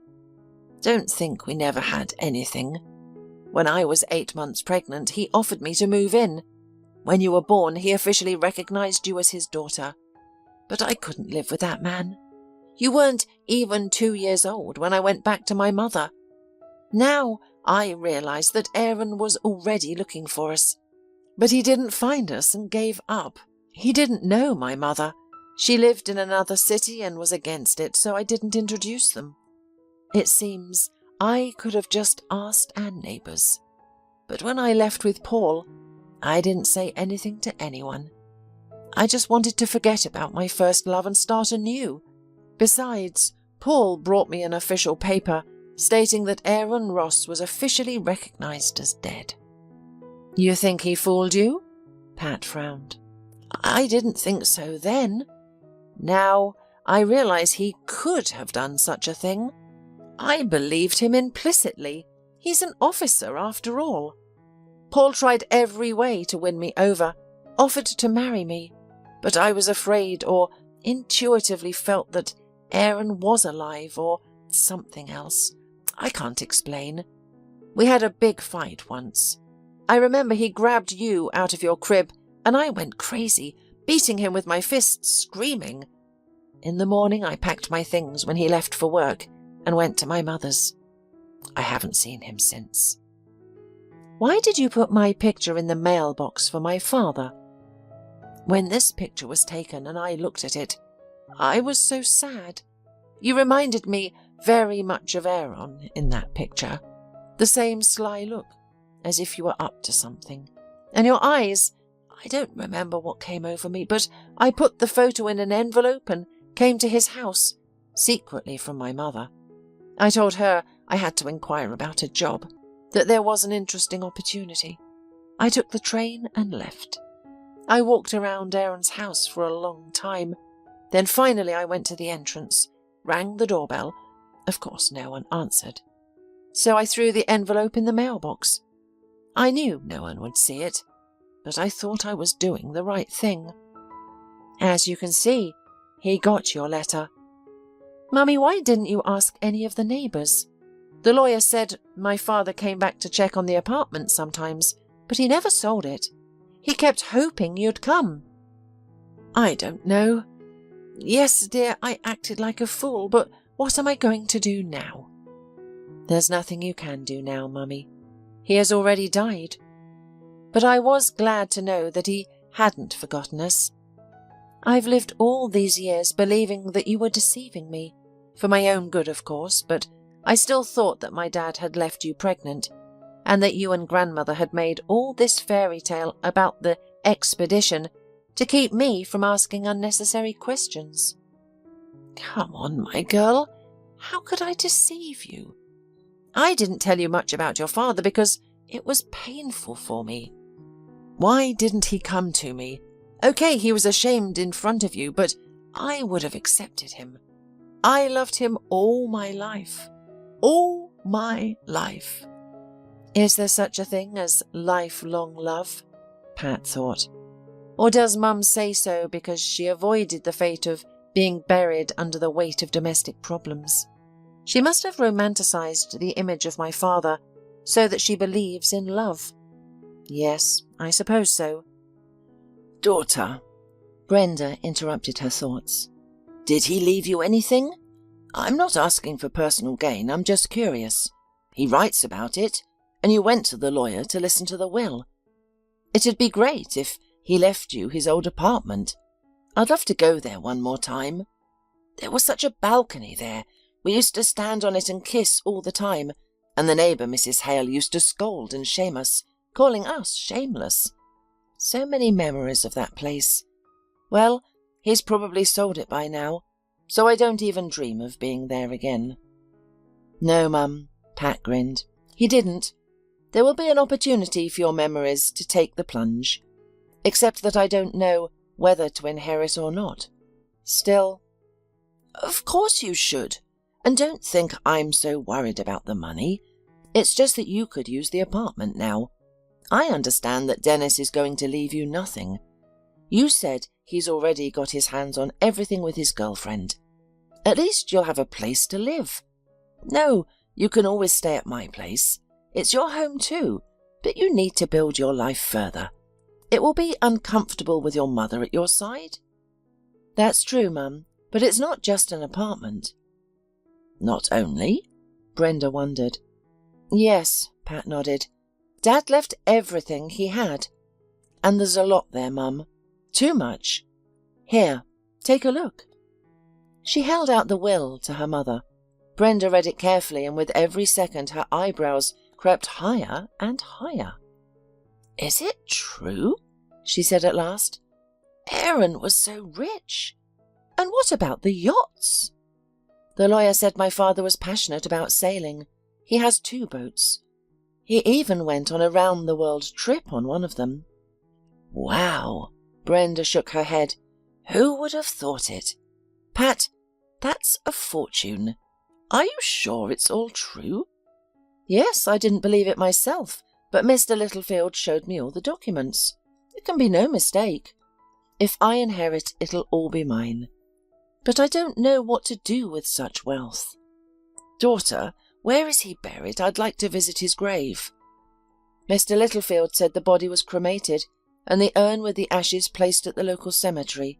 Don't think we never had anything. When I was 8 months pregnant, he offered me to move in. When you were born, he officially recognized you as his daughter. But I couldn't live with that man. You weren't even 2 years old when I went back to my mother. Now I realise that Aaron was already looking for us. But he didn't find us and gave up. He didn't know my mother. She lived in another city and was against it, so I didn't introduce them. It seems I could have just asked our neighbours. But when I left with Paul, I didn't say anything to anyone. I just wanted to forget about my first love and start anew. Besides, Paul brought me an official paper stating that Aaron Ross was officially recognised as dead. You think he fooled you? Pat frowned. I didn't think so then. Now I realise he could have done such a thing. I believed him implicitly. He's an officer after all. Paul tried every way to win me over, offered to marry me, but I was afraid or intuitively felt that Aaron was alive or something else. I can't explain. We had a big fight once. I remember he grabbed you out of your crib and I went crazy, beating him with my fists, screaming. In the morning I packed my things when he left for work and went to my mother's. I haven't seen him since. Why did you put my picture in the mailbox for my father? When this picture was taken and I looked at it, I was so sad. You reminded me very much of Aaron in that picture. The same sly look, as if you were up to something. And your eyes, I don't remember what came over me, but I put the photo in an envelope and came to his house, secretly from my mother. I told her I had to inquire about a job, that there was an interesting opportunity. I took the train and left. I walked around Aaron's house for a long time. Then finally I went to the entrance, rang the doorbell. Of course no one answered. So I threw the envelope in the mailbox. I knew no one would see it, but I thought I was doing the right thing. As you can see, he got your letter. Mummy, why didn't you ask any of the neighbours? The lawyer said my father came back to check on the apartment sometimes, but he never sold it. He kept hoping you'd come. I don't know. Yes, dear, I acted like a fool, but what am I going to do now? There's nothing you can do now, Mummy. He has already died. But I was glad to know that he hadn't forgotten us. I've lived all these years believing that you were deceiving me, for my own good, of course, but I still thought that my dad had left you pregnant, and that you and grandmother had made all this fairy tale about the expedition to keep me from asking unnecessary questions. Come on, my girl. How could I deceive you? I didn't tell you much about your father because it was painful for me. Why didn't he come to me? Okay, he was ashamed in front of you, but I would have accepted him. I loved him all my life. All my life. Is there such a thing as lifelong love? Pat thought. Or does Mum say so because she avoided the fate of being buried under the weight of domestic problems? She must have romanticised the image of my father so that she believes in love. Yes, I suppose so. Daughter, Brenda interrupted her thoughts. Did he leave you anything? I'm not asking for personal gain, I'm just curious. He writes about it, and you went to the lawyer to listen to the will. It'd be great if he left you his old apartment. I'd love to go there one more time. There was such a balcony there. We used to stand on it and kiss all the time, and the neighbour, Mrs. Hale, used to scold and shame us, calling us shameless. So many memories of that place. Well, he's probably sold it by now, so I don't even dream of being there again. No, Mum, Pat grinned. He didn't. There will be an opportunity for your memories to take the plunge, except that I don't know whether to inherit or not. Still, of course you should, and don't think I'm so worried about the money. It's just that you could use the apartment now. I understand that Dennis is going to leave you nothing. You said he's already got his hands on everything with his girlfriend. At least you'll have a place to live. No, you can always stay at my place. It's your home too, but you need to build your life further. It will be uncomfortable with your mother at your side. That's true, Mum, But it's not just an apartment. Not only? Brenda wondered. Yes, Pat nodded. Dad left everything he had. And there's a lot there, Mum. Too much. Here, take a look. She held out the will to her mother. Brenda read it carefully, and with every second her eyebrows crept higher and higher. Is it true? She said at last. Aaron was so rich. And what about the yachts? The lawyer said my father was passionate about sailing. He has 2 boats. He even went on a round-the-world trip on one of them. Wow! Brenda shook her head. Who would have thought it? Pat, that's a fortune. Are you sure it's all true? Yes, I didn't believe it myself, but Mr. Littlefield showed me all the documents. It can be no mistake. If I inherit, it'll all be mine. But I don't know what to do with such wealth. Daughter, where is he buried? I'd like to visit his grave. Mr. Littlefield said the body was cremated and the urn with the ashes placed at the local cemetery.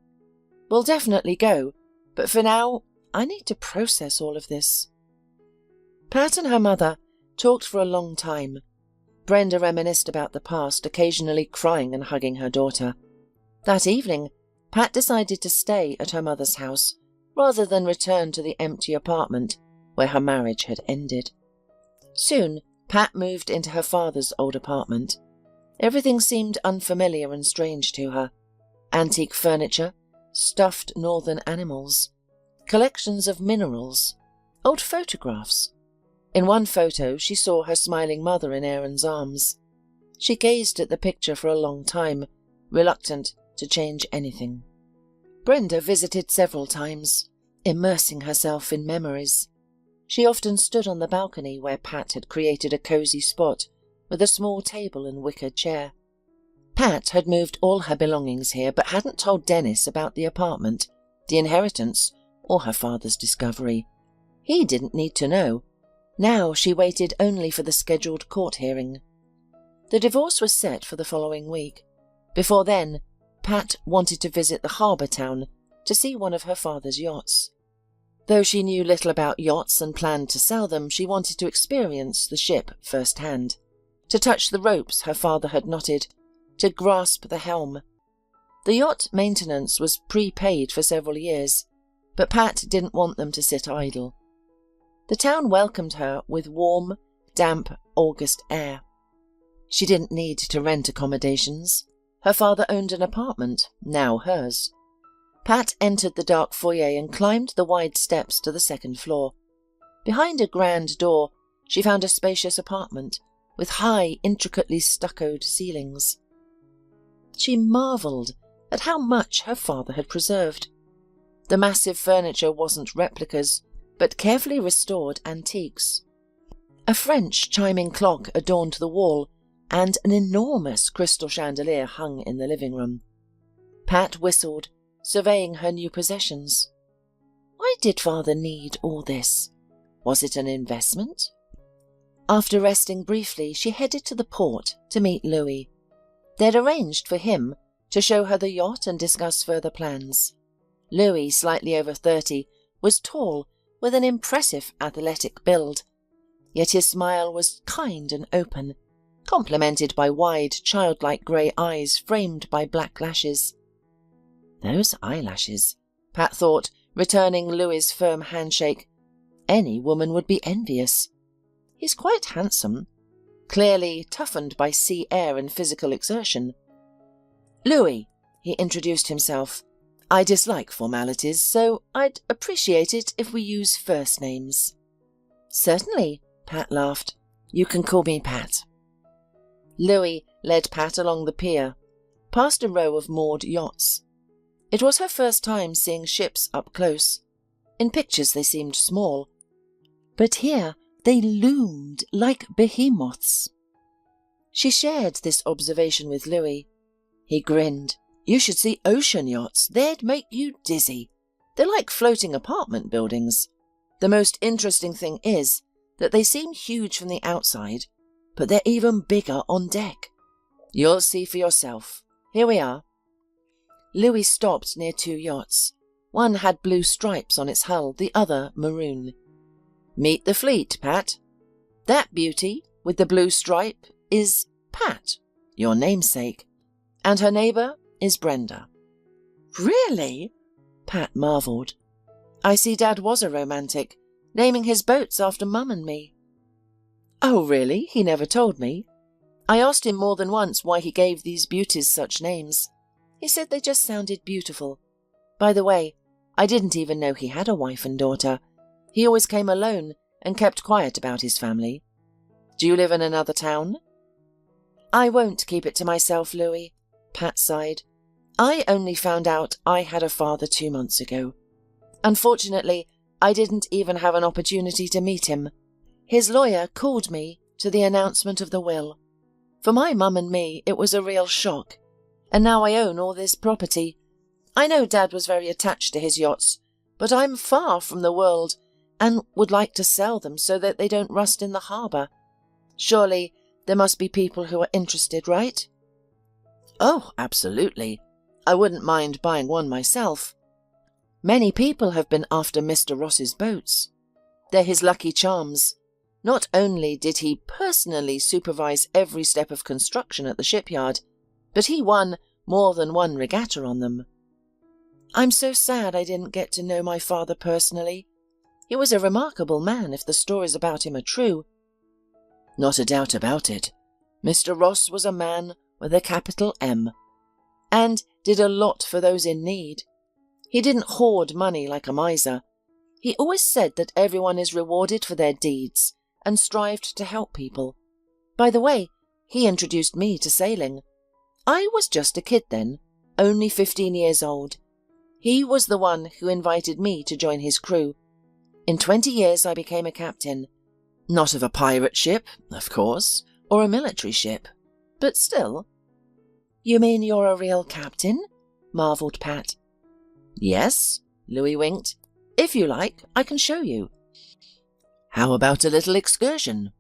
We'll definitely go, but for now, I need to process all of this. Pat and her mother talked for a long time. Brenda reminisced about the past, occasionally crying and hugging her daughter. That evening, Pat decided to stay at her mother's house rather than return to the empty apartment where her marriage had ended. Soon, Pat moved into her father's old apartment. Everything seemed unfamiliar and strange to her. Antique furniture, stuffed northern animals, collections of minerals, old photographs. In one photo, she saw her smiling mother in Aaron's arms. She gazed at the picture for a long time, reluctant to change anything. Brenda visited several times, immersing herself in memories. She often stood on the balcony where Pat had created a cosy spot with a small table and wicker chair. Pat had moved all her belongings here but hadn't told Dennis about the apartment, the inheritance, or her father's discovery. He didn't need to know. Now she waited only for the scheduled court hearing. The divorce was set for the following week. Before then, Pat wanted to visit the harbour town to see one of her father's yachts. Though she knew little about yachts and planned to sell them, she wanted to experience the ship firsthand, to touch the ropes her father had knotted, to grasp the helm. The yacht maintenance was prepaid for several years, but Pat didn't want them to sit idle. The town welcomed her with warm, damp August air. She didn't need to rent accommodations. Her father owned an apartment, now hers. Pat entered the dark foyer and climbed the wide steps to the second floor. Behind a grand door, she found a spacious apartment with high, intricately stuccoed ceilings. She marvelled at how much her father had preserved. The massive furniture wasn't replicas, but carefully restored antiques. A French chiming clock adorned the wall, and an enormous crystal chandelier hung in the living room. Pat whistled, surveying her new possessions. Why did father need all this? Was it an investment? After resting briefly, she headed to the port to meet Louis. They'd arranged for him to show her the yacht and discuss further plans. Louis, slightly over 30, was tall, with an impressive athletic build. Yet his smile was kind and open, complemented by wide, childlike grey eyes framed by black lashes. Those eyelashes, Pat thought, returning Louis's firm handshake. Any woman would be envious. He's quite handsome, clearly toughened by sea air and physical exertion. Louis, he introduced himself. I dislike formalities, so I'd appreciate it if we use first names. Certainly, Pat laughed. You can call me Pat. Louis led Pat along the pier, past a row of moored yachts. It was her first time seeing ships up close. In pictures they seemed small, but here they loomed like behemoths. She shared this observation with Louis. He grinned. You should see ocean yachts. They'd make you dizzy. They're like floating apartment buildings. The most interesting thing is that they seem huge from the outside, but they're even bigger on deck. You'll see for yourself. Here we are. Louis stopped near 2 yachts. One had blue stripes on its hull, the other maroon. Meet the fleet, Pat. That beauty with the blue stripe is Pat, your namesake, and her neighbour is Brenda. Really? Pat marvelled. I see Dad was a romantic, naming his boats after Mum and me. Oh, really? He never told me. I asked him more than once why he gave these beauties such names. He said they just sounded beautiful. By the way, I didn't even know he had a wife and daughter. He always came alone and kept quiet about his family. Do you live in another town? I won't keep it to myself, Louis, Pat sighed. I only found out I had a father 2 months ago. Unfortunately, I didn't even have an opportunity to meet him. His lawyer called me to the announcement of the will. For my mum and me, it was a real shock. And now I own all this property. I know Dad was very attached to his yachts, but I'm far from the world and would like to sell them so that they don't rust in the harbour. Surely there must be people who are interested, right? Oh, absolutely. I wouldn't mind buying one myself. Many people have been after Mr. Ross's boats. They're his lucky charms. Not only did he personally supervise every step of construction at the shipyard, but he won more than one regatta on them. I'm so sad I didn't get to know my father personally. He was a remarkable man if the stories about him are true. Not a doubt about it. Mr. Ross was a man with a capital M, and did a lot for those in need. He didn't hoard money like a miser. He always said that everyone is rewarded for their deeds and strived to help people. By the way, he introduced me to sailing. I was just a kid then, only 15 years old. He was the one who invited me to join his crew. In 20 years I became a captain. Not of a pirate ship, of course, or a military ship, but still. You mean you're a real captain? Marvelled Pat. Yes, Louis winked. If you like, I can show you. How about a little excursion?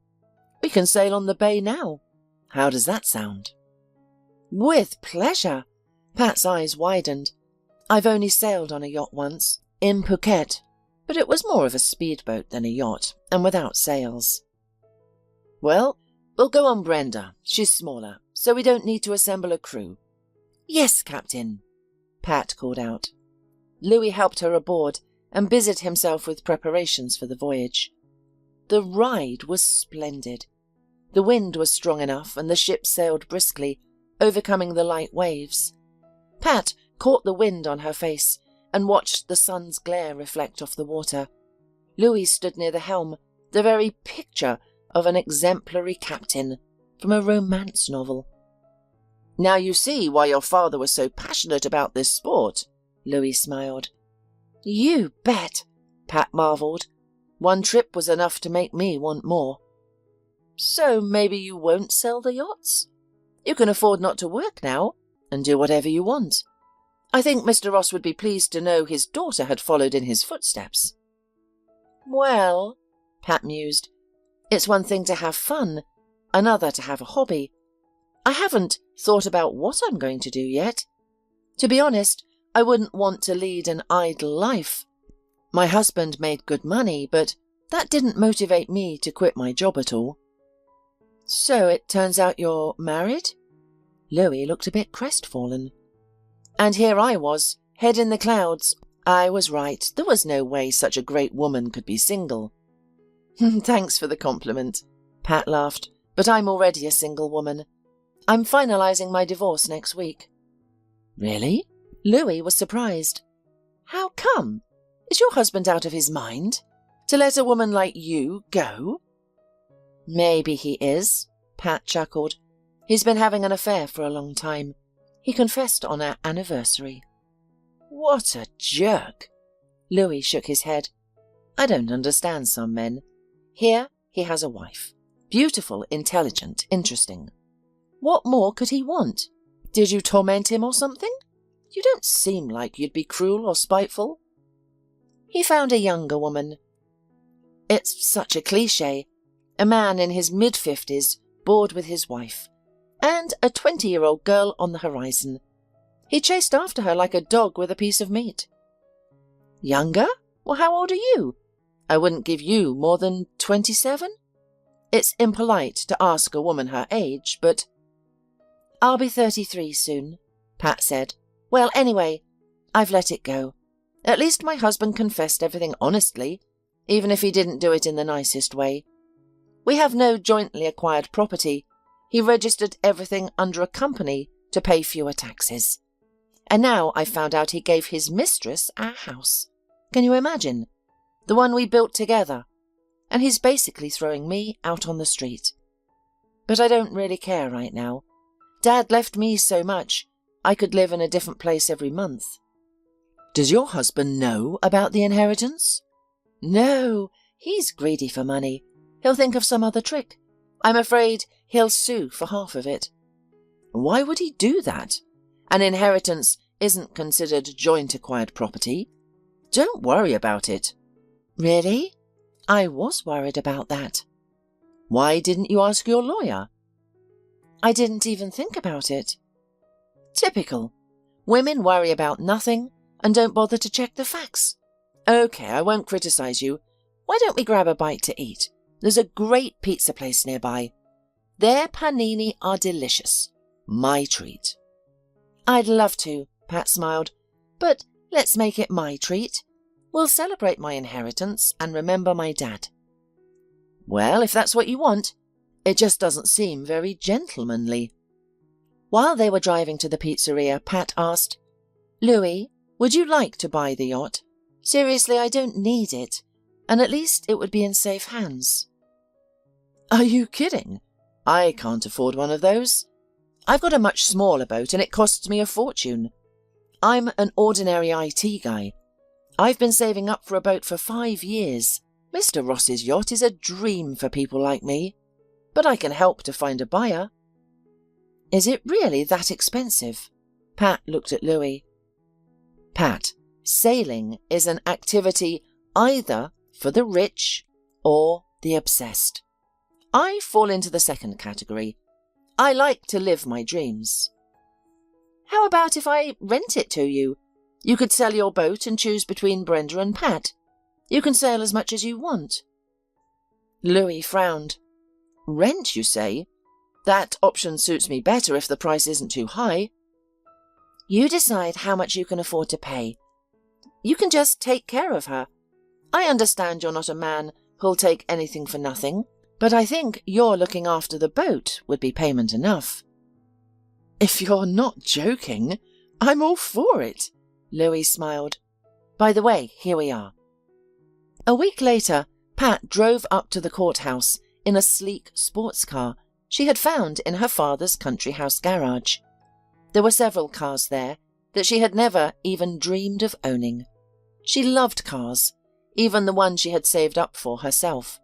We can sail on the bay now. How does that sound? With pleasure. Pat's eyes widened. I've only sailed on a yacht once, in Phuket, but it was more of a speedboat than a yacht, and without sails. Well, we'll go on Brenda. She's smaller, so we don't need to assemble a crew. Yes, Captain, Pat called out. Louis helped her aboard and busied himself with preparations for the voyage. The ride was splendid. The wind was strong enough and the ship sailed briskly, overcoming the light waves. Pat caught the wind on her face and watched the sun's glare reflect off the water. Louis stood near the helm, the very picture of an exemplary captain from a romance novel. Now you see why your father was so passionate about this sport, Louis smiled. You bet, Pat marvelled. One trip was enough to make me want more. So maybe you won't sell the yachts? You can afford not to work now and do whatever you want. I think Mr. Ross would be pleased to know his daughter had followed in his footsteps. Well, Pat mused, it's one thing to have fun, another to have a hobby. I haven't thought about what I'm going to do yet. To be honest, I wouldn't want to lead an idle life. My husband made good money, but that didn't motivate me to quit my job at all. So it turns out you're married? Louis looked a bit crestfallen. And here I was, head in the clouds. I was right. There was no way such a great woman could be single. Thanks for the compliment, Pat laughed, but I'm already a single woman. I'm finalizing my divorce next week. Really? Louis was surprised. How come? Is your husband out of his mind? To let a woman like you go? Maybe he is, Pat chuckled. He's been having an affair for a long time. He confessed on our anniversary. What a jerk! Louis shook his head. I don't understand some men. Here he has a wife. Beautiful, intelligent, interesting. What more could he want? Did you torment him or something? You don't seem like you'd be cruel or spiteful. He found a younger woman. It's such a cliché. A man in his mid-50s, bored with his wife, and a 20-year-old girl on the horizon. He chased after her like a dog with a piece of meat. Younger? Well, how old are you? I wouldn't give you more than 27. It's impolite to ask a woman her age, but... I'll be 33 soon, Pat said. Well, anyway, I've let it go. At least my husband confessed everything honestly, even if he didn't do it in the nicest way. We have no jointly acquired property. He registered everything under a company to pay fewer taxes. And now I found out he gave his mistress our house. Can you imagine? The one we built together. And he's basically throwing me out on the street. But I don't really care right now. Dad left me so much, I could live in a different place every month. Does your husband know about the inheritance? No, he's greedy for money. He'll think of some other trick. I'm afraid he'll sue for half of it. Why would he do that? An inheritance isn't considered joint acquired property. Don't worry about it. Really? I was worried about that. Why didn't you ask your lawyer? I didn't even think about it. Typical. Women worry about nothing and don't bother to check the facts. Okay, I won't criticize you. Why don't we grab a bite to eat? There's a great pizza place nearby. Their panini are delicious. My treat. I'd love to, Pat smiled. But let's make it my treat. We'll celebrate my inheritance and remember my dad. Well, if that's what you want. It just doesn't seem very gentlemanly. While they were driving to the pizzeria, Pat asked, Louis, would you like to buy the yacht? Seriously, I don't need it, and at least it would be in safe hands. Are you kidding? I can't afford one of those. I've got a much smaller boat and it costs me a fortune. I'm an ordinary IT guy. I've been saving up for a boat for 5 years. Mr. Ross's yacht is a dream for people like me. But I can help to find a buyer. Is it really that expensive? Pat looked at Louis. Pat, sailing is an activity either for the rich or the obsessed. I fall into the second category. I like to live my dreams. How about if I rent it to you? You could sell your boat and choose between Brenda and Pat. You can sail as much as you want. Louis frowned. Rent, you say? That option suits me better if the price isn't too high. You decide how much you can afford to pay. You can just take care of her. I understand you're not a man who'll take anything for nothing, but I think your looking after the boat would be payment enough. If you're not joking, I'm all for it, Louis smiled. By the way, here we are. A week later, Pat drove up to the courthouse in a sleek sports car she had found in her father's country house garage. There were several cars there that she had never even dreamed of owning. She loved cars, even the one she had saved up for herself.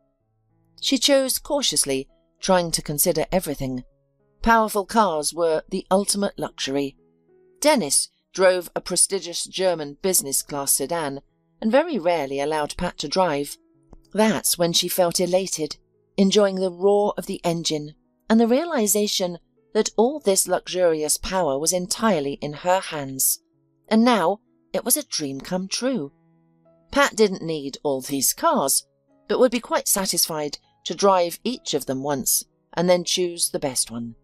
She chose cautiously, trying to consider everything. Powerful cars were the ultimate luxury. Dennis drove a prestigious German business-class sedan and very rarely allowed Pat to drive. That's when she felt elated, enjoying the roar of the engine and the realization that all this luxurious power was entirely in her hands. And now it was a dream come true. Pat didn't need all these cars, but would be quite satisfied to drive each of them once and then choose the best one.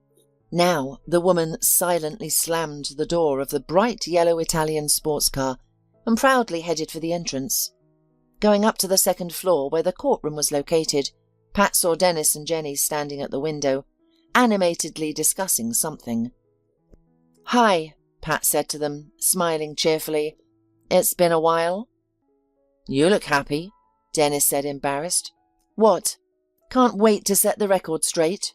Now the woman silently slammed the door of the bright yellow Italian sports car and proudly headed for the entrance. Going up to the second floor where the courtroom was located, Pat saw Dennis and Jenny standing at the window, animatedly discussing something. Hi, Pat said to them, smiling cheerfully. It's been a while. You look happy, Dennis said, embarrassed. What? Can't wait to set the record straight.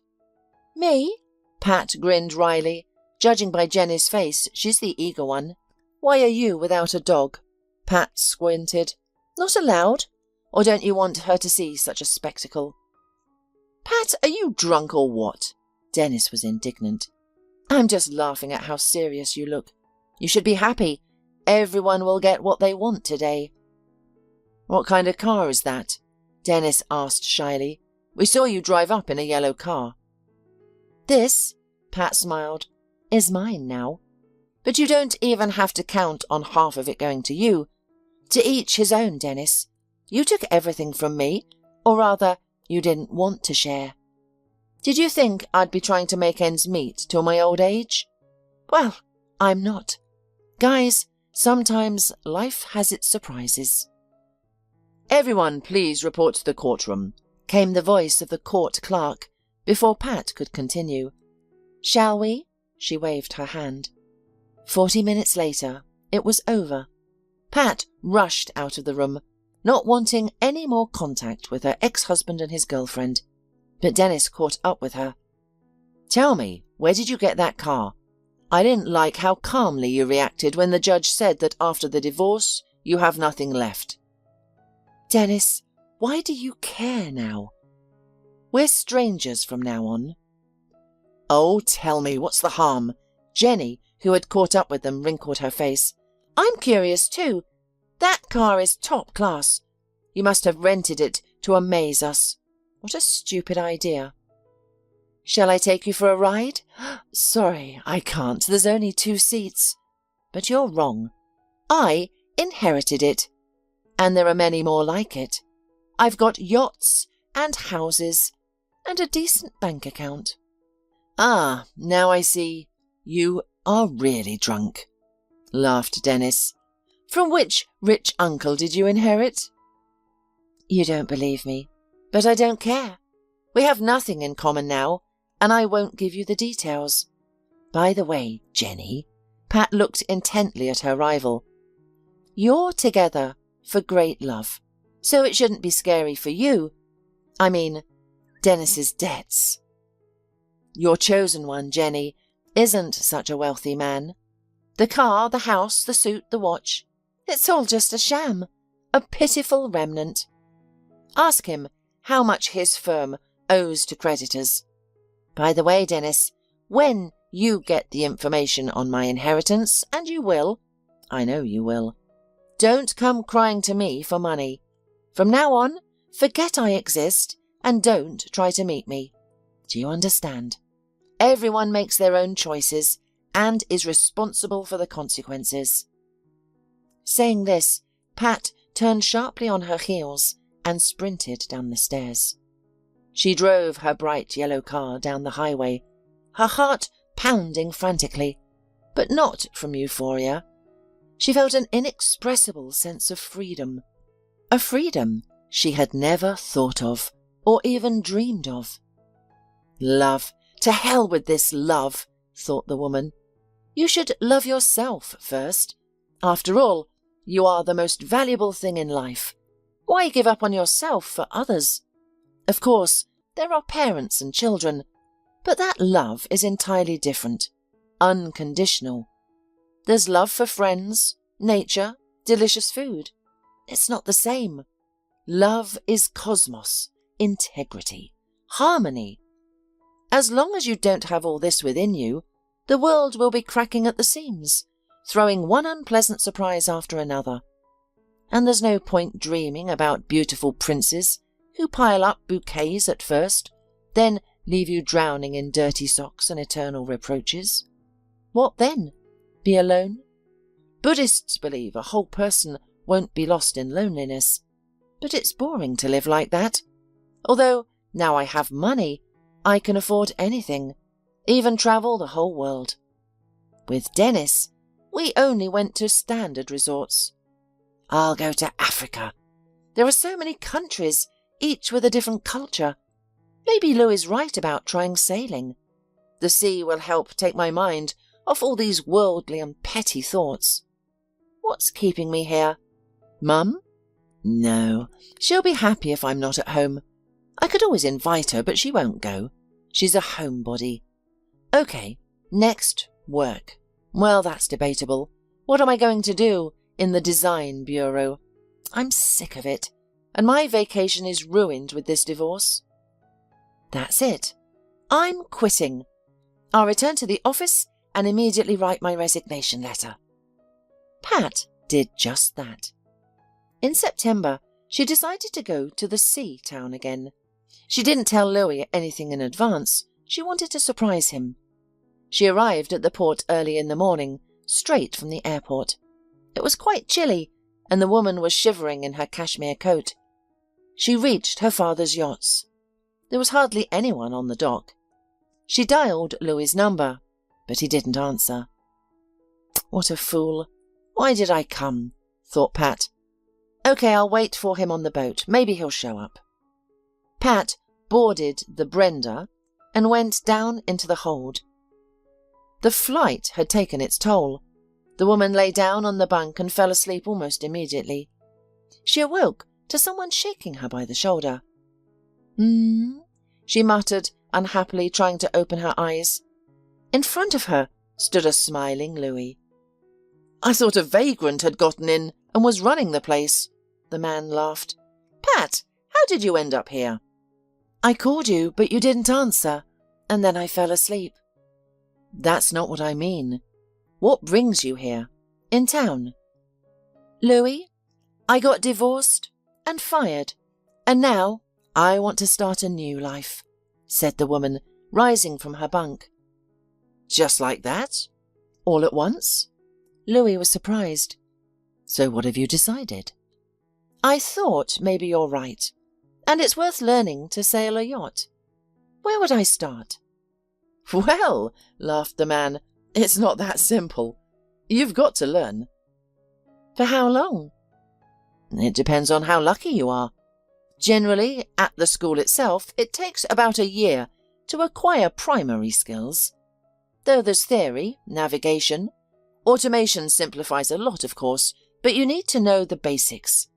Me? Pat grinned wryly. Judging by Jenny's face, she's the eager one. Why are you without a dog? Pat squinted. Not allowed? Or don't you want her to see such a spectacle? Pat, are you drunk or what? Dennis was indignant. I'm just laughing at how serious you look. You should be happy. Everyone will get what they want today. What kind of car is that? Dennis asked shyly. We saw you drive up in a yellow car. This, Pat smiled, is mine now. But you don't even have to count on half of it going to you. To each his own, Dennis. You took everything from me, or rather, you didn't want to share. Did you think I'd be trying to make ends meet till my old age? Well, I'm not. Guys, sometimes life has its surprises. Everyone please report to the courtroom, came the voice of the court clerk before Pat could continue. Shall we? She waved her hand. 40 minutes later, it was over. Pat rushed out of the room, not wanting any more contact with her ex-husband and his girlfriend. But Dennis caught up with her. Tell me, where did you get that car? I didn't like how calmly you reacted when the judge said that after the divorce, you have nothing left. Dennis, why do you care now? We're strangers from now on. Oh, tell me, what's the harm? Jenny, who had caught up with them, wrinkled her face. I'm curious too. That car is top class. You must have rented it to amaze us. What a stupid idea. Shall I take you for a ride? Sorry, I can't. There's only 2 seats. But you're wrong. I inherited it. And there are many more like it. I've got yachts and houses and a decent bank account. Ah, now I see. You are really drunk, laughed Dennis. From which rich uncle did you inherit? You don't believe me, but I don't care. We have nothing in common now, and I won't give you the details. By the way, Jenny, Pat looked intently at her rival. You're together for great love, so it shouldn't be scary for you. I mean, Dennis's debts. Your chosen one, Jenny, isn't such a wealthy man. The car, the house, the suit, the watch, it's all just a sham, a pitiful remnant. Ask him how much his firm owes to creditors. By the way, Dennis, when you get the information on my inheritance, and you will, I know you will, don't come crying to me for money. From now on, forget I exist and don't try to meet me. Do you understand? Everyone makes their own choices and is responsible for the consequences. Saying this, Pat turned sharply on her heels and sprinted down the stairs. She drove her bright yellow car down the highway, her heart pounding frantically, but not from euphoria. She felt an inexpressible sense of freedom, a freedom she had never thought of or even dreamed of. Love, to hell with this love, thought the woman. You should love yourself first. After all, you are the most valuable thing in life. Why give up on yourself for others? Of course, there are parents and children, but that love is entirely different, unconditional. There's love for friends, nature, delicious food. It's not the same. Love is cosmos, integrity, harmony. As long as you don't have all this within you, the world will be cracking at the seams, throwing one unpleasant surprise after another. And there's no point dreaming about beautiful princes who pile up bouquets at first, then leave you drowning in dirty socks and eternal reproaches. What then? Be alone? Buddhists believe a whole person won't be lost in loneliness, but it's boring to live like that. Although, now I have money, I can afford anything, even travel the whole world. With Dennis, we only went to standard resorts. I'll go to Africa. There are so many countries, each with a different culture. Maybe Lou is right about trying sailing. The sea will help take my mind off all these worldly and petty thoughts. What's keeping me here? Mum? No, she'll be happy if I'm not at home. I could always invite her, but she won't go. She's a homebody. Okay, next, work. Well, that's debatable. What am I going to do in the design bureau? I'm sick of it, and my vacation is ruined with this divorce. That's it. I'm quitting. I'll return to the office and immediately write my resignation letter. Pat did just that. In September, she decided to go to the sea town again. She didn't tell Louis anything in advance. She wanted to surprise him. She arrived at the port early in the morning, straight from the airport. It was quite chilly, and the woman was shivering in her cashmere coat. She reached her father's yachts. There was hardly anyone on the dock. She dialed Louis's number, but he didn't answer. What a fool. Why did I come? Thought Pat. OK, I'll wait for him on the boat. Maybe he'll show up. Pat boarded the Brenda and went down into the hold. The flight had taken its toll. The woman lay down on the bunk and fell asleep almost immediately. She awoke to someone shaking her by the shoulder. She muttered, unhappily trying to open her eyes. In front of her stood a smiling Louis. I thought a vagrant had gotten in and was running the place, the man laughed. Pat, how did you end up here? I called you, but you didn't answer, and then I fell asleep. That's not what I mean. What brings you here? In town? Louis, I got divorced and fired, and now I want to start a new life, said the woman, rising from her bunk. Just like that? All at once? Louis was surprised. So what have you decided? I thought maybe you're right, and it's worth learning to sail a yacht. Where would I start? Well, laughed the man, it's not that simple. You've got to learn. For how long? It depends on how lucky you are. Generally, at the school itself, it takes about a year to acquire primary skills. Though there's theory, navigation. Automation simplifies a lot, of course, but you need to know the basics.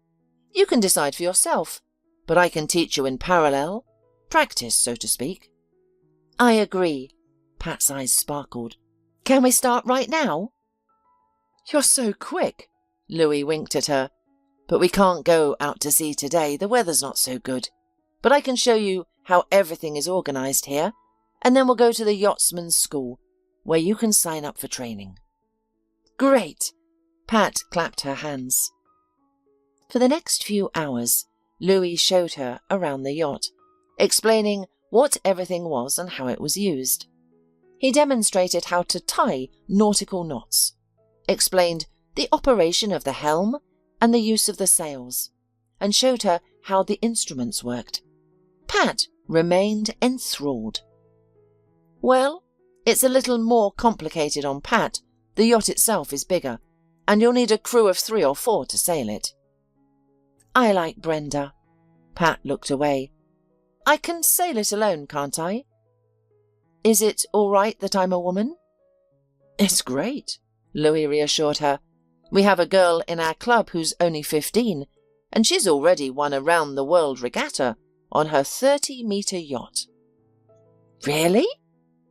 You can decide for yourself, but I can teach you in parallel. Practice, so to speak. I agree. Pat's eyes sparkled. Can we start right now? You're so quick, Louis winked at her. But we can't go out to sea today. The weather's not so good. But I can show you how everything is organised here, and then we'll go to the yachtsman's school, where you can sign up for training. Great! Pat clapped her hands. For the next few hours, Louis showed her around the yacht, explaining what everything was and how it was used. He demonstrated how to tie nautical knots, explained the operation of the helm and the use of the sails, and showed her how the instruments worked. Pat remained enthralled. Well, it's a little more complicated on Pat. The yacht itself is bigger, and you'll need a crew of 3 or 4 to sail it. I like Brenda. Pat looked away. I can sail it alone, can't I? Is it all right that I'm a woman? It's great, Louis reassured her. We have a girl in our club who's only 15, and she's already won a round-the-world regatta on her 30-metre yacht. Really?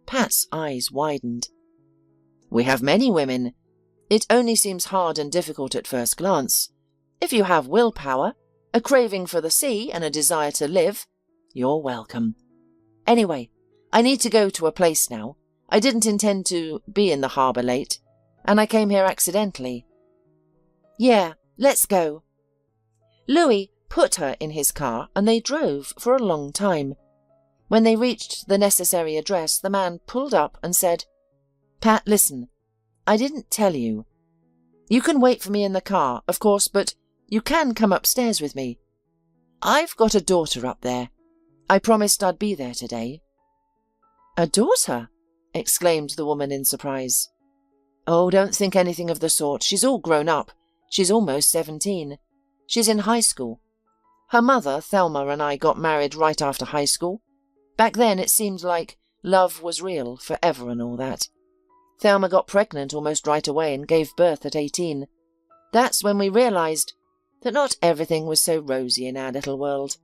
Pat's eyes widened. We have many women. It only seems hard and difficult at first glance. If you have willpower, a craving for the sea and a desire to live, you're welcome. Anyway, I need to go to a place now. I didn't intend to be in the harbour late, and I came here accidentally. Yeah, let's go. Louis put her in his car and they drove for a long time. When they reached the necessary address, the man pulled up and said, Pat, listen, I didn't tell you. You can wait for me in the car, of course, but you can come upstairs with me. I've got a daughter up there. I promised I'd be there today. A daughter? Exclaimed the woman in surprise. Oh, don't think anything of the sort. She's all grown up. She's almost 17. She's in high school. Her mother, Thelma, and I got married right after high school. Back then it seemed like love was real, forever and all that. Thelma got pregnant almost right away and gave birth at 18. That's when we realised that not everything was so rosy in our little world.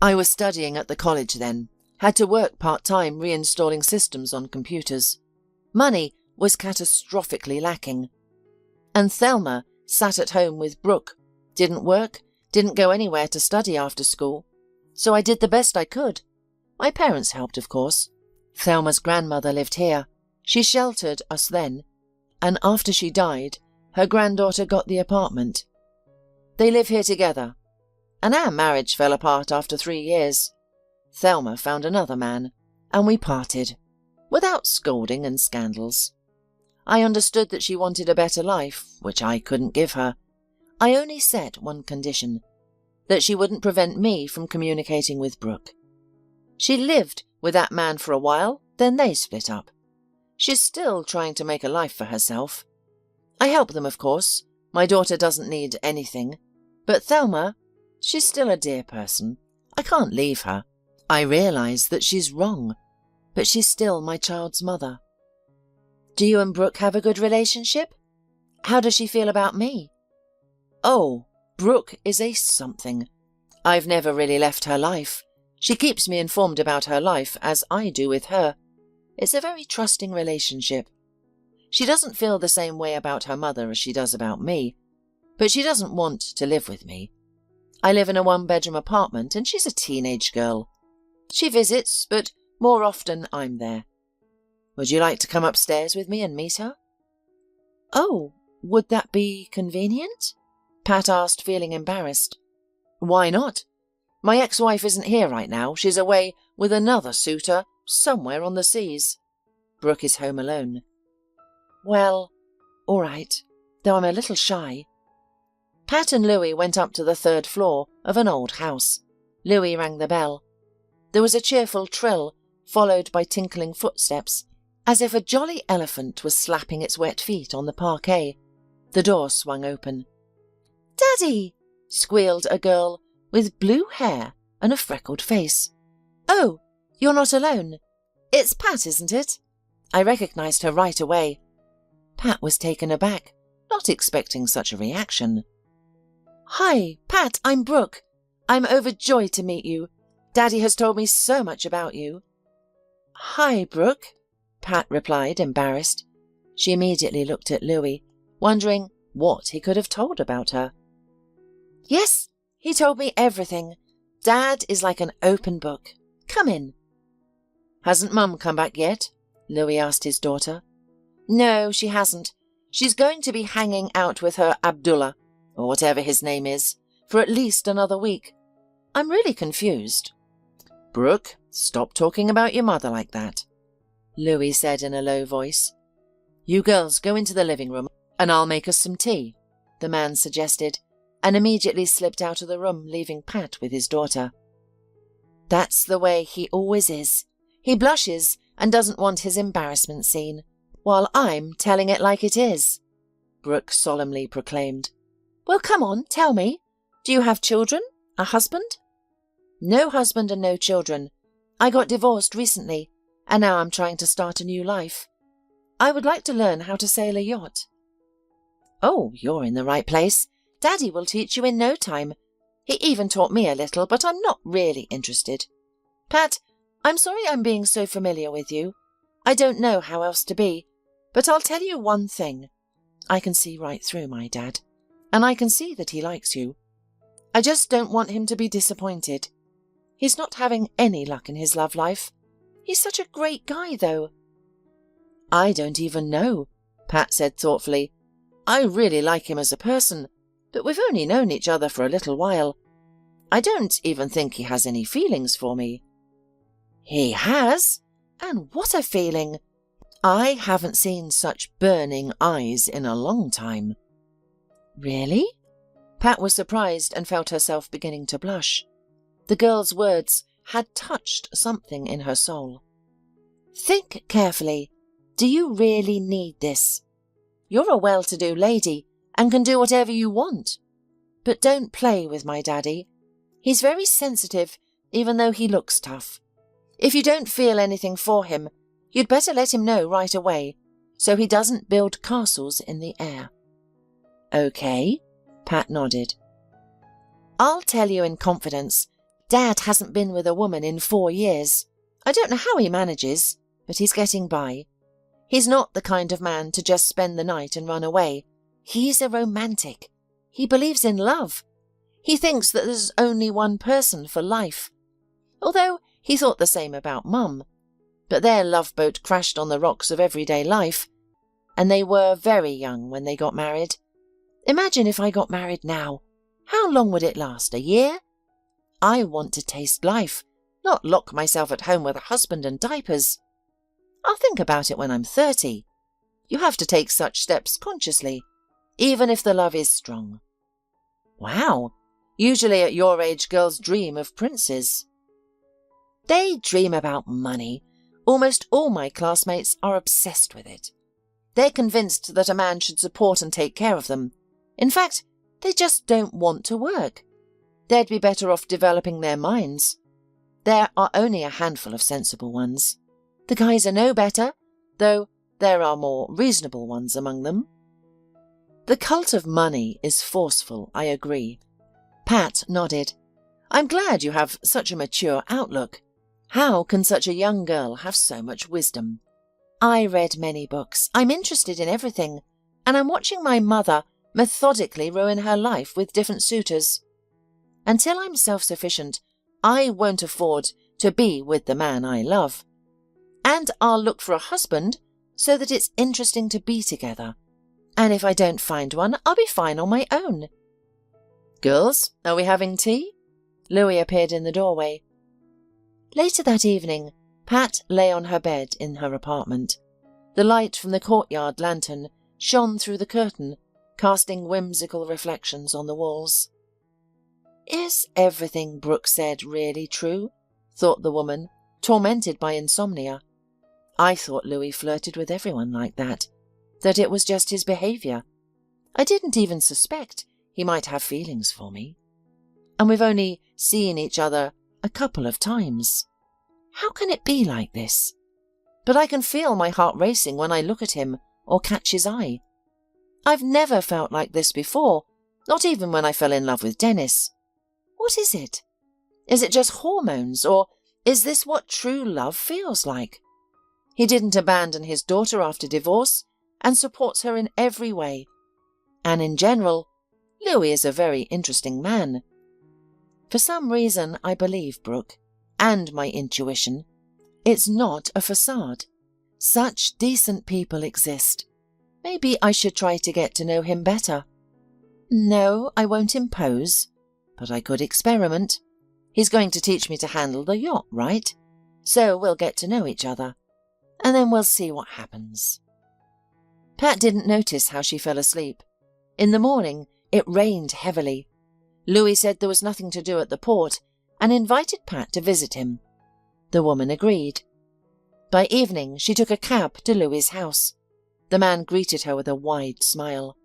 I was studying at the college then, had to work part-time reinstalling systems on computers. Money was catastrophically lacking. And Thelma sat at home with Brooke, didn't work, didn't go anywhere to study after school. So I did the best I could. My parents helped, of course. Thelma's grandmother lived here. She sheltered us then, and after she died, her granddaughter got the apartment. They live here together, and our marriage fell apart after 3 years. Thelma found another man, and we parted, without scolding and scandals. I understood that she wanted a better life, which I couldn't give her. I only set one condition, that she wouldn't prevent me from communicating with Brooke. She lived with that man for a while, then they split up. She's still trying to make a life for herself. I help them, of course. My daughter doesn't need anything. But Thelma, she's still a dear person. I can't leave her. I realise that she's wrong, but she's still my child's mother. Do you and Brooke have a good relationship? How does she feel about me? Oh, Brooke is a something. I've never really left her life. She keeps me informed about her life as I do with her. It's a very trusting relationship. She doesn't feel the same way about her mother as she does about me, but she doesn't want to live with me. I live in a one-bedroom apartment and she's a teenage girl. She visits, but more often I'm there. Would you like to come upstairs with me and meet her? Oh, would that be convenient? Pat asked, feeling embarrassed. Why not? My ex-wife isn't here right now. She's away with another suitor somewhere on the seas. Brooke is home alone. Well, all right, though I'm a little shy. Pat and Louis went up to the 3rd floor of an old house. Louis rang the bell. There was a cheerful trill, followed by tinkling footsteps, as if a jolly elephant was slapping its wet feet on the parquet. The door swung open. "Daddy!" squealed a girl with blue hair and a freckled face. "Oh, you're not alone. It's Pat, isn't it?" I recognised her right away. Pat was taken aback, not expecting such a reaction. "Hi, Pat, I'm Brooke. I'm overjoyed to meet you. Daddy has told me so much about you." "Hi, Brooke," Pat replied, embarrassed. She immediately looked at Louis, wondering what he could have told about her. "Yes, he told me everything. Dad is like an open book. Come in." "Hasn't Mum come back yet?" Louis asked his daughter. "No, she hasn't. She's going to be hanging out with her Abdullah, or whatever his name is, for at least another week. I'm really confused." "Brooke, stop talking about your mother like that," Louis said in a low voice. "You girls go into the living room and I'll make us some tea," the man suggested, and immediately slipped out of the room, leaving Pat with his daughter. That's the way he always is. He blushes and doesn't want his embarrassment seen, while I'm telling it like it is, Brooke solemnly proclaimed. "Well, come on, tell me. Do you have children? A husband?" "No husband and no children. I got divorced recently, and now I'm trying to start a new life. I would like to learn how to sail a yacht." "Oh, you're in the right place. Daddy will teach you in no time. He even taught me a little, but I'm not really interested. Pat, I'm sorry I'm being so familiar with you. I don't know how else to be, but I'll tell you one thing. I can see right through my dad, and I can see that he likes you. I just don't want him to be disappointed. He's not having any luck in his love life. He's such a great guy, though." "I don't even know," Pat said thoughtfully. "I really like him as a person, but we've only known each other for a little while. I don't even think he has any feelings for me." "He has? And what a feeling! I haven't seen such burning eyes in a long time." "Really?" Pat was surprised and felt herself beginning to blush. The girl's words had touched something in her soul. "Think carefully. Do you really need this? You're a well-to-do lady and can do whatever you want. But don't play with my daddy. He's very sensitive, even though he looks tough. If you don't feel anything for him, you'd better let him know right away, so he doesn't build castles in the air." "Okay," Pat nodded. "I'll tell you in confidence, Dad hasn't been with a woman in 4 years. I don't know how he manages, but he's getting by. He's not the kind of man to just spend the night and run away. He's a romantic. He believes in love. He thinks that there's only one person for life. Although he thought the same about Mum. But their love boat crashed on the rocks of everyday life, and they were very young when they got married. Imagine if I got married now. How long would it last? A year? I want to taste life, not lock myself at home with a husband and diapers. I'll think about it when I'm 30. You have to take such steps consciously, even if the love is strong." Wow. Usually at your age, girls dream of princes. They dream about money. Almost all my classmates are obsessed with it. They're convinced that a man should support and take care of them. In fact, they just don't want to work. They'd be better off developing their minds. There are only a handful of sensible ones. The guys are no better, though there are more reasonable ones among them. The cult of money is forceful, I agree. Pat nodded. I'm glad you have such a mature outlook. How can such a young girl have so much wisdom? I read many books. I'm interested in everything, and I'm watching my mother methodically ruin her life with different suitors. Until I'm self-sufficient, I won't afford to be with the man I love. And I'll look for a husband so that it's interesting to be together. And if I don't find one, I'll be fine on my own. Girls, are we having tea? Louis appeared in the doorway. Later that evening, Pat lay on her bed in her apartment. The light from the courtyard lantern shone through the curtain, casting whimsical reflections on the walls. Is everything Brooke said really true? Thought the woman, tormented by insomnia. I thought Louis flirted with everyone like that it was just his behaviour. I didn't even suspect he might have feelings for me. And we've only seen each other a couple of times. How can it be like this? But I can feel my heart racing when I look at him or catch his eye. I've never felt like this before, not even when I fell in love with Dennis. What is it? Is it just hormones, or is this what true love feels like? He didn't abandon his daughter after divorce and supports her in every way. And in general, Louis is a very interesting man. For some reason, I believe Brooke, and my intuition. It's not a facade. Such decent people exist. Maybe I should try to get to know him better. No, I won't impose, but I could experiment. He's going to teach me to handle the yacht, right? So we'll get to know each other, and then we'll see what happens. Pat didn't notice how she fell asleep. In the morning, it rained heavily. Louis said there was nothing to do at the port and invited Pat to visit him. The woman agreed. By evening, she took a cab to Louis's house. The man greeted her with a wide smile.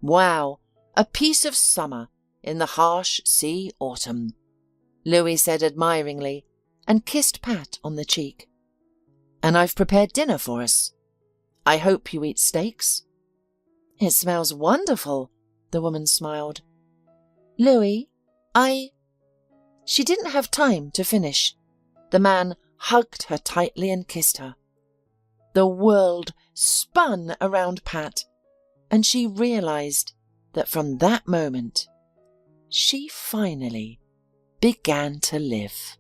Wow, a piece of summer in the harsh sea autumn, Louis said admiringly and kissed Pat on the cheek. And I've prepared dinner for us. I hope you eat steaks. It smells wonderful, the woman smiled. Louis, She didn't have time to finish. The man hugged her tightly and kissed her. The world spun around Pat, and she realized that from that moment, she finally began to live.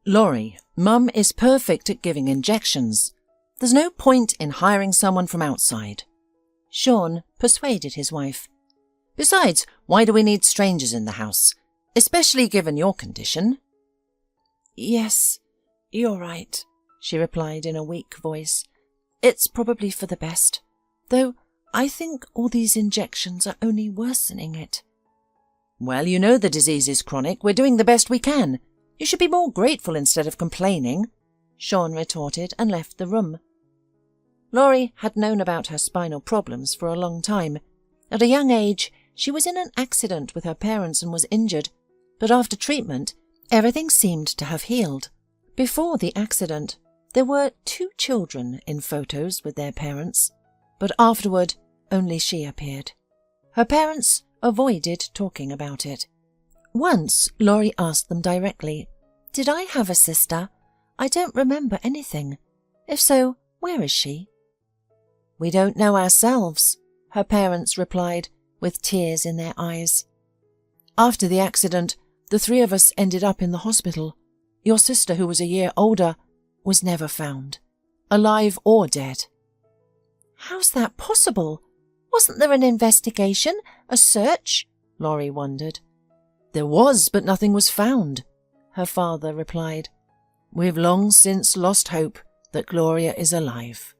Laurie, Mum is perfect at giving injections. There's no point in hiring someone from outside. Sean persuaded his wife. Besides, why do we need strangers in the house, especially given your condition? Yes, you're right, she replied in a weak voice. It's probably for the best, though I think all these injections are only worsening it. Well, you know the disease is chronic. We're doing the best we can. You should be more grateful instead of complaining, Sean retorted and left the room. Laurie had known about her spinal problems for a long time. At a young age, she was in an accident with her parents and was injured, but after treatment, everything seemed to have healed. Before the accident, there were 2 children in photos with their parents, but afterward, only she appeared. Her parents avoided talking about it. Once, Laurie asked them directly, Did I have a sister? I don't remember anything. If so, where is she? We don't know ourselves, her parents replied, with tears in their eyes. After the accident, the 3 of us ended up in the hospital. Your sister, who was a year older, was never found, alive or dead. How's that possible? Wasn't there an investigation, a search? Laurie wondered. There was, but nothing was found, her father replied. We've long since lost hope that Gloria is alive.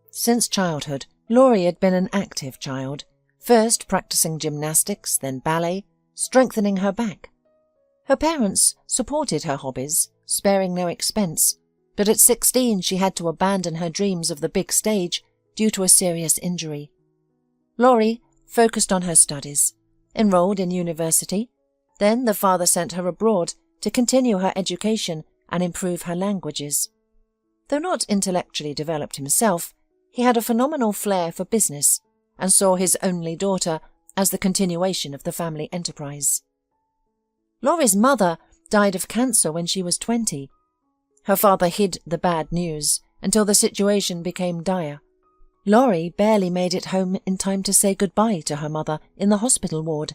Since childhood, Laurie had been an active child, first practicing gymnastics, then ballet, strengthening her back. Her parents supported her hobbies, sparing no expense, but at 16 she had to abandon her dreams of the big stage due to a serious injury. Laurie focused on her studies, enrolled in university. Then the father sent her abroad to continue her education and improve her languages. Though not intellectually developed himself, he had a phenomenal flair for business and saw his only daughter as the continuation of the family enterprise. Laurie's mother died of cancer when she was 20. Her father hid the bad news until the situation became dire. Laurie barely made it home in time to say goodbye to her mother in the hospital ward.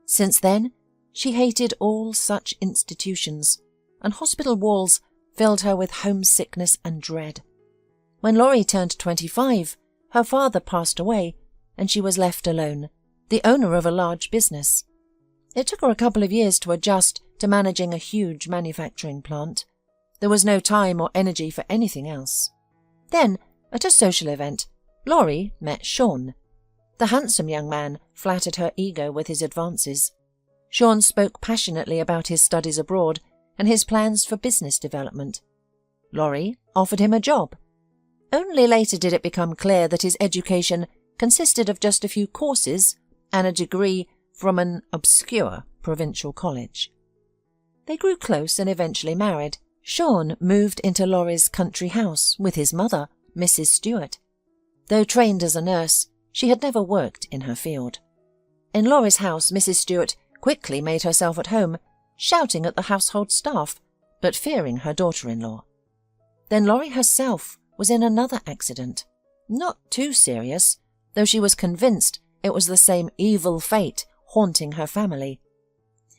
Since then, she hated all such institutions, and hospital walls filled her with homesickness and dread. When Laurie turned 25, her father passed away, and she was left alone, the owner of a large business. It took her a couple of years to adjust to managing a huge manufacturing plant. There was no time or energy for anything else. Then, at a social event, Laurie met Sean. The handsome young man flattered her ego with his advances. Sean spoke passionately about his studies abroad and his plans for business development. Laurie offered him a job. Only later did it become clear that his education consisted of just a few courses and a degree from an obscure provincial college. They grew close and eventually married. Sean moved into Laurie's country house with his mother, Mrs. Stewart. Though trained as a nurse, she had never worked in her field. In Laurie's house, Mrs. Stewart quickly made herself at home, shouting at the household staff, but fearing her daughter-in-law. Then Laurie herself was in another accident. Not too serious, though she was convinced it was the same evil fate haunting her family.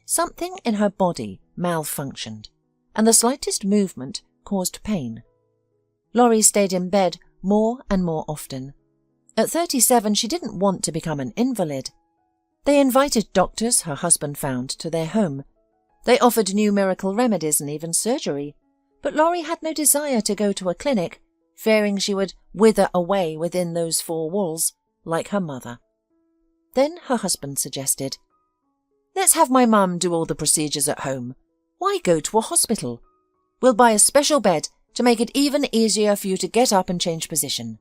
Something in her body malfunctioned, and the slightest movement caused pain. Laurie stayed in bed more and more often. At 37, she didn't want to become an invalid. They invited doctors her husband found to their home. They offered new miracle remedies and even surgery, but Laurie had no desire to go to a clinic, fearing she would wither away within those four walls, like her mother. Then her husband suggested, "Let's have my mum do all the procedures at home. Why go to a hospital? We'll buy a special bed to make it even easier for you to get up and change position."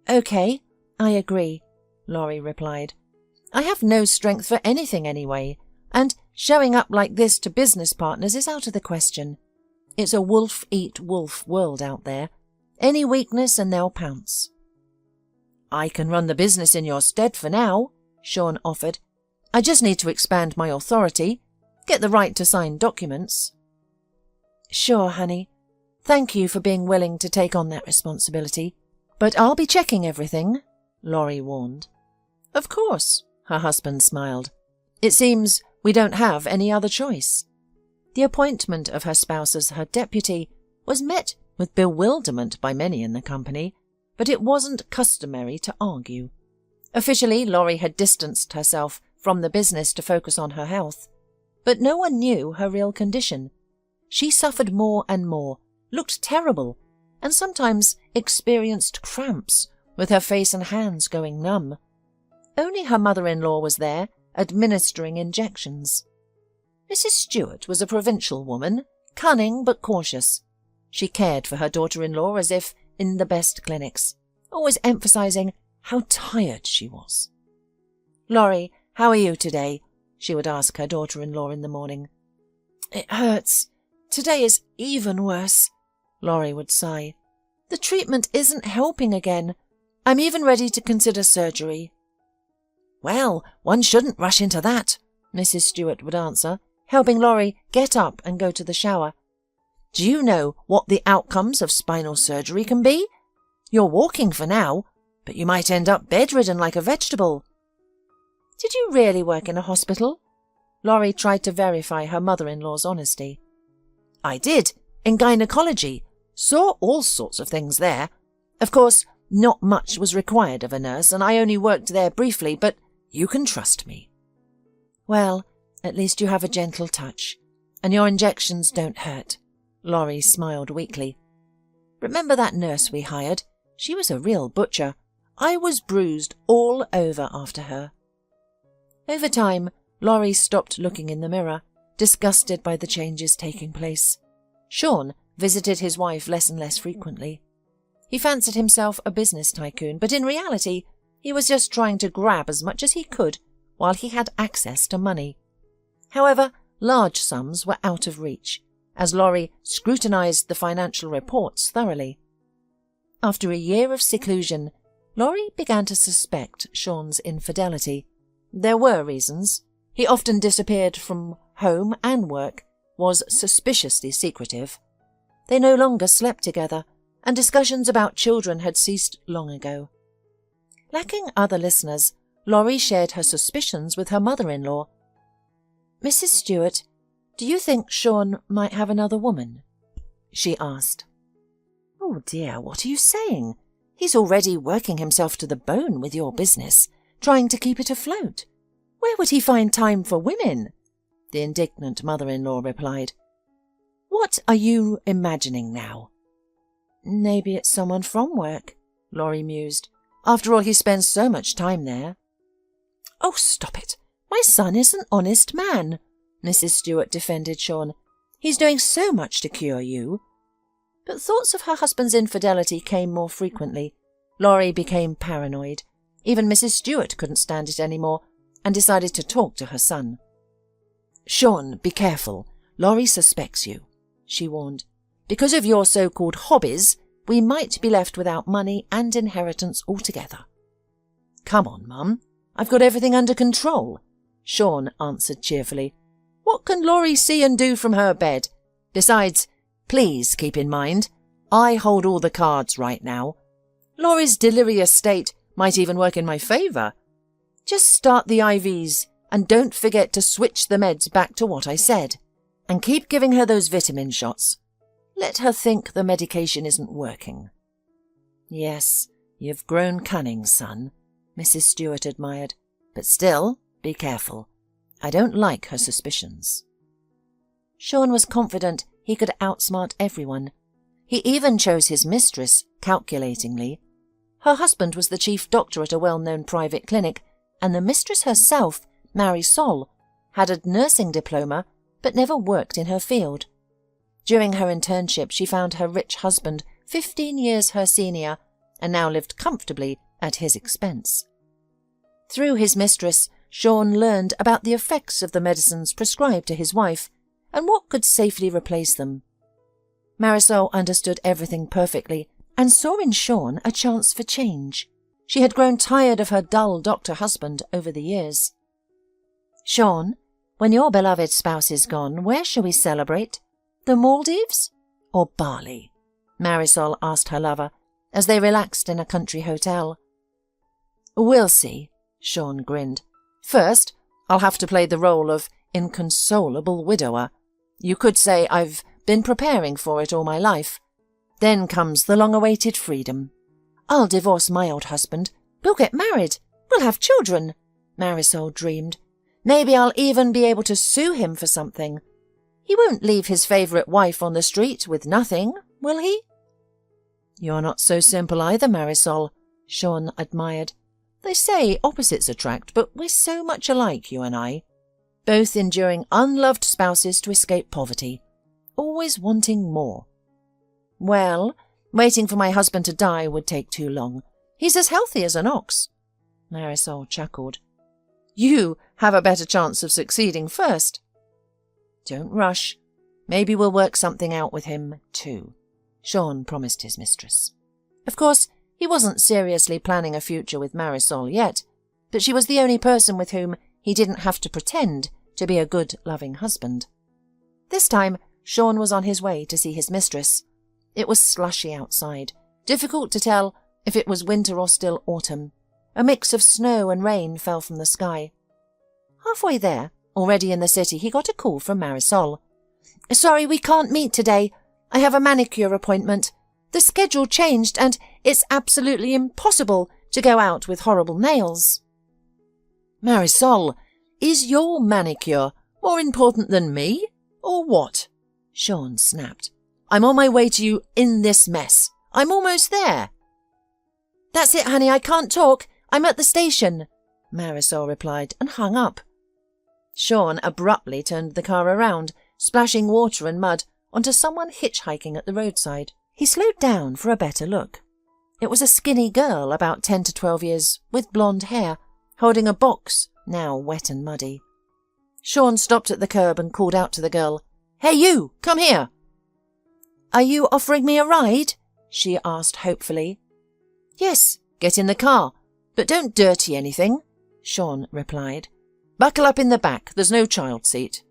"Okay, I agree," Laurie replied. "I have no strength for anything anyway, and showing up like this to business partners is out of the question. It's a wolf-eat-wolf world out there. Any weakness and they'll pounce." "I can run the business in your stead for now," Sean offered. "I just need to expand my authority, get the right to sign documents." "Sure, honey. Thank you for being willing to take on that responsibility. But I'll be checking everything," Laurie warned. "Of course," her husband smiled. "It seems we don't have any other choice." The appointment of her spouse as her deputy was met with bewilderment by many in the company, but it wasn't customary to argue. Officially, Laurie had distanced herself from the business to focus on her health, but no one knew her real condition. She suffered more and more, looked terrible, and sometimes experienced cramps, with her face and hands going numb. Only her mother-in-law was there, administering injections. Mrs. Stewart was a provincial woman, cunning but cautious. She cared for her daughter-in-law as if in the best clinics, always emphasizing how tired she was. "Laurie, how are you today?" she would ask her daughter-in-law in the morning. "It hurts. Today is even worse," Laurie would sigh. "The treatment isn't helping again. I'm even ready to consider surgery." "Well, one shouldn't rush into that," Mrs. Stewart would answer, helping Laurie get up and go to the shower. "Do you know what the outcomes of spinal surgery can be? You're walking for now, but you might end up bedridden like a vegetable." "Did you really work in a hospital?" Laurie tried to verify her mother-in-law's honesty. "I did, in gynecology. Saw all sorts of things there. Of course, not much was required of a nurse, and I only worked there briefly, but you can trust me." "Well, at least you have a gentle touch, and your injections don't hurt." Laurie smiled weakly. "Remember that nurse we hired? She was a real butcher. I was bruised all over after her. Over time, Laurie stopped looking in the mirror, disgusted by the changes taking place. Sean visited his wife less and less frequently. He fancied himself a business tycoon, but in reality, he was just trying to grab as much as he could while he had access to money. However, large sums were out of reach, as Laurie scrutinized the financial reports thoroughly. After a year of seclusion, Laurie began to suspect Sean's infidelity. There were reasons. He often disappeared from home and work, was suspiciously secretive. They no longer slept together, and discussions about children had ceased long ago. Lacking other listeners, Laurie shared her suspicions with her mother-in-law. "Mrs. Stewart, do you think Sean might have another woman?" she asked. "Oh dear, what are you saying? He's already working himself to the bone with your business, trying to keep it afloat. Where would he find time for women?" the indignant mother-in-law replied. "What are you imagining now?" "Maybe it's someone from work," Laurie mused. "After all, he spends so much time there." "Oh, stop it. My son is an honest man," Mrs. Stewart defended Sean. "He's doing so much to cure you." But thoughts of her husband's infidelity came more frequently. Laurie became paranoid. Even Mrs. Stewart couldn't stand it anymore and decided to talk to her son. "Sean, be careful. Laurie suspects you," she warned. "Because of your so-called hobbies, we might be left without money and inheritance altogether." "Come on, Mum. I've got everything under control," Sean answered cheerfully. "What can Laurie see and do from her bed? Besides, please keep in mind, I hold all the cards right now. Laurie's delirious state might even work in my favour. Just start the IVs and don't forget to switch the meds back to what I said. And keep giving her those vitamin shots. Let her think the medication isn't working." "Yes, you've grown cunning, son," Mrs. Stewart admired. "But still, be careful. I don't like her suspicions." Sean was confident he could outsmart everyone. He even chose his mistress calculatingly. Her husband was the chief doctor at a well-known private clinic, and the mistress herself, Marisol, had a nursing diploma but never worked in her field. During her internship, she found her rich husband 15 years her senior and now lived comfortably at his expense. Through his mistress, Sean learned about the effects of the medicines prescribed to his wife and what could safely replace them. Marisol understood everything perfectly and saw in Sean a chance for change. She had grown tired of her dull doctor husband over the years. "Sean, when your beloved spouse is gone, where shall we celebrate? The Maldives or Bali?" Marisol asked her lover as they relaxed in a country hotel. "We'll see," Sean grinned. "First, I'll have to play the role of inconsolable widower. You could say I've been preparing for it all my life. Then comes the long-awaited freedom. I'll divorce my old husband. We'll get married. We'll have children," Marisol dreamed. "Maybe I'll even be able to sue him for something. He won't leave his favourite wife on the street with nothing, will he?" "You're not so simple either, Marisol," Sean admired. "They say opposites attract, but we're so much alike, you and I. Both enduring unloved spouses to escape poverty. Always wanting more." "Well, waiting for my husband to die would take too long. He's as healthy as an ox." Marisol chuckled. "You have a better chance of succeeding first." "Don't rush. Maybe we'll work something out with him, too," Sean promised his mistress. Of course, he wasn't seriously planning a future with Marisol yet, but she was the only person with whom he didn't have to pretend to be a good, loving husband. This time, Sean was on his way to see his mistress. It was slushy outside, difficult to tell if it was winter or still autumn. A mix of snow and rain fell from the sky. Halfway there, already in the city, he got a call from Marisol. "Sorry, we can't meet today. I have a manicure appointment. The schedule changed and it's absolutely impossible to go out with horrible nails." "Marisol, is your manicure more important than me, or what?" Sean snapped. "I'm on my way to you in this mess. I'm almost there." That's it, honey, I can't talk. I'm at the station, Marisol replied and hung up. Sean abruptly turned the car around, splashing water and mud onto someone hitchhiking at the roadside. He slowed down for a better look. It was a skinny girl about 10 to 12 years, with blonde hair, holding a box, now wet and muddy. Sean stopped at the curb and called out to the girl, "Hey you, come here!" "Are you offering me a ride?" she asked hopefully. "Yes, get in the car, but don't dirty anything," Sean replied. "Buckle up in the back, there's no child seat.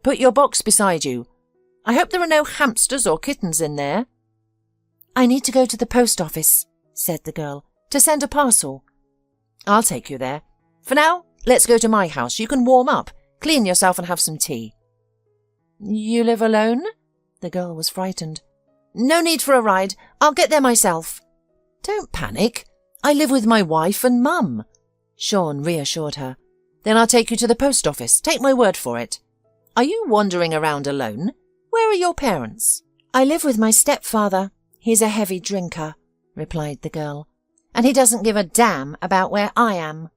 Put your box beside you. I hope there are no hamsters or kittens in there." "I need to go to the post office," said the girl, "to send a parcel." "I'll take you there. For now, let's go to my house. You can warm up, clean yourself and have some tea." "You live alone?" The girl was frightened. "No need for a ride. I'll get there myself." "Don't panic. I live with my wife and mum," Sean reassured her. "Then I'll take you to the post office. Take my word for it. Are you wandering around alone? Where are your parents?" "I live with my stepfather. He's a heavy drinker," replied the girl, "and he doesn't give a damn about where I am."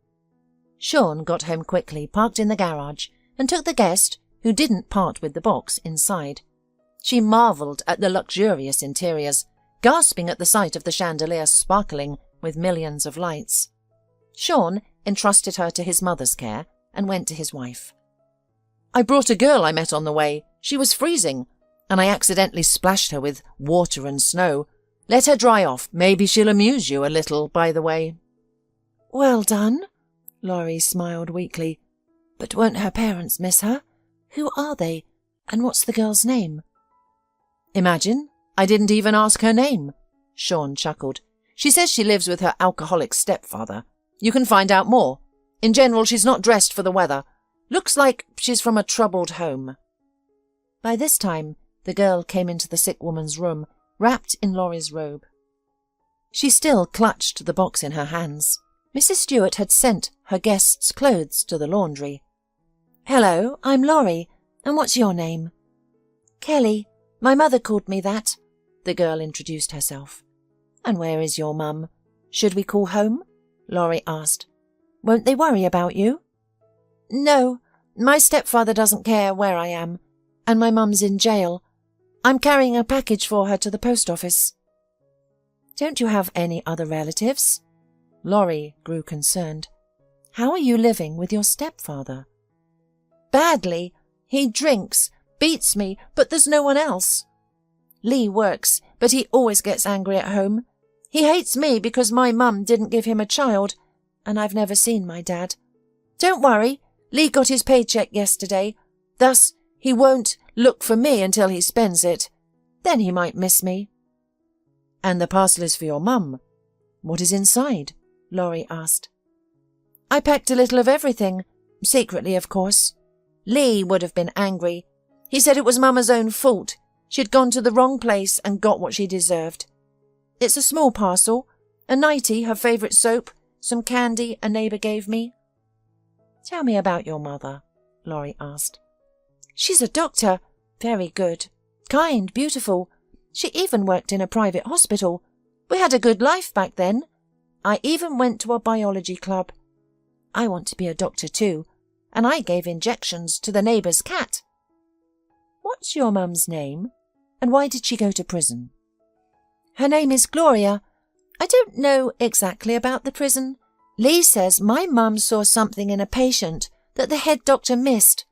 Sean got home quickly, parked in the garage, and took the guest, who didn't part with the box, inside. She marvelled at the luxurious interiors, gasping at the sight of the chandelier sparkling with millions of lights. Sean entrusted her to his mother's care and went to his wife. "I brought a girl I met on the way. She was freezing, and I accidentally splashed her with water and snow. Let her dry off. Maybe she'll amuse you a little, by the way." "Well done," Laurie smiled weakly. "But won't her parents miss her? Who are they, and what's the girl's name?" "Imagine, I didn't even ask her name," Sean chuckled. "She says she lives with her alcoholic stepfather. You can find out more. In general, she's not dressed for the weather. Looks like she's from a troubled home." By this time, the girl came into the sick woman's room, wrapped in Laurie's robe. She still clutched the box in her hands. Mrs. Stewart had sent her guest's clothes to the laundry. "Hello, I'm Laurie, and what's your name?" "Kelly. My mother called me that," the girl introduced herself. "And where is your mum? Should we call home?" Laurie asked. "Won't they worry about you?" "No, my stepfather doesn't care where I am, and my mum's in jail. I'm carrying a package for her to the post office." "Don't you have any other relatives?" Laurie grew concerned. "How are you living with your stepfather?" "Badly. He drinks, beats me, but there's no one else. Lee works, but he always gets angry at home. He hates me because my mum didn't give him a child, and I've never seen my dad. Don't worry, Lee got his paycheck yesterday. Thus, he won't look for me until he spends it. Then he might miss me." "And the parcel is for your mum. What is inside?" Laurie asked. "I packed a little of everything, secretly, of course. Lee would have been angry. He said it was Mama's own fault. She'd gone to the wrong place and got what she deserved. It's a small parcel, a nightie, her favourite soap, some candy a neighbour gave me." "Tell me about your mother," Laurie asked. "She's a doctor. Very good. Kind, beautiful. She even worked in a private hospital. We had a good life back then. I even went to a biology club. I want to be a doctor too, and I gave injections to the neighbour's cat." "What's your mum's name, and why did she go to prison?" "Her name is Gloria. I don't know exactly about the prison. Lee says my mum saw something in a patient that the head doctor missed.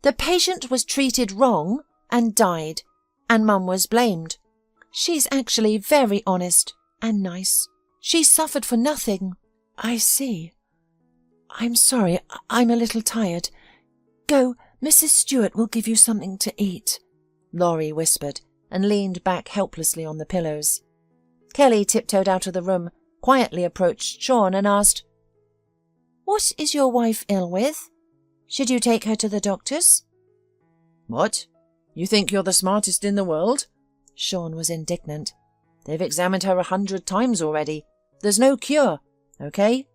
The patient was treated wrong and died, and Mum was blamed. She's actually very honest and nice. She suffered for nothing." "I see. I'm sorry, I'm a little tired. Go, Mrs. Stewart will give you something to eat," Laurie whispered and leaned back helplessly on the pillows. Kelly tiptoed out of the room, quietly approached Sean and asked, "What is your wife ill with? Should you take her to the doctors?" "What? You think you're the smartest in the world?" Sean was indignant. "They've examined her 100 times already. There's no cure, okay?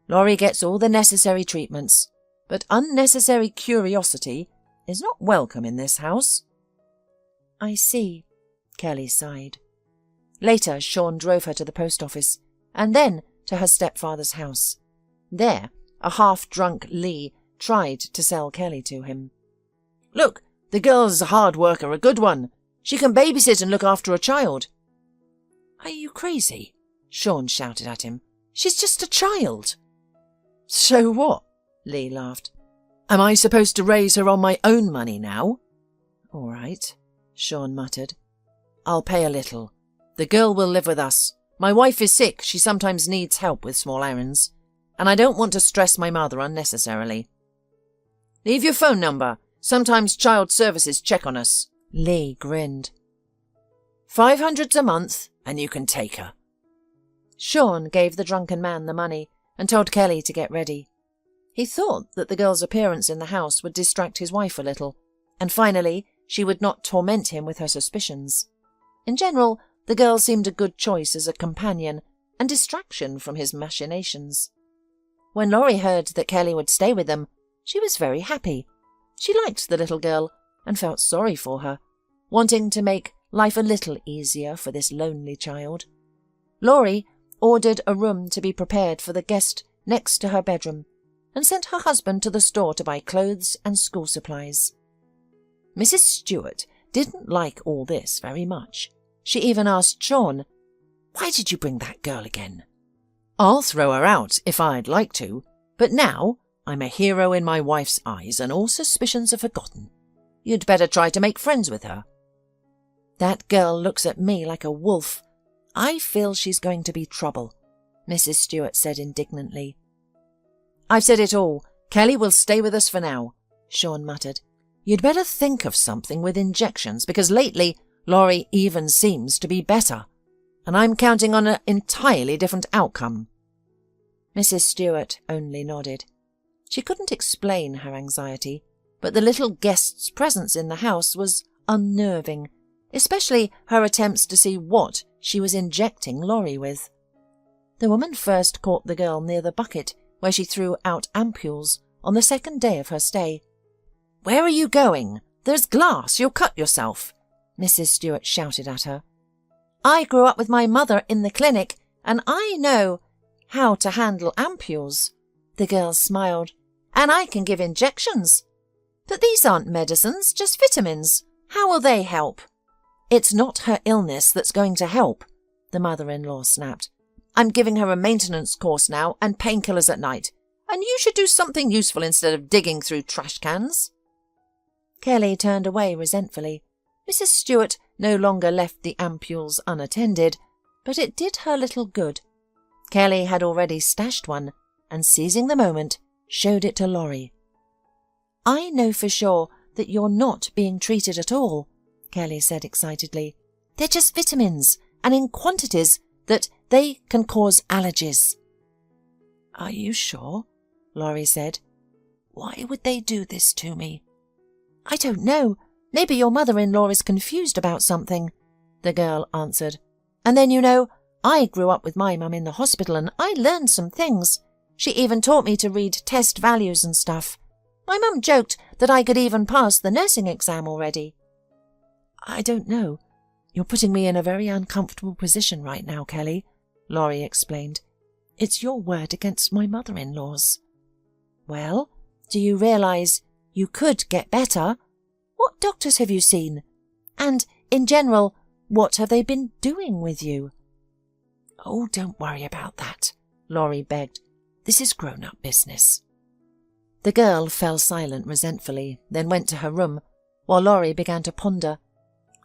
Laurie gets all the necessary treatments, but unnecessary curiosity is not welcome in this house." "I see," Kelly sighed. Later, Sean drove her to the post office. and then to her stepfather's house. There, a half-drunk Lee tried to sell Kelly to him. "Look, the girl's a hard worker, a good one. She can babysit and look after a child." "Are you crazy?" Sean shouted at him. "She's just a child." "So what?" Lee laughed. "Am I supposed to raise her on my own money now?" "All right," Sean muttered. "I'll pay a little. The girl will live with us. My wife is sick, she sometimes needs help with small errands, and I don't want to stress my mother unnecessarily." "Leave your phone number. Sometimes child services check on us." Lee grinned. "500 a month, and you can take her." Sean gave the drunken man the money and told Kelly to get ready. He thought that the girl's appearance in the house would distract his wife a little, and finally she would not torment him with her suspicions. In general, the girl seemed a good choice as a companion and distraction from his machinations. When Laurie heard that Kelly would stay with them, she was very happy. She liked the little girl and felt sorry for her, wanting to make life a little easier for this lonely child. Laurie ordered a room to be prepared for the guest next to her bedroom and sent her husband to the store to buy clothes and school supplies. Mrs. Stewart didn't like all this very much. She even asked Sean, "Why did you bring that girl again?" "I'll throw her out if I'd like to, but now I'm a hero in my wife's eyes and all suspicions are forgotten. You'd better try to make friends with her." "That girl looks at me like a wolf. I feel she's going to be trouble," Mrs. Stewart said indignantly. "I've said it all. Kelly will stay with us for now," Sean muttered. "You'd better think of something with injections, because lately Laurie even seems to be better, and I'm counting on an entirely different outcome." Mrs. Stewart only nodded. She couldn't explain her anxiety, but the little guest's presence in the house was unnerving, especially her attempts to see what she was injecting Laurie with. The woman first caught the girl near the bucket where she threw out ampules on the second day of her stay. "Where are you going? There's glass, you'll cut yourself," Mrs. Stewart shouted at her. "I grew up with my mother in the clinic, and I know how to handle ampules," the girl smiled, "and I can give injections. But these aren't medicines, just vitamins. How will they help?" "It's not her illness that's going to help," the mother-in-law snapped. "I'm giving her a maintenance course now and painkillers at night, and you should do something useful instead of digging through trash cans." Kelly turned away resentfully. Mrs. Stewart no longer left the ampules unattended, but it did her little good. Kelly had already stashed one, and seizing the moment, showed it to Laurie. "I know for sure that you're not being treated at all," Kelly said excitedly. "They're just vitamins, and in quantities that they can cause allergies." "Are you sure?" Laurie said. "Why would they do this to me?" "I don't know. Maybe your mother-in-law is confused about something," the girl answered. "And then, you know, I grew up with my mum in the hospital and I learned some things. She even taught me to read test values and stuff. My mum joked that I could even pass the nursing exam already." "I don't know. You're putting me in a very uncomfortable position right now, Kelly," Laurie explained. "It's your word against my mother-in-law's." "Well, do you realize you could get better? What doctors have you seen? And, in general, what have they been doing with you?" "Oh, don't worry about that," Laurie begged. "This is grown-up business." The girl fell silent resentfully, then went to her room, while Laurie began to ponder.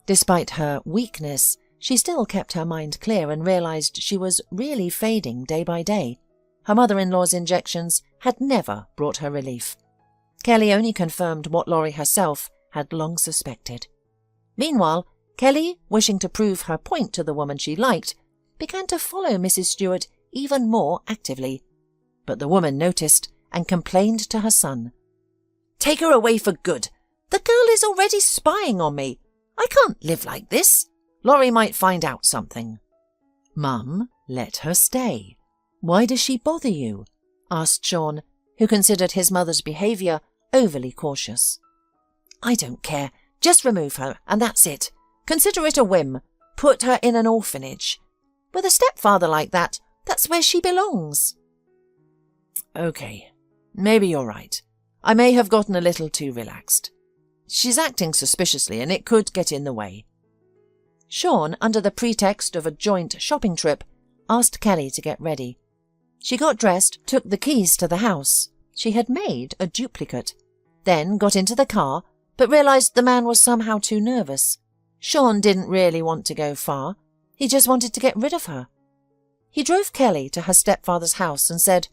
Despite her weakness, she still kept her mind clear and realized she was really fading day by day. Her mother-in-law's injections had never brought her relief. Kelly only confirmed what Laurie herself had long suspected. Meanwhile, Kelly, wishing to prove her point to the woman she liked, began to follow Mrs. Stewart even more actively. But the woman noticed and complained to her son. "Take her away for good. The girl is already spying on me. I can't live like this. Laurie might find out something." "Mum, let her stay. Why does she bother you?" asked Sean, who considered his mother's behaviour overly cautious. "I don't care. Just remove her, and that's it. Consider it a whim. Put her in an orphanage. With a stepfather like that, That's where she belongs. Okay, maybe you're right. I may have gotten a little too relaxed. She's acting suspiciously and it could get in the way. Sean, under the pretext of a joint shopping trip, asked Kelly to get ready. She got dressed, took the keys to the house. She had made a duplicate. Then got into the car, but realised the man was somehow too nervous. Sean didn't really want to go far. He just wanted to get rid of her. He drove Kelly to her stepfather's house and said,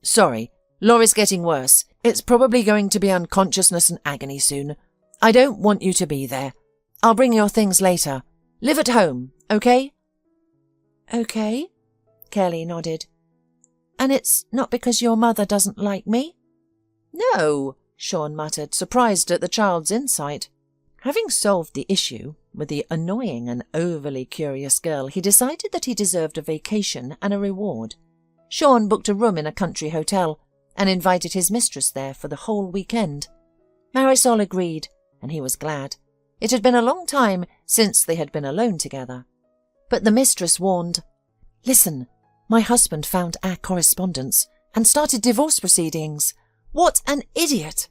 "Sorry, Laurie's getting worse. It's probably going to be unconsciousness and agony soon. I don't want you to be there. I'll bring your things later. Live at home, okay?" "Okay," Kelly nodded. "And it's not because your mother doesn't like me?" "No," Sean muttered, surprised at the child's insight. Having solved the issue with the annoying and overly curious girl, he decided that he deserved a vacation and a reward. Sean booked a room in a country hotel and invited his mistress there for the whole weekend. Marisol agreed, and he was glad. It had been a long time since they had been alone together. But the mistress warned, "Listen, my husband found our correspondence and started divorce proceedings. What an idiot!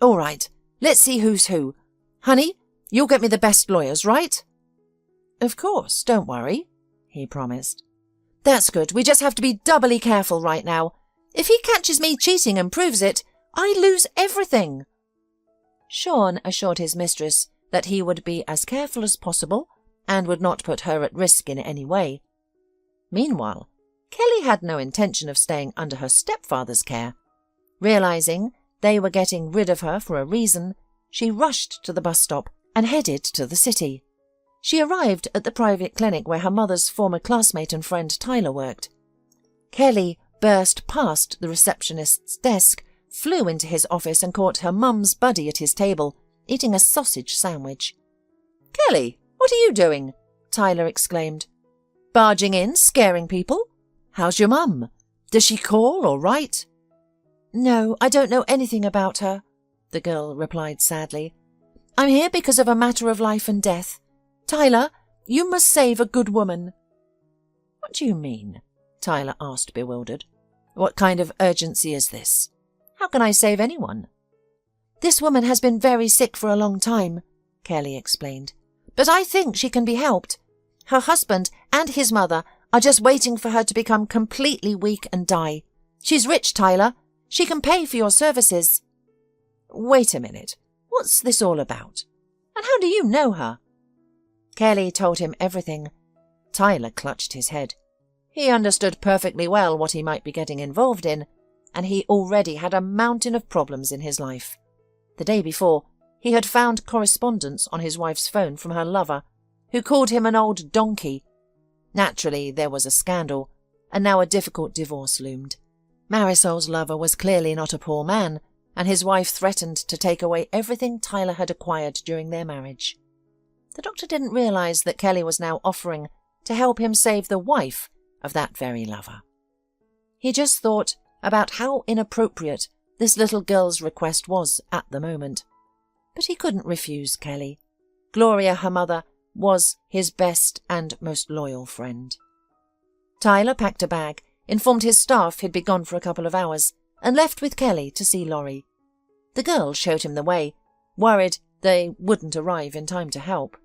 All right, let's see who's who. Honey, you'll get me the best lawyers, right?" "Of course, don't worry," he promised. "That's good. We just have to be doubly careful right now. If he catches me cheating and proves it, I lose everything." Sean assured his mistress that he would be as careful as possible and would not put her at risk in any way. Meanwhile, Kelly had no intention of staying under her stepfather's care. Realizing they were getting rid of her for a reason, she rushed to the bus stop and headed to the city. She arrived at the private clinic where her mother's former classmate and friend Tyler worked. Kelly burst past the receptionist's desk, flew into his office and caught her mum's buddy at his table, eating a sausage sandwich. "Kelly, what are you doing?" Tyler exclaimed. "Barging in, scaring people? How's your mum? Does she call or write?" "No, I don't know anything about her," the girl replied sadly. "I'm here because of a matter of life and death. Tyler, you must save a good woman." "What do you mean?" Tyler asked, bewildered. "What kind of urgency is this? How can I save anyone?" "This woman has been very sick for a long time," Kelly explained. "But I think she can be helped. Her husband and his mother are just waiting for her to become completely weak and die. She's rich, Tyler. She can pay for your services." "Wait a minute. What's this all about? And how do you know her?" Kelly told him everything. Tyler clutched his head. He understood perfectly well what he might be getting involved in, and he already had a mountain of problems in his life. The day before, he had found correspondence on his wife's phone from her lover, who called him an old donkey. Naturally, there was a scandal, and now a difficult divorce loomed. Marisol's lover was clearly not a poor man, and his wife threatened to take away everything Tyler had acquired during their marriage. The doctor didn't realize that Kelly was now offering to help him save the wife of that very lover. He just thought about how inappropriate this little girl's request was at the moment. But he couldn't refuse Kelly. Gloria, her mother, was his best and most loyal friend. Tyler packed a bag, informed his staff he'd be gone for a couple of hours, and left with Kelly to see Laurie. The girl showed him the way, worried they wouldn't arrive in time to help.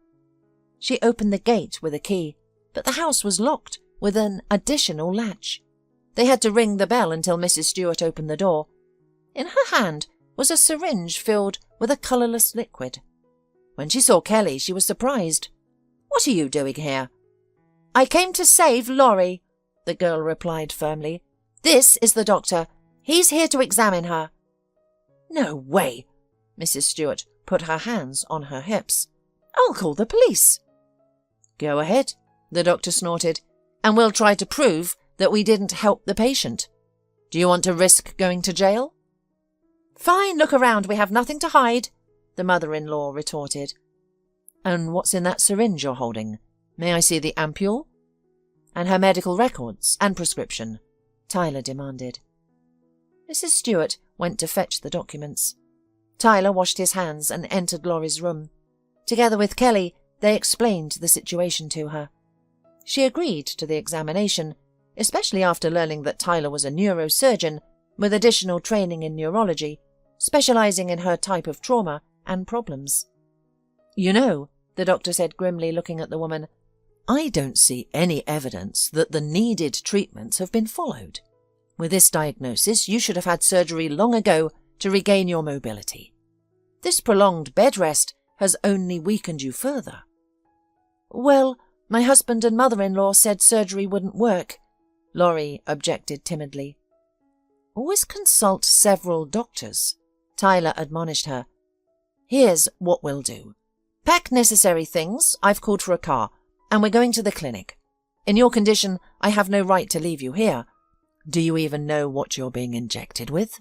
She opened the gate with a key, but the house was locked with an additional latch. They had to ring the bell until Mrs. Stewart opened the door. In her hand was a syringe filled with a colourless liquid. When she saw Kelly, she was surprised. "What are you doing here?" "I came to save Laurie," the girl replied firmly. "This is the doctor. He's here to examine her." "No way!" Mrs. Stewart put her hands on her hips. "I'll call the police." "Go ahead," the doctor snorted, "and we'll try to prove that we didn't help the patient. Do you want to risk going to jail?" "Fine, look around. We have nothing to hide," the mother-in-law retorted. "And what's in that syringe you're holding? May I see the ampule?" "And her medical records and prescription," Tyler demanded. Mrs. Stewart went to fetch the documents. Tyler washed his hands and entered Laurie's room. Together with Kelly, they explained the situation to her. She agreed to the examination, especially after learning that Tyler was a neurosurgeon with additional training in neurology, specializing in her type of trauma and problems. "You know," the doctor said grimly, looking at the woman, "I don't see any evidence that the needed treatments have been followed. With this diagnosis, you should have had surgery long ago to regain your mobility. This prolonged bed rest has only weakened you further." "Well, my husband and mother-in-law said surgery wouldn't work," Laurie objected timidly. "Always consult several doctors," Tyler admonished her. "Here's what we'll do. Pack necessary things. I've called for a car, and we're going to the clinic. In your condition, I have no right to leave you here. Do you even know what you're being injected with?"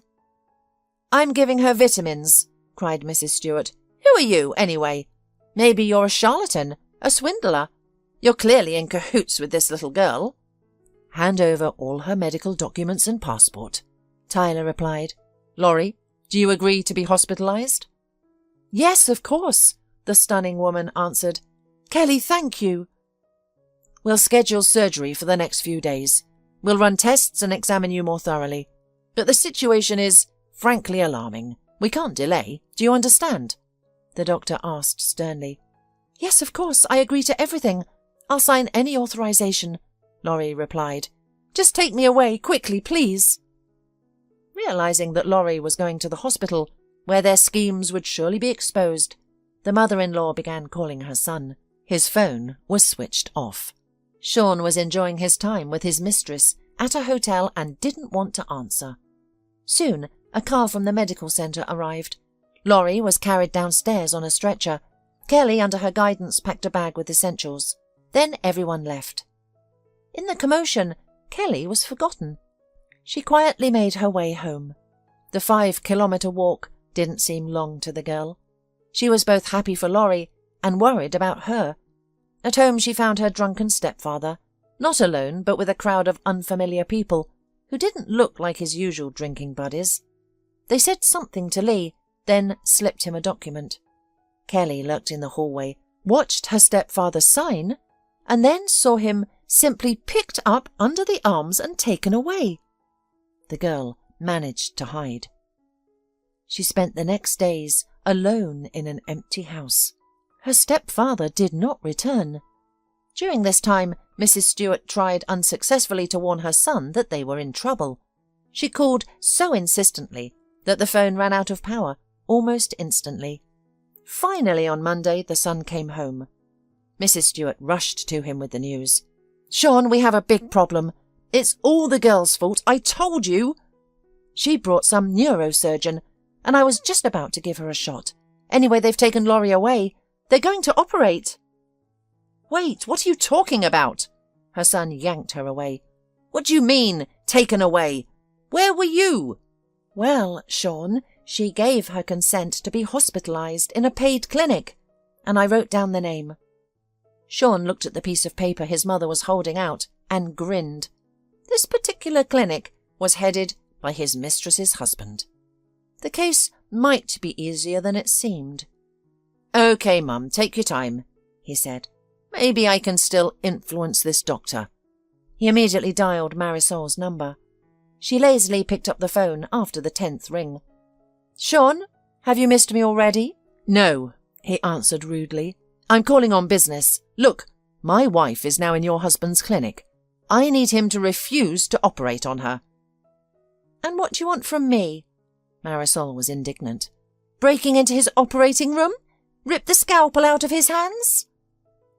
"I'm giving her vitamins," cried Mrs. Stewart. "Who are you, anyway? Maybe you're a charlatan, a swindler. You're clearly in cahoots with this little girl." "Hand over all her medical documents and passport," Tyler replied. "Laurie, do you agree to be hospitalized?" "Yes, of course," the stunning woman answered. "Kelly, thank you." "We'll schedule surgery for the next few days. We'll run tests and examine you more thoroughly. But the situation is, frankly, alarming. We can't delay. Do you understand?" the doctor asked sternly. "Yes, of course. I agree to everything. I'll sign any authorization," Laurie replied. "Just take me away, quickly, please." Realizing that Laurie was going to the hospital, where their schemes would surely be exposed, the mother-in-law began calling her son. His phone was switched off. Sean was enjoying his time with his mistress at a hotel and didn't want to answer. Soon, a car from the medical centre arrived. Laurie was carried downstairs on a stretcher. Kelly, under her guidance, packed a bag with essentials. Then everyone left. In the commotion, Kelly was forgotten. She quietly made her way home. The 5-kilometre walk didn't seem long to the girl. She was both happy for Laurie and worried about her. At home she found her drunken stepfather, not alone but with a crowd of unfamiliar people who didn't look like his usual drinking buddies. They said something to Lee, then slipped him a document. Kelly lurked in the hallway, watched her stepfather sign, and then saw him simply picked up under the arms and taken away. The girl managed to hide. She spent the next days alone in an empty house. Her stepfather did not return. During this time, Mrs. Stewart tried unsuccessfully to warn her son that they were in trouble. She called so insistently that the phone ran out of power almost instantly. Finally, on Monday, the son came home. Mrs. Stewart rushed to him with the news. "Sean, we have a big problem. It's all the girl's fault, I told you. She brought some neurosurgeon, and I was just about to give her a shot. Anyway, they've taken Laurie away. They're going to operate." "Wait, what are you talking about?" Her son yanked her away. "What do you mean, taken away? Where were you?" "Well, Sean, she gave her consent to be hospitalized in a paid clinic, and I wrote down the name." Sean looked at the piece of paper his mother was holding out and grinned. This particular clinic was headed by his mistress's husband. The case might be easier than it seemed. "Okay, Mum, take your time," he said. "Maybe I can still influence this doctor." He immediately dialed Marisol's number. She lazily picked up the phone after the 10th ring. "Sean, have you missed me already?" "No," he answered rudely. "I'm calling on business. Look, my wife is now in your husband's clinic. I need him to refuse to operate on her." "And what do you want from me?" Marisol was indignant. "Breaking into his operating room? Rip the scalpel out of his hands?"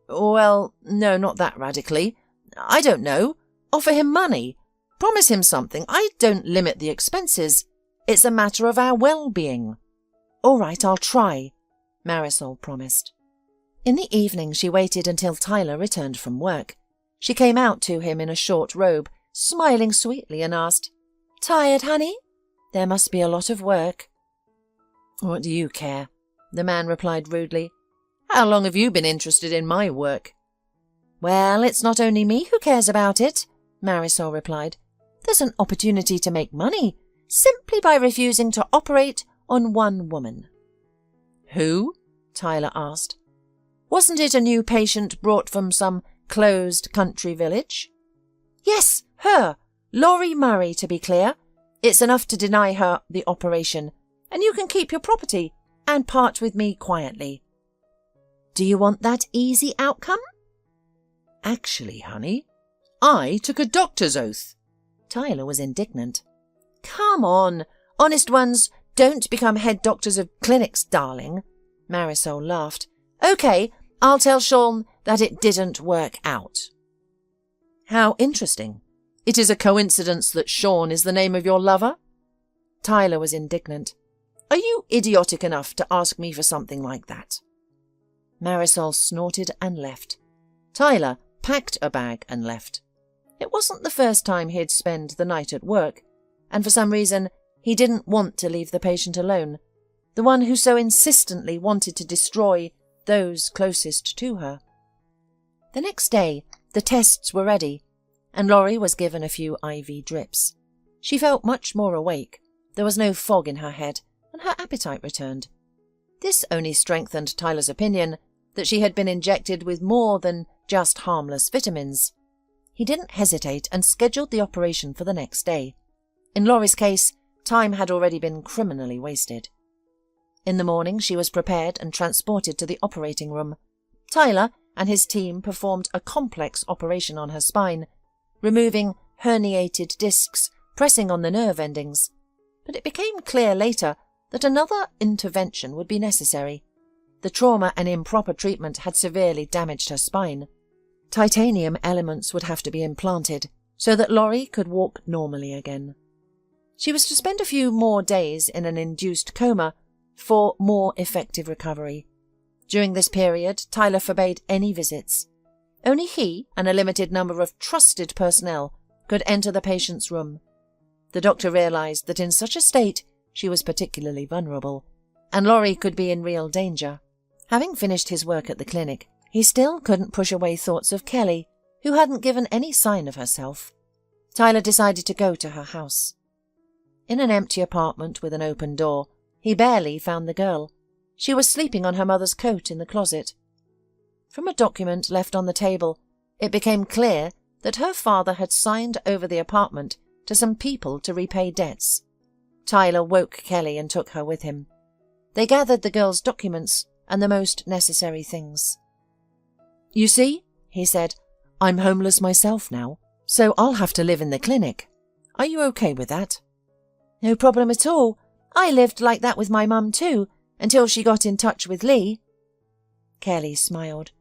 "Well, no, not that radically. I don't know. Offer him money. Promise him something. I don't limit the expenses. It's a matter of our well-being." "All right, I'll try," Marisol promised. In the evening she waited until Tyler returned from work. She came out to him in a short robe, smiling sweetly, and asked, "Tired, honey? There must be a lot of work." "What do you care?" the man replied rudely. "How long have you been interested in my work?" "Well, it's not only me who cares about it," Marisol replied. "There's an opportunity to make money, simply by refusing to operate on one woman." "Who?" Tyler asked. "Wasn't it a new patient brought from some closed country village?" "Yes, Her, Laurie Murray, to be clear. It's enough to deny her the operation, and you can keep your property and part with me quietly. Do you want that easy outcome? Actually, honey, I took a doctor's oath. Tyler was indignant. Come on, honest ones don't become head doctors of clinics, darling. Marisol laughed. Okay, I'll tell Sean that it didn't work out. How interesting. It is a coincidence that Sean is the name of your lover? Tyler was indignant. Are you idiotic enough to ask me for something like that? Marisol snorted and left. Tyler packed a bag and left. It wasn't the first time he'd spent the night at work, and for some reason he didn't want to leave the patient alone, the one who so insistently wanted to destroy those closest to her. The next day, the tests were ready, and Laurie was given a few IV drips. She felt much more awake, there was no fog in her head, and her appetite returned. This only strengthened Tyler's opinion that she had been injected with more than just harmless vitamins. He didn't hesitate and scheduled the operation for the next day. In Laurie's case, time had already been criminally wasted. In the morning, she was prepared and transported to the operating room. Tyler and his team performed a complex operation on her spine, removing herniated discs, pressing on the nerve endings. But it became clear later that another intervention would be necessary. The trauma and improper treatment had severely damaged her spine. Titanium elements would have to be implanted so that Laurie could walk normally again. She was to spend a few more days in an induced coma for more effective recovery. During this period, Tyler forbade any visits. Only he and a limited number of trusted personnel could enter the patient's room. The doctor realized that in such a state she was particularly vulnerable, and Laurie could be in real danger. Having finished his work at the clinic, he still couldn't push away thoughts of Kelly, who hadn't given any sign of herself. Tyler decided to go to her house. In an empty apartment with an open door, he barely found the girl. She was sleeping on her mother's coat in the closet. From a document left on the table, it became clear that her father had signed over the apartment to some people to repay debts. Tyler woke Kelly and took her with him. They gathered the girl's documents and the most necessary things. "You see," he said, "I'm homeless myself now, so I'll have to live in the clinic. Are you okay with that?" "No problem at all. I lived like that with my mum too, until she got in touch with Lee." Kelly smiled.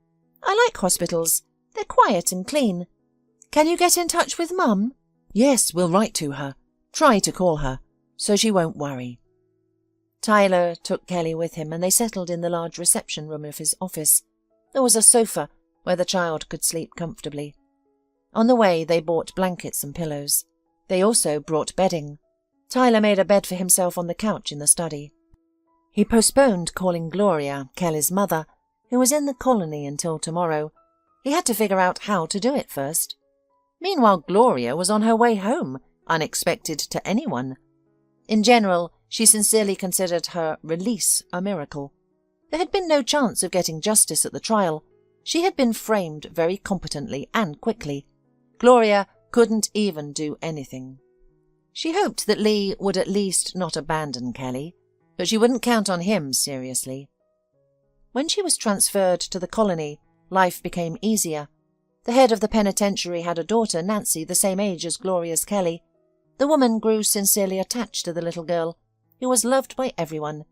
"I like hospitals. They're quiet and clean. Can you get in touch with Mum?" "Yes, we'll write to her. Try to call her, so she won't worry." Tyler took Kelly with him and they settled in the large reception room of his office. There was a sofa where the child could sleep comfortably. On the way, they bought blankets and pillows. They also brought bedding. Tyler made a bed for himself on the couch in the study. He postponed calling Gloria, Kelly's mother, who was in the colony, until tomorrow. He had to figure out how to do it first. Meanwhile, Gloria was on her way home, unexpected to anyone. In general, she sincerely considered her release a miracle. There had been no chance of getting justice at the trial. She had been framed very competently and quickly. Gloria couldn't even do anything. She hoped that Lee would at least not abandon Kelly, but she wouldn't count on him seriously. When she was transferred to the colony, life became easier. The head of the penitentiary had a daughter, Nancy, the same age as Gloria's Kelly. The woman grew sincerely attached to the little girl, who was loved by everyone.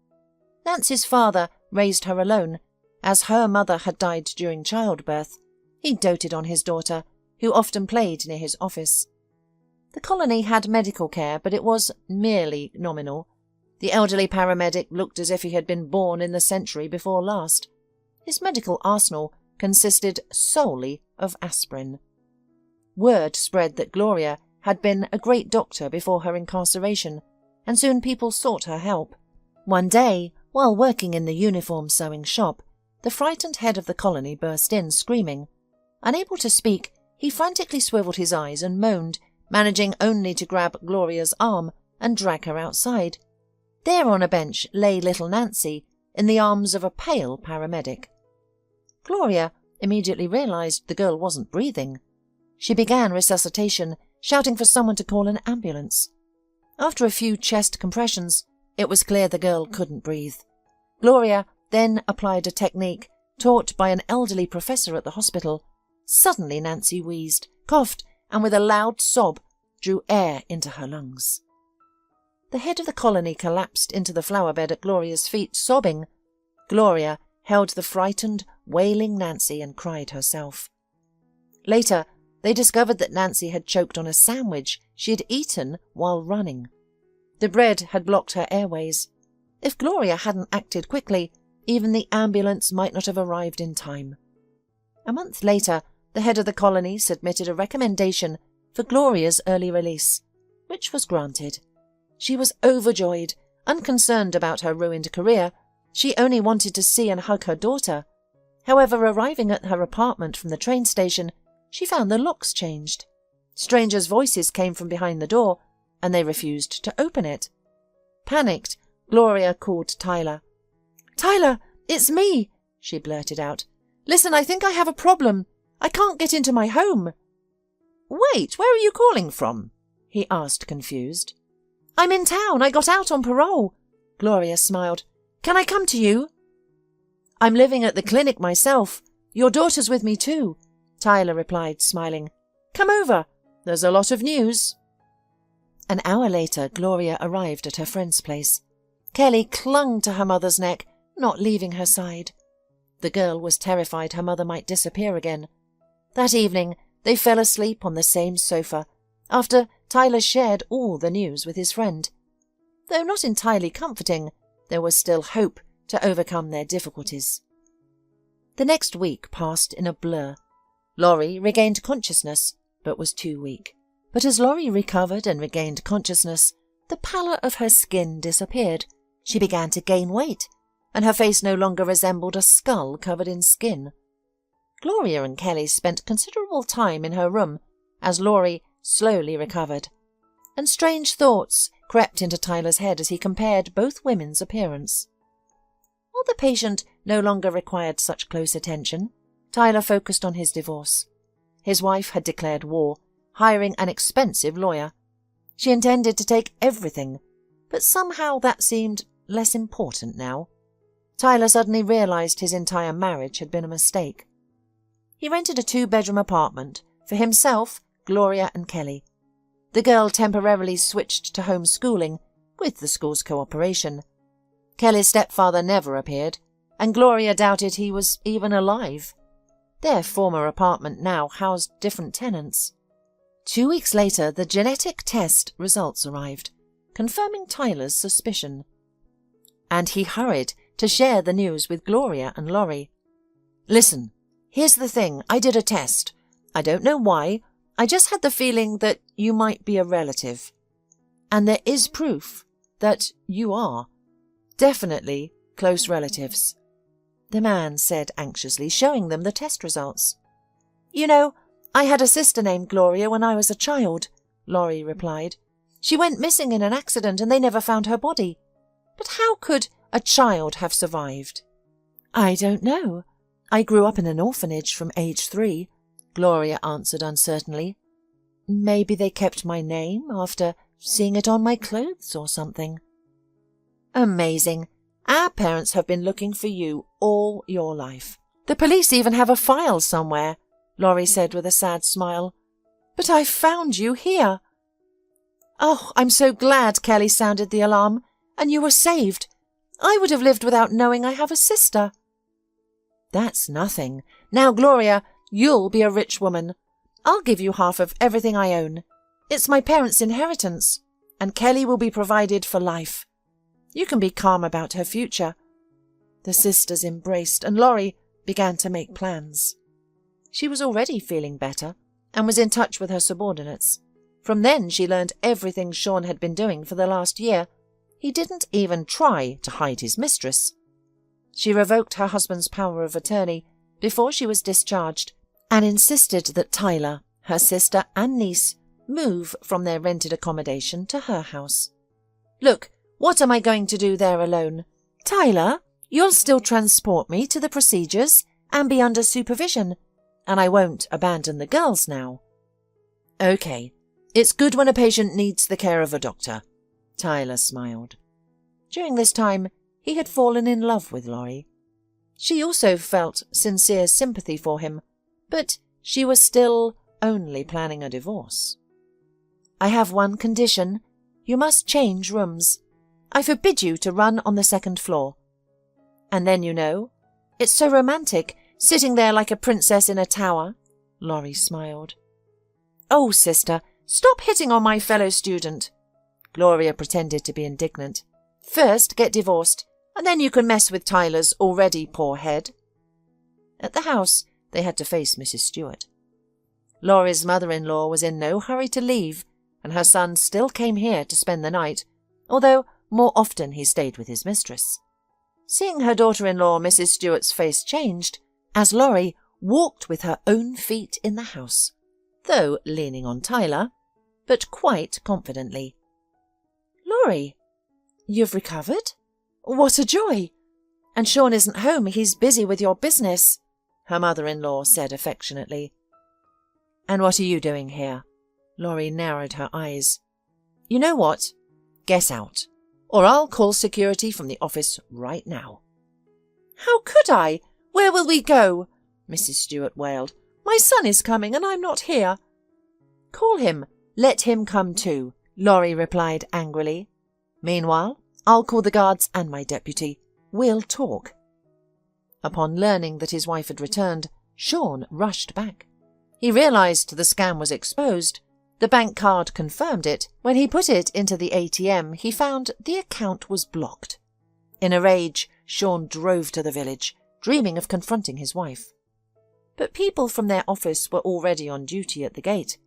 Nancy's father raised her alone, as her mother had died during childbirth. He doted on his daughter, who often played near his office. The colony had medical care, but it was merely nominal. The elderly paramedic looked as if he had been born in the century before last. His medical arsenal consisted solely of aspirin. Word spread that Gloria had been a great doctor before her incarceration, and soon people sought her help. One day, while working in the uniform sewing shop, the frightened head of the colony burst in, screaming. Unable to speak, he frantically swiveled his eyes and moaned, managing only to grab Gloria's arm and drag her outside. There on a bench lay little Nancy, in the arms of a pale paramedic. Gloria immediately realized the girl wasn't breathing. She began resuscitation shouting for someone to call an ambulance. After a few chest compressions, it was clear the girl couldn't breathe. Gloria then applied a technique taught by an elderly professor at the hospital. Suddenly Nancy wheezed, coughed, and with a loud sob drew air into her lungs. The head of the colony collapsed into the flower bed at Gloria's feet, sobbing. Gloria held the frightened, wailing Nancy and cried herself. Later, they discovered that Nancy had choked on a sandwich she had eaten while running. The bread had blocked her airways. If Gloria hadn't acted quickly, even the ambulance might not have arrived in time. A month later, the head of the colony submitted a recommendation for Gloria's early release, which was granted. She was overjoyed, unconcerned about her ruined career. She only wanted to see and hug her daughter. However, arriving at her apartment from the train station, she found the locks changed. Strangers' voices came from behind the door, and they refused to open it. Panicked, Gloria called Tyler. "Tyler, it's me," she blurted out. "Listen, I think I have a problem. I can't get into my home." "Wait, where are you calling from?" he asked, confused. "I'm in town. I got out on parole." Gloria smiled. "Can I come to you?" "I'm living at the clinic myself. Your daughter's with me too," Tyler replied, smiling. "Come over. There's a lot of news." An hour later, Gloria arrived at her friend's place. Kelly clung to her mother's neck, not leaving her side. The girl was terrified her mother might disappear again. That evening, they fell asleep on the same sofa, after Tyler shared all the news with his friend. Though not entirely comforting, there was still hope to overcome their difficulties. The next week passed in a blur. Laurie regained consciousness, but was too weak. But as Laurie recovered and regained consciousness, the pallor of her skin disappeared. She began to gain weight, and her face no longer resembled a skull covered in skin. Gloria and Kelly spent considerable time in her room as Laurie slowly recovered, and strange thoughts crept into Tyler's head as he compared both women's appearance. While the patient no longer required such close attention, Tyler focused on his divorce. His wife had declared war, hiring an expensive lawyer. She intended to take everything, but somehow that seemed less important now. Tyler suddenly realized his entire marriage had been a mistake. He rented a 2-bedroom apartment for himself, Gloria and Kelly. The girl temporarily switched to homeschooling, with the school's cooperation. Kelly's stepfather never appeared, and Gloria doubted he was even alive. Their former apartment now housed different tenants. 2 weeks later, the genetic test results arrived, confirming Tyler's suspicion. And he hurried to share the news with Gloria and Laurie. "Listen, here's the thing. I did a test. I don't know why. I just had the feeling that you might be a relative. And there is proof that you are. Definitely close relatives," the man said anxiously, showing them the test results. "You know, I had a sister named Gloria when I was a child," Laurie replied. "She went missing in an accident and they never found her body. But how could a child have survived?" "I don't know. I grew up in an orphanage from age 3, Gloria answered uncertainly. "Maybe they kept my name after seeing it on my clothes or something." "Amazing. Our parents have been looking for you all your life. The police even have a file somewhere," Laurie said with a sad smile. "But I found you here." "Oh, I'm so glad," Kelly sounded the alarm. "And you were saved. I would have lived without knowing I have a sister." "That's nothing. Now, Gloria, you'll be a rich woman. I'll give you half of everything I own. It's my parents' inheritance, and Kelly will be provided for life. You can be calm about her future." The sisters embraced, and Laurie began to make plans. She was already feeling better, and was in touch with her subordinates. From then she learned everything Sean had been doing for the last year. He didn't even try to hide his mistress. She revoked her husband's power of attorney before she was discharged, and insisted that Tyler, her sister and niece, move from their rented accommodation to her house. "Look, what am I going to do there alone? Tyler, you'll still transport me to the procedures and be under supervision, and I won't abandon the girls now." "Okay, It's good when a patient needs the care of a doctor. Tyler smiled. During this time, he had fallen in love with Laurie. She also felt sincere sympathy for him, but she was still only planning a divorce. I have one condition. You must change rooms. I forbid you to run on the second floor. And then, it's so romantic, sitting there like a princess in a tower. Laurie smiled. Oh, sister, stop hitting on my fellow student. Gloria pretended to be indignant. First, get divorced, and then you can mess with Tyler's already poor head. At the house, they had to face Mrs. Stewart. Laurie's mother-in-law was in no hurry to leave, and her son still came here to spend the night, although more often he stayed with his mistress. Seeing her daughter-in-law, Mrs. Stewart's face changed as Laurie walked with her own feet in the house, though leaning on Tyler, but quite confidently. Laurie, you've recovered? What a joy! And Sean isn't home, he's busy with your business, her mother-in-law said affectionately. And what are you doing here? Laurie narrowed her eyes. You know what? Get out, or I'll call security from the office right now. How could I? Where will we go? Mrs. Stewart wailed. My son is coming and I'm not here. Call him. Let him come too, Laurie replied angrily. Meanwhile, I'll call the guards and my deputy. We'll talk. Upon learning that his wife had returned, Sean rushed back. He realized the scam was exposed. The bank card confirmed it. When he put it into the ATM, he found the account was blocked. In a rage, Sean drove to the village, dreaming of confronting his wife. But people from their office were already on duty at the gate.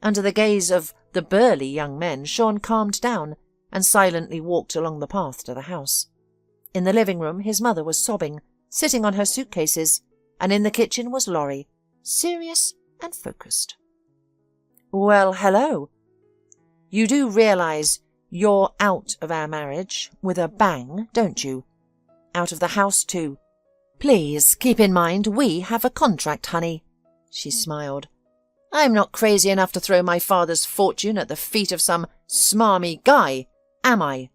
Under the gaze of the burly young men, Sean calmed down and silently walked along the path to the house. In the living room, his mother was sobbing, sitting on her suitcases, and in the kitchen was Laurie, serious and focused. Well, hello. You do realize you're out of our marriage with a bang, don't you? Out of the house, too. Please keep in mind we have a contract, honey. She smiled. I'm not crazy enough to throw my father's fortune at the feet of some smarmy guy, am I?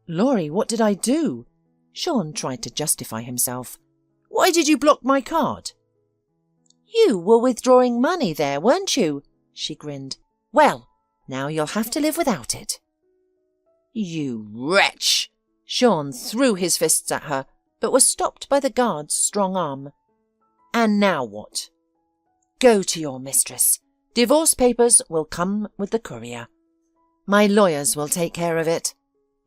Laurie, what did I do? Sean tried to justify himself. Why did you block my card? You were withdrawing money there, weren't you? She grinned. Well, now you'll have to live without it. You wretch! Sean threw his fists at her, but was stopped by the guard's strong arm. And now what? Go to your mistress. Divorce papers will come with the courier. My lawyers will take care of it,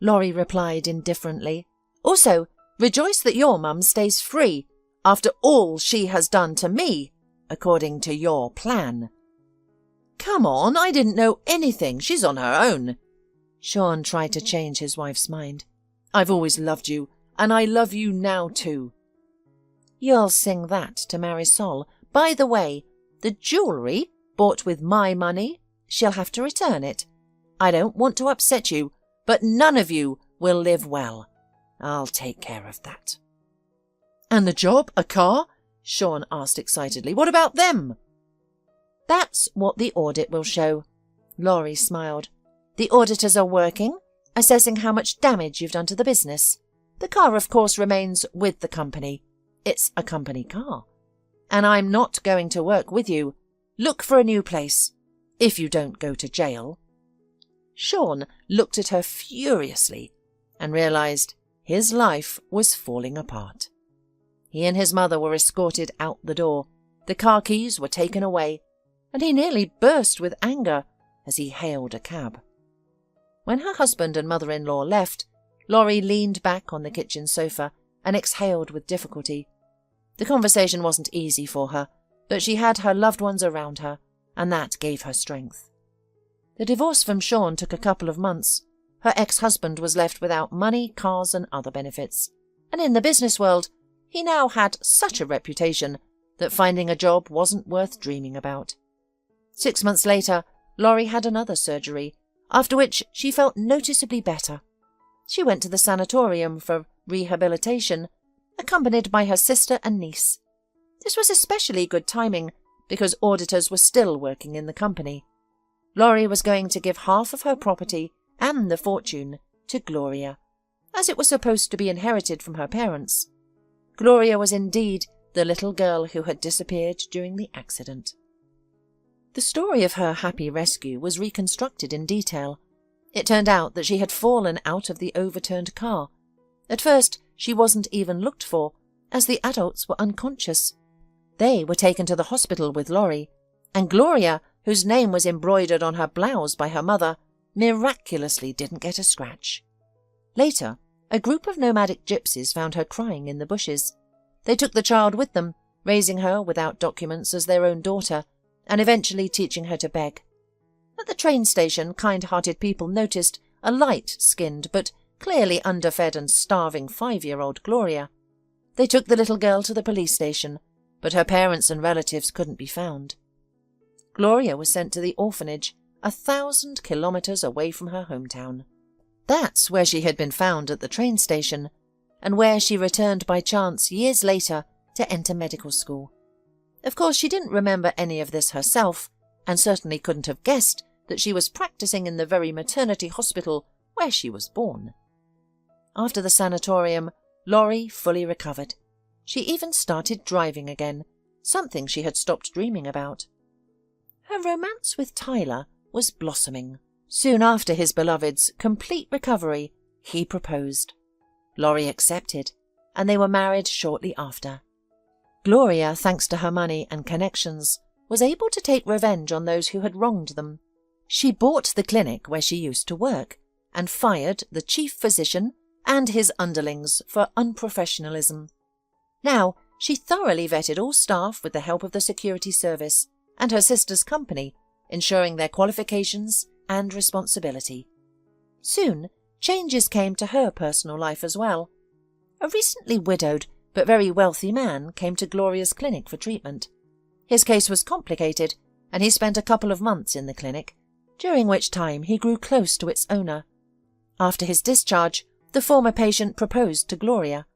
Laurie replied indifferently. Also, rejoice that your mum stays free after all she has done to me, according to your plan. Come on, I didn't know anything. She's on her own. Sean tried to change his wife's mind. I've always loved you, and I love you now too. You'll sing that to Marisol. By the way, the jewellery, bought with my money, she'll have to return it. I don't want to upset you, but none of you will live well. I'll take care of that. And the job, a car? Sean asked excitedly. What about them? That's what the audit will show. Laurie smiled. The auditors are working, assessing how much damage you've done to the business. The car, of course, remains with the company. It's a company car. And I'm not going to work with you. Look for a new place, if you don't go to jail. Sean looked at her furiously and realized his life was falling apart. He and his mother were escorted out the door. The car keys were taken away, and he nearly burst with anger as he hailed a cab. When her husband and mother-in-law left, Laurie leaned back on the kitchen sofa and exhaled with difficulty. The conversation wasn't easy for her, but she had her loved ones around her, and that gave her strength. The divorce from Sean took a couple of months. Her ex-husband was left without money, cars, and other benefits. And in the business world, he now had such a reputation that finding a job wasn't worth dreaming about. 6 months later, Laurie had another surgery, after which she felt noticeably better. She went to the sanatorium for rehabilitation, accompanied by her sister and niece. This was especially good timing because auditors were still working in the company. Laurie was going to give half of her property and the fortune to Gloria, as it was supposed to be inherited from her parents. Gloria was indeed the little girl who had disappeared during the accident. The story of her happy rescue was reconstructed in detail. It turned out that she had fallen out of the overturned car. At first, she wasn't even looked for, as the adults were unconscious. They were taken to the hospital with Laurie, and Gloria, whose name was embroidered on her blouse by her mother, miraculously didn't get a scratch. Later, a group of nomadic gypsies found her crying in the bushes. They took the child with them, raising her without documents as their own daughter, and eventually teaching her to beg. At the train station, kind-hearted people noticed a light-skinned but clearly underfed and starving 5-year-old Gloria. They took the little girl to the police station, but her parents and relatives couldn't be found. Gloria was sent to the orphanage, 1,000 kilometers away from her hometown. That's where she had been found at the train station, and where she returned by chance years later to enter medical school. Of course, she didn't remember any of this herself, and certainly couldn't have guessed that she was practicing in the very maternity hospital where she was born. After the sanatorium, Laurie fully recovered. She even started driving again, something she had stopped dreaming about. Her romance with Tyler was blossoming. Soon after his beloved's complete recovery, he proposed. Laurie accepted, and they were married shortly after. Gloria, thanks to her money and connections, was able to take revenge on those who had wronged them. She bought the clinic where she used to work and fired the chief physician and his underlings for unprofessionalism. Now, she thoroughly vetted all staff with the help of the security service and her sister's company, ensuring their qualifications and responsibility. Soon, changes came to her personal life as well. A recently widowed but very wealthy man came to Gloria's clinic for treatment. His case was complicated, and he spent a couple of months in the clinic, during which time he grew close to its owner. After his discharge, the former patient proposed to Gloria.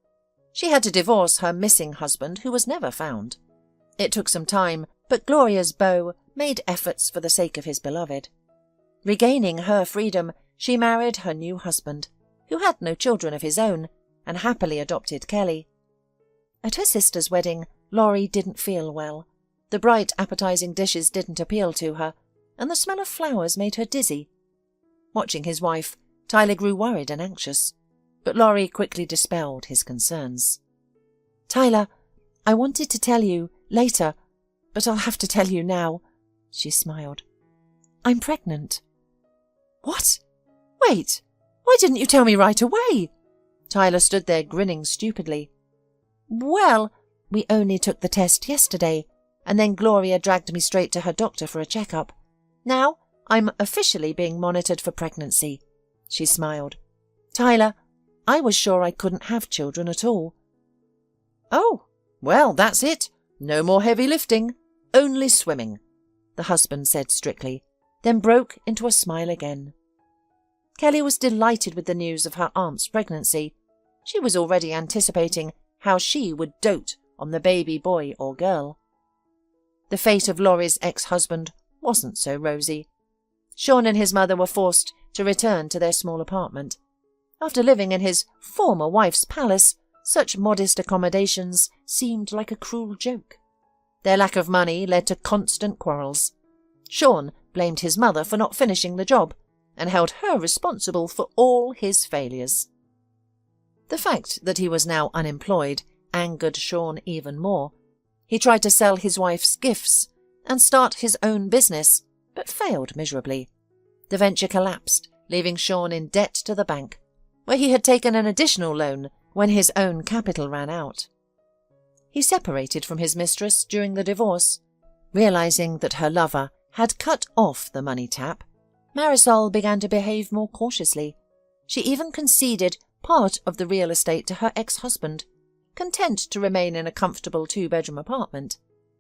She had to divorce her missing husband, who was never found. It took some time, but Gloria's beau made efforts for the sake of his beloved. Regaining her freedom, she married her new husband, who had no children of his own, and happily adopted Kelly. At her sister's wedding, Laurie didn't feel well. The bright, appetizing dishes didn't appeal to her, and the smell of flowers made her dizzy. Watching his wife, Tyler grew worried and anxious, but Laurie quickly dispelled his concerns. "Tyler, I wanted to tell you later, but I'll have to tell you now," she smiled. "I'm pregnant." "What? Wait, why didn't you tell me right away?" Tyler stood there grinning stupidly. "Well, we only took the test yesterday, and then Gloria dragged me straight to her doctor for a checkup. Now I'm officially being monitored for pregnancy," she smiled. "Tyler, I was sure I couldn't have children at all." "Oh, well, that's it. No more heavy lifting, only swimming," the husband said strictly, then broke into a smile again. Kelly was delighted with the news of her aunt's pregnancy. She was already anticipating how she would dote on the baby boy or girl. The fate of Laurie's ex-husband wasn't so rosy. Sean and his mother were forced to return to their small apartment. After living in his former wife's palace, such modest accommodations seemed like a cruel joke. Their lack of money led to constant quarrels. Sean blamed his mother for not finishing the job and held her responsible for all his failures. The fact that he was now unemployed angered Sean even more. He tried to sell his wife's gifts and start his own business, but failed miserably. The venture collapsed, leaving Sean in debt to the bank, where he had taken an additional loan when his own capital ran out. He separated from his mistress during the divorce. Realizing that her lover had cut off the money tap, Marisol began to behave more cautiously. She even conceded part of the real estate to her ex-husband, content to remain in a comfortable 2-bedroom apartment.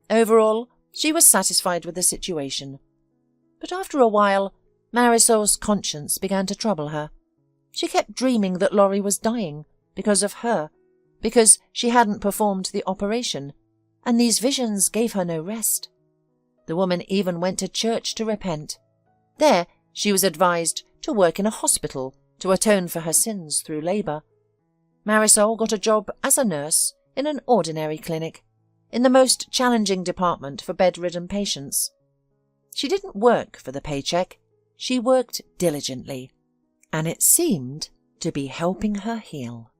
Overall, she was satisfied with the situation. But after a while, Marisol's conscience began to trouble her. She kept dreaming that Laurie was dying because of her, because she hadn't performed the operation, and these visions gave her no rest. The woman even went to church to repent. There, she was advised to work in a hospital to atone for her sins through labour. Marisol got a job as a nurse in an ordinary clinic, in the most challenging department for bedridden patients. She didn't work for the paycheck, she worked diligently, and it seemed to be helping her heal.